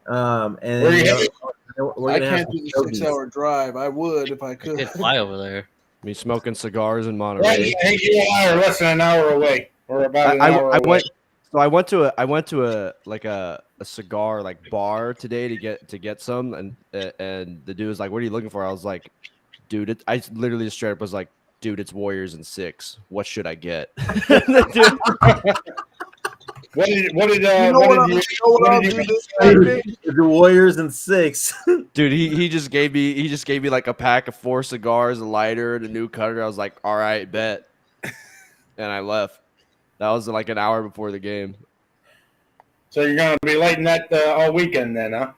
Speaker 1: And
Speaker 8: Where you headed?
Speaker 1: we're
Speaker 7: I
Speaker 1: gonna have
Speaker 7: can't do the
Speaker 1: some stogies.
Speaker 7: 6-hour drive. I would if I
Speaker 2: You
Speaker 7: could.
Speaker 2: could fly over there.
Speaker 6: Me smoking cigars in
Speaker 8: Right,
Speaker 6: Monterey.
Speaker 8: I think you and I are less than an hour away, or about an hour
Speaker 6: I
Speaker 8: away.
Speaker 6: went. So I went to a cigar bar today to get some, and the dude was like, "What are you looking for?" I was like, "Dude, I literally just straight up was like, dude, it's Warriors and 6. What should I get?"
Speaker 8: What did
Speaker 7: You know what I'll do this Saturday?
Speaker 1: The Warriors and 6.
Speaker 6: Dude, he just gave me like a pack of 4 cigars, a lighter, and a new cutter. I was like, all right, bet, and I left. That was like an hour before the game.
Speaker 8: So you're gonna be lighting that all weekend then, huh?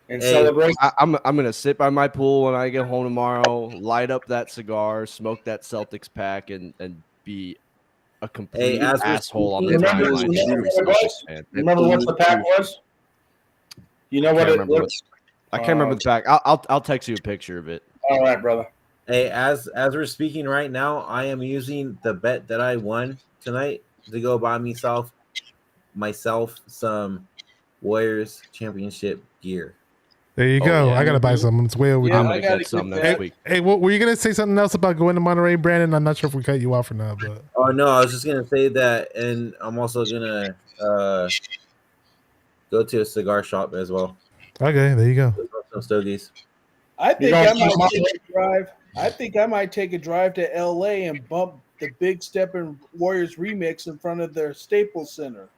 Speaker 8: And
Speaker 1: Hey,
Speaker 8: celebrate.
Speaker 6: I'm gonna sit by my pool when I get home tomorrow, light up that cigar, smoke that Celtics pack, and be a complete
Speaker 1: as we're
Speaker 6: asshole on the
Speaker 1: speaking-
Speaker 8: Remember,
Speaker 6: timeline.
Speaker 8: remember
Speaker 6: cheering
Speaker 8: what it
Speaker 6: Celtics
Speaker 8: was?
Speaker 6: fans.
Speaker 8: Remember what the pack was? You know
Speaker 6: I
Speaker 8: what
Speaker 6: can't
Speaker 8: it
Speaker 6: remember
Speaker 8: was?
Speaker 6: I can't remember the pack. I'll text you a picture of it.
Speaker 8: All right, brother.
Speaker 1: Hey, as we're speaking right now, I am using the bet that I won tonight to go buy myself some Warriors championship gear.
Speaker 3: There you
Speaker 6: Oh,
Speaker 3: go.
Speaker 6: yeah.
Speaker 3: I gotta buy something. It's way over.
Speaker 7: Yeah,
Speaker 6: I'm
Speaker 7: I
Speaker 6: gonna
Speaker 7: gotta
Speaker 6: get some
Speaker 7: get
Speaker 6: next
Speaker 7: that.
Speaker 6: week.
Speaker 3: Hey, what were you gonna say something else about going to Monterey, Brandon? I'm not sure if we cut you off or not, but
Speaker 1: Oh no, I was just gonna say that, and I'm also gonna go to a cigar shop as well.
Speaker 3: okay, there you go.
Speaker 1: Some stogies.
Speaker 7: I think
Speaker 8: You
Speaker 7: I
Speaker 8: guys
Speaker 7: might
Speaker 8: come
Speaker 7: take a drive. I think I might take a drive to LA and bump the Big Steppin' Warriors remix in front of their Staples Center.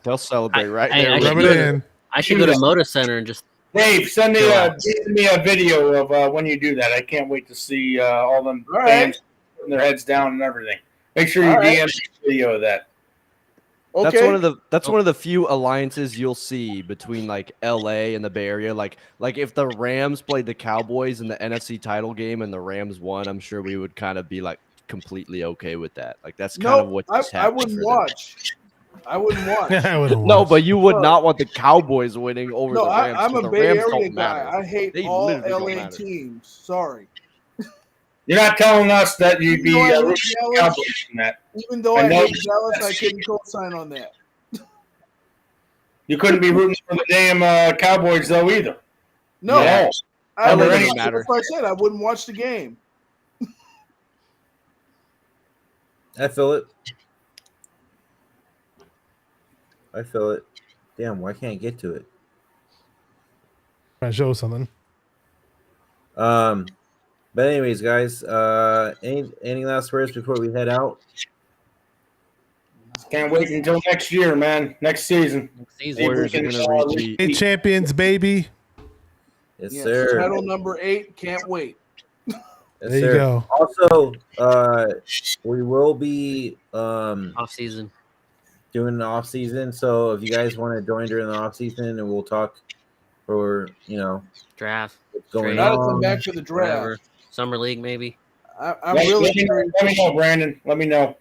Speaker 6: They'll celebrate right
Speaker 2: I-
Speaker 6: there.
Speaker 2: I
Speaker 6: with
Speaker 3: Rub
Speaker 2: should
Speaker 3: it
Speaker 2: go
Speaker 6: you.
Speaker 2: to-
Speaker 3: in.
Speaker 2: I should go to Moda Center and just
Speaker 8: Dave, send
Speaker 2: Relax.
Speaker 8: me a video of when you do that. I can't wait to see all them
Speaker 7: All
Speaker 8: fans putting their heads down and everything. Make sure you
Speaker 7: All right.
Speaker 8: DM me a video of that.
Speaker 7: Okay.
Speaker 6: That's one of the few alliances you'll see between like LA and the Bay Area. Like if the Rams played the Cowboys in the NFC title game and the Rams won, I'm sure we would kind of be like completely okay with that. Like that's kind of what just
Speaker 7: I
Speaker 6: happened
Speaker 7: wouldn't
Speaker 6: for them.
Speaker 7: watch. I wouldn't watch.
Speaker 3: I wouldn't
Speaker 6: No,
Speaker 3: watch.
Speaker 6: but you would
Speaker 7: No.
Speaker 6: not want the Cowboys winning over
Speaker 7: No,
Speaker 6: the Rams.
Speaker 7: I'm
Speaker 6: 'cause
Speaker 7: a
Speaker 6: the
Speaker 7: Bay
Speaker 6: Rams
Speaker 7: Area
Speaker 6: don't
Speaker 7: guy.
Speaker 6: matter.
Speaker 7: I hate
Speaker 6: They
Speaker 7: all
Speaker 6: literally don't
Speaker 7: LA
Speaker 6: matter.
Speaker 7: teams. Sorry.
Speaker 8: You're not telling us that you'd be
Speaker 7: Even though I hate
Speaker 8: rooting for the
Speaker 7: Dallas,
Speaker 8: Cowboys in that.
Speaker 7: even though
Speaker 8: I
Speaker 7: I
Speaker 8: know
Speaker 7: hate
Speaker 8: you-
Speaker 7: Dallas, I couldn't co-sign on that.
Speaker 8: You couldn't be rooting for the damn Cowboys though either.
Speaker 7: No,
Speaker 8: Yeah.
Speaker 7: I
Speaker 6: LA
Speaker 7: wouldn't
Speaker 6: doesn't
Speaker 7: watch it.
Speaker 6: matter.
Speaker 7: That's what I said. I wouldn't watch the game.
Speaker 1: I feel it. I feel it. Damn, why can't I get to it?
Speaker 3: Trying to show something.
Speaker 1: But anyways, guys, any last words before we head out?
Speaker 8: Can't wait until next year, man. Next season.
Speaker 2: season.
Speaker 8: Maybe we
Speaker 6: Warriors are
Speaker 8: can,
Speaker 6: gonna repeat.
Speaker 3: Hey, champions, baby.
Speaker 1: Yes,
Speaker 7: Yes,
Speaker 1: sir.
Speaker 7: title number 8. Can't wait.
Speaker 1: Yes,
Speaker 3: There you
Speaker 1: sir.
Speaker 3: go.
Speaker 1: Also, we will be
Speaker 2: off season.
Speaker 1: doing the off season. So if you guys want to join during the off season, and we'll talk for
Speaker 2: Draft.
Speaker 1: what's going
Speaker 2: Trade.
Speaker 7: Gotta come
Speaker 1: on.
Speaker 7: back for the draft.
Speaker 2: Whatever. Summer League maybe.
Speaker 7: I'm
Speaker 8: let,
Speaker 7: really
Speaker 8: let me
Speaker 7: curious.
Speaker 8: know, Brandon. Let me know.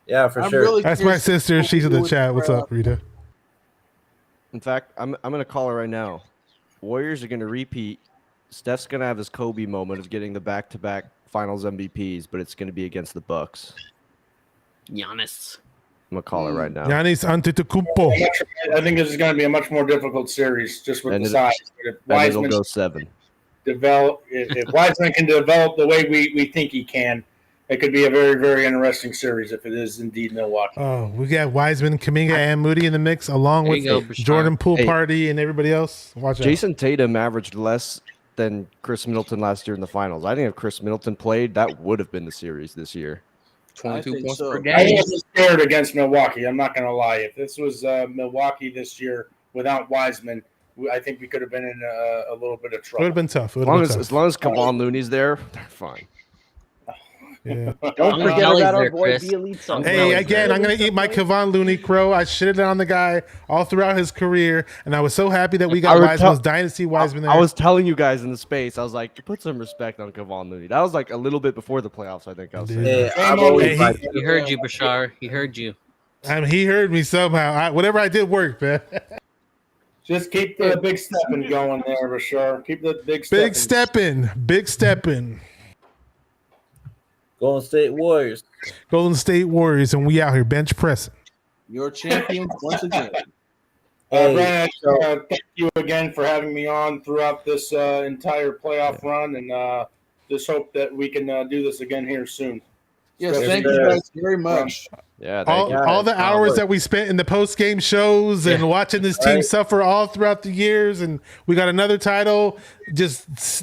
Speaker 1: Yeah, for
Speaker 7: I'm
Speaker 1: sure.
Speaker 7: really
Speaker 3: That's my
Speaker 7: curious
Speaker 3: sister.
Speaker 7: what
Speaker 3: She's
Speaker 7: we
Speaker 3: in
Speaker 7: do
Speaker 3: the
Speaker 7: with
Speaker 3: chat. What's up, Rita?
Speaker 6: In fact, I'm gonna call her right now. Warriors are gonna repeat. Steph's gonna have his Kobe moment of getting the back-to-back Finals MVPs, but it's gonna be against the Bucks.
Speaker 2: Giannis.
Speaker 6: I'm gonna call her right now.
Speaker 3: Giannis Antetokounmpo.
Speaker 8: I think this is going to be a much more difficult series just with
Speaker 6: And
Speaker 8: the
Speaker 6: it-
Speaker 8: size. If
Speaker 6: And it'll
Speaker 8: Wiseman
Speaker 6: go 7.
Speaker 8: if Wiseman can develop the way we think he can, it could be a very, very interesting series if it is indeed Milwaukee.
Speaker 3: Oh, we got Wiseman, Kuminga, and Moody in the mix, along
Speaker 2: There
Speaker 3: with
Speaker 2: you go, Bashar.
Speaker 3: Jordan Poole
Speaker 6: Hey.
Speaker 3: Party and everybody else. Watch out.
Speaker 6: Jason Tatum averaged less than Chris Middleton last year in the finals. I think if Chris Middleton played, that would have been the series this year.
Speaker 2: 22
Speaker 7: think
Speaker 2: points
Speaker 7: so.
Speaker 2: per
Speaker 8: I
Speaker 2: game.
Speaker 8: was scared against Milwaukee. I'm not going to lie. If this was Milwaukee this year without Wiseman, I think we could have been in a little bit of
Speaker 3: It would
Speaker 8: trouble.
Speaker 3: have been tough. It
Speaker 6: As
Speaker 3: would
Speaker 6: long
Speaker 3: have
Speaker 6: as,
Speaker 3: been
Speaker 6: as
Speaker 3: tough.
Speaker 6: long as Kevon Looney's there, they're fine.
Speaker 3: Yeah.
Speaker 11: Don't
Speaker 2: Uncle
Speaker 11: forget
Speaker 2: Kelly's
Speaker 11: about our
Speaker 2: there,
Speaker 11: boy
Speaker 2: Chris.
Speaker 11: Bielitsa.
Speaker 2: Uncle
Speaker 3: Hey,
Speaker 2: Kelly's
Speaker 3: again,
Speaker 2: there.
Speaker 3: I'm gonna eat my Kevon Looney crow. I shitted on the guy all throughout his career, and I was so happy that we got
Speaker 6: I was
Speaker 3: Wiseman's
Speaker 6: tell-
Speaker 3: dynasty Wiseman there.
Speaker 6: I was telling you guys in the space, I was like, put some respect on Kevon Looney. That was like a little bit before the playoffs, I think I was saying.
Speaker 1: Hey,
Speaker 8: Shame
Speaker 1: I've
Speaker 8: on
Speaker 1: always
Speaker 3: you.
Speaker 1: liked
Speaker 2: He heard you, Bashar. He heard you.
Speaker 3: He heard me somehow. Whatever I did worked, man.
Speaker 8: Just keep the big stepping going there, for sure. Keep the big
Speaker 3: Big
Speaker 8: stepping.
Speaker 3: Big stepping.
Speaker 1: Golden State Warriors.
Speaker 3: Golden State Warriors, and we out here bench pressing.
Speaker 7: Your champions once again.
Speaker 1: Hey,
Speaker 8: Brandon,
Speaker 1: so-
Speaker 8: thank you again for having me on throughout this entire playoff run, and just hope that we can do this again here soon.
Speaker 7: Yes,
Speaker 8: Yes,
Speaker 7: thank
Speaker 1: sir.
Speaker 7: you guys very much.
Speaker 6: Yeah, thank you.
Speaker 3: All the hours
Speaker 1: look.
Speaker 3: that we spent in the post game shows and
Speaker 2: Yeah.
Speaker 3: watching this team
Speaker 1: Right.
Speaker 3: suffer all throughout the years, and we got another title.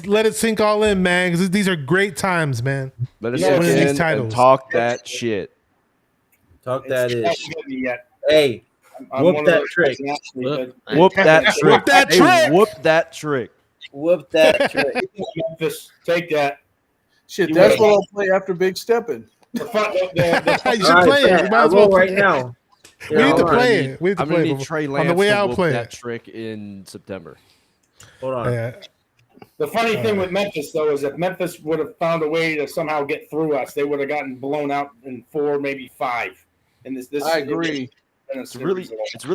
Speaker 3: Let it sink all in, man. Because these are great times, man.
Speaker 6: Let us
Speaker 8: Yeah,
Speaker 6: sink
Speaker 3: winning these
Speaker 6: in
Speaker 3: titles.
Speaker 6: and talk that shit.
Speaker 1: Talk
Speaker 8: It's
Speaker 1: that
Speaker 8: not
Speaker 1: is.
Speaker 8: getting me yet.
Speaker 1: Hey,
Speaker 8: I'm
Speaker 1: whoop
Speaker 8: one of
Speaker 1: that
Speaker 8: those
Speaker 1: trick.
Speaker 8: guys actually
Speaker 2: Whoop.
Speaker 8: that-
Speaker 6: Whoop that trick.
Speaker 3: Whoop that
Speaker 6: Hey,
Speaker 3: trick.
Speaker 6: whoop that trick.
Speaker 1: whoop that trick.
Speaker 8: Memphis, take that.
Speaker 7: Shit,
Speaker 8: You
Speaker 7: that's
Speaker 8: would-
Speaker 7: what I'll play after Big Steppin'.
Speaker 8: The fun,
Speaker 3: You should play it. You might as well play it.
Speaker 1: now.
Speaker 3: We need to play it. We need to
Speaker 6: I'm
Speaker 3: play
Speaker 6: gonna
Speaker 3: it.
Speaker 6: need Trey
Speaker 3: On
Speaker 6: Lance
Speaker 3: the way
Speaker 6: to
Speaker 3: out,
Speaker 6: whoop
Speaker 3: play
Speaker 6: that
Speaker 3: it.
Speaker 6: trick in September.
Speaker 1: Hold on.
Speaker 8: the funny thing with Memphis, though, is if Memphis would have found a way to somehow get through us, they would have gotten blown out in 4, maybe 5. And this
Speaker 7: I agree.
Speaker 6: It's really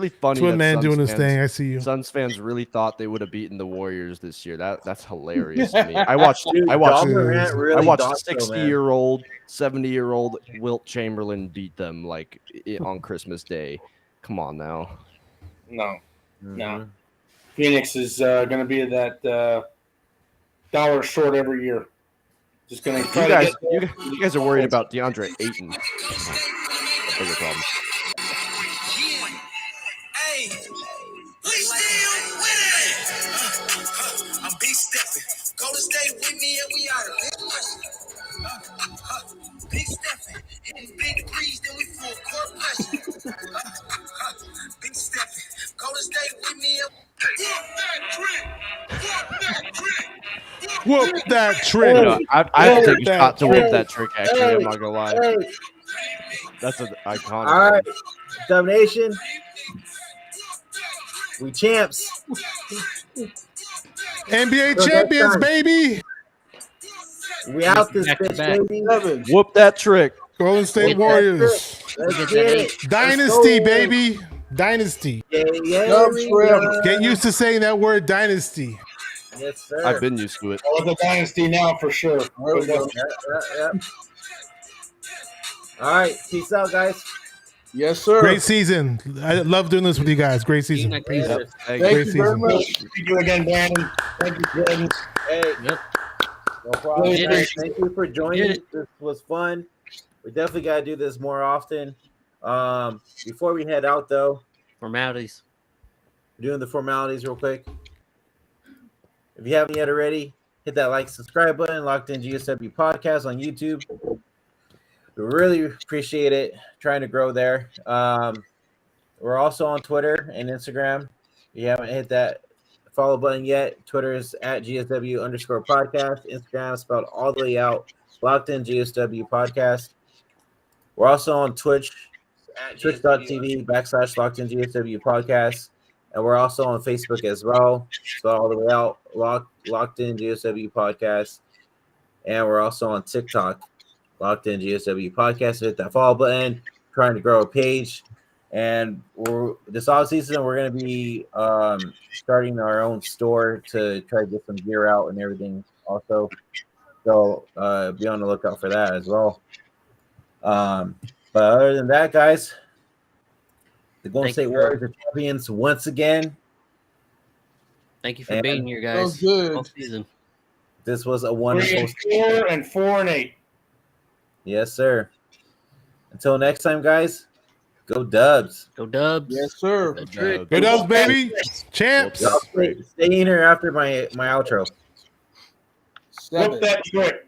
Speaker 6: funny.
Speaker 3: Twin
Speaker 6: that
Speaker 3: man
Speaker 6: Suns
Speaker 3: doing his
Speaker 6: fans-
Speaker 3: thing. I see you.
Speaker 6: Suns fans really thought they would have beaten the Warriors this year. That's hilarious to me. I watched
Speaker 1: Dude,
Speaker 6: I watched
Speaker 1: Ja Morant really
Speaker 6: I watched
Speaker 1: thought so, man.
Speaker 6: 60-year-old, 70-year-old Wilt Chamberlain beat them like on Christmas Day. Come on now.
Speaker 8: No. Phoenix is going to be that dollar short every year. Just going to try to get
Speaker 6: You guys are worried about DeAndre Ayton. Bigger problem.
Speaker 4: Hey, we still winning. I'm big stepping. Golden State with me and we are big pressure. Big stepping. Hitting big threes, then we full court pressure. Big stepping. Golden State with me and
Speaker 3: Whoop that trick.
Speaker 6: You know, I have to take a shot to whoop that trick. Actually, I'm not gonna lie. That's an iconic.
Speaker 1: All right, Dubnation. We champs.
Speaker 3: NBA champions, baby.
Speaker 1: We out this
Speaker 2: Back to
Speaker 1: bitch,
Speaker 2: back.
Speaker 1: baby.
Speaker 6: Whoop that trick.
Speaker 3: Golden State Warriors.
Speaker 1: Let's get it.
Speaker 3: Dynasty,
Speaker 1: Let's go.
Speaker 3: baby. Dynasty.
Speaker 1: Yeah,
Speaker 3: Get used to saying that word, dynasty.
Speaker 1: Yes, sir.
Speaker 6: I've been used to it.
Speaker 8: Oh, the dynasty now for sure.
Speaker 1: Yep. All right, peace out, guys.
Speaker 7: Yes, sir.
Speaker 3: Great season. I love doing this with you guys. Great season.
Speaker 6: Yep.
Speaker 7: Thank
Speaker 3: Great
Speaker 7: you very
Speaker 3: season.
Speaker 7: much.
Speaker 8: Thank you again, Brandon. Thank you, Jordan.
Speaker 1: Hey,
Speaker 2: Yep.
Speaker 1: no problem,
Speaker 2: Did
Speaker 1: guys.
Speaker 2: it.
Speaker 1: Thank you for
Speaker 2: Did
Speaker 1: joining.
Speaker 2: it.
Speaker 1: This was fun. We definitely got to do this more often. Before we head out, though,
Speaker 2: Formalities.
Speaker 1: doing the formalities real quick. If you haven't yet already, hit that like, subscribe button. Locked in GSW Podcast on YouTube. We really appreciate it. Trying to grow there. We're also on Twitter and Instagram. If you haven't hit that follow button yet, Twitter is at GSW_podcast. Instagram spelled all the way out. Locked in GSW Podcast. We're also on Twitch, twitch.tv/Locked in GSW Podcast. And we're also on Facebook as well. Spelled all the way out. Locked in GSW Podcast. And we're also on TikTok. Locked in GSW Podcast. Hit that follow button. Trying to grow a page. And this off season, we're going to be starting our own store to try to get some gear out and everything also. So be on the lookout for that as well. But other than that, guys, the Golden State Warriors are champions once again.
Speaker 2: Thank you for being here, guys.
Speaker 7: good.
Speaker 2: All season.
Speaker 1: This was a wonderful
Speaker 8: 3-4 and 4-8.
Speaker 1: Yes, sir. Until next time, guys, go Dubs.
Speaker 2: Go Dubs.
Speaker 7: Yes, sir.
Speaker 3: Go Dubs, baby. Champs.
Speaker 1: Y'all stay in here after my outro.
Speaker 8: Whoop that trick.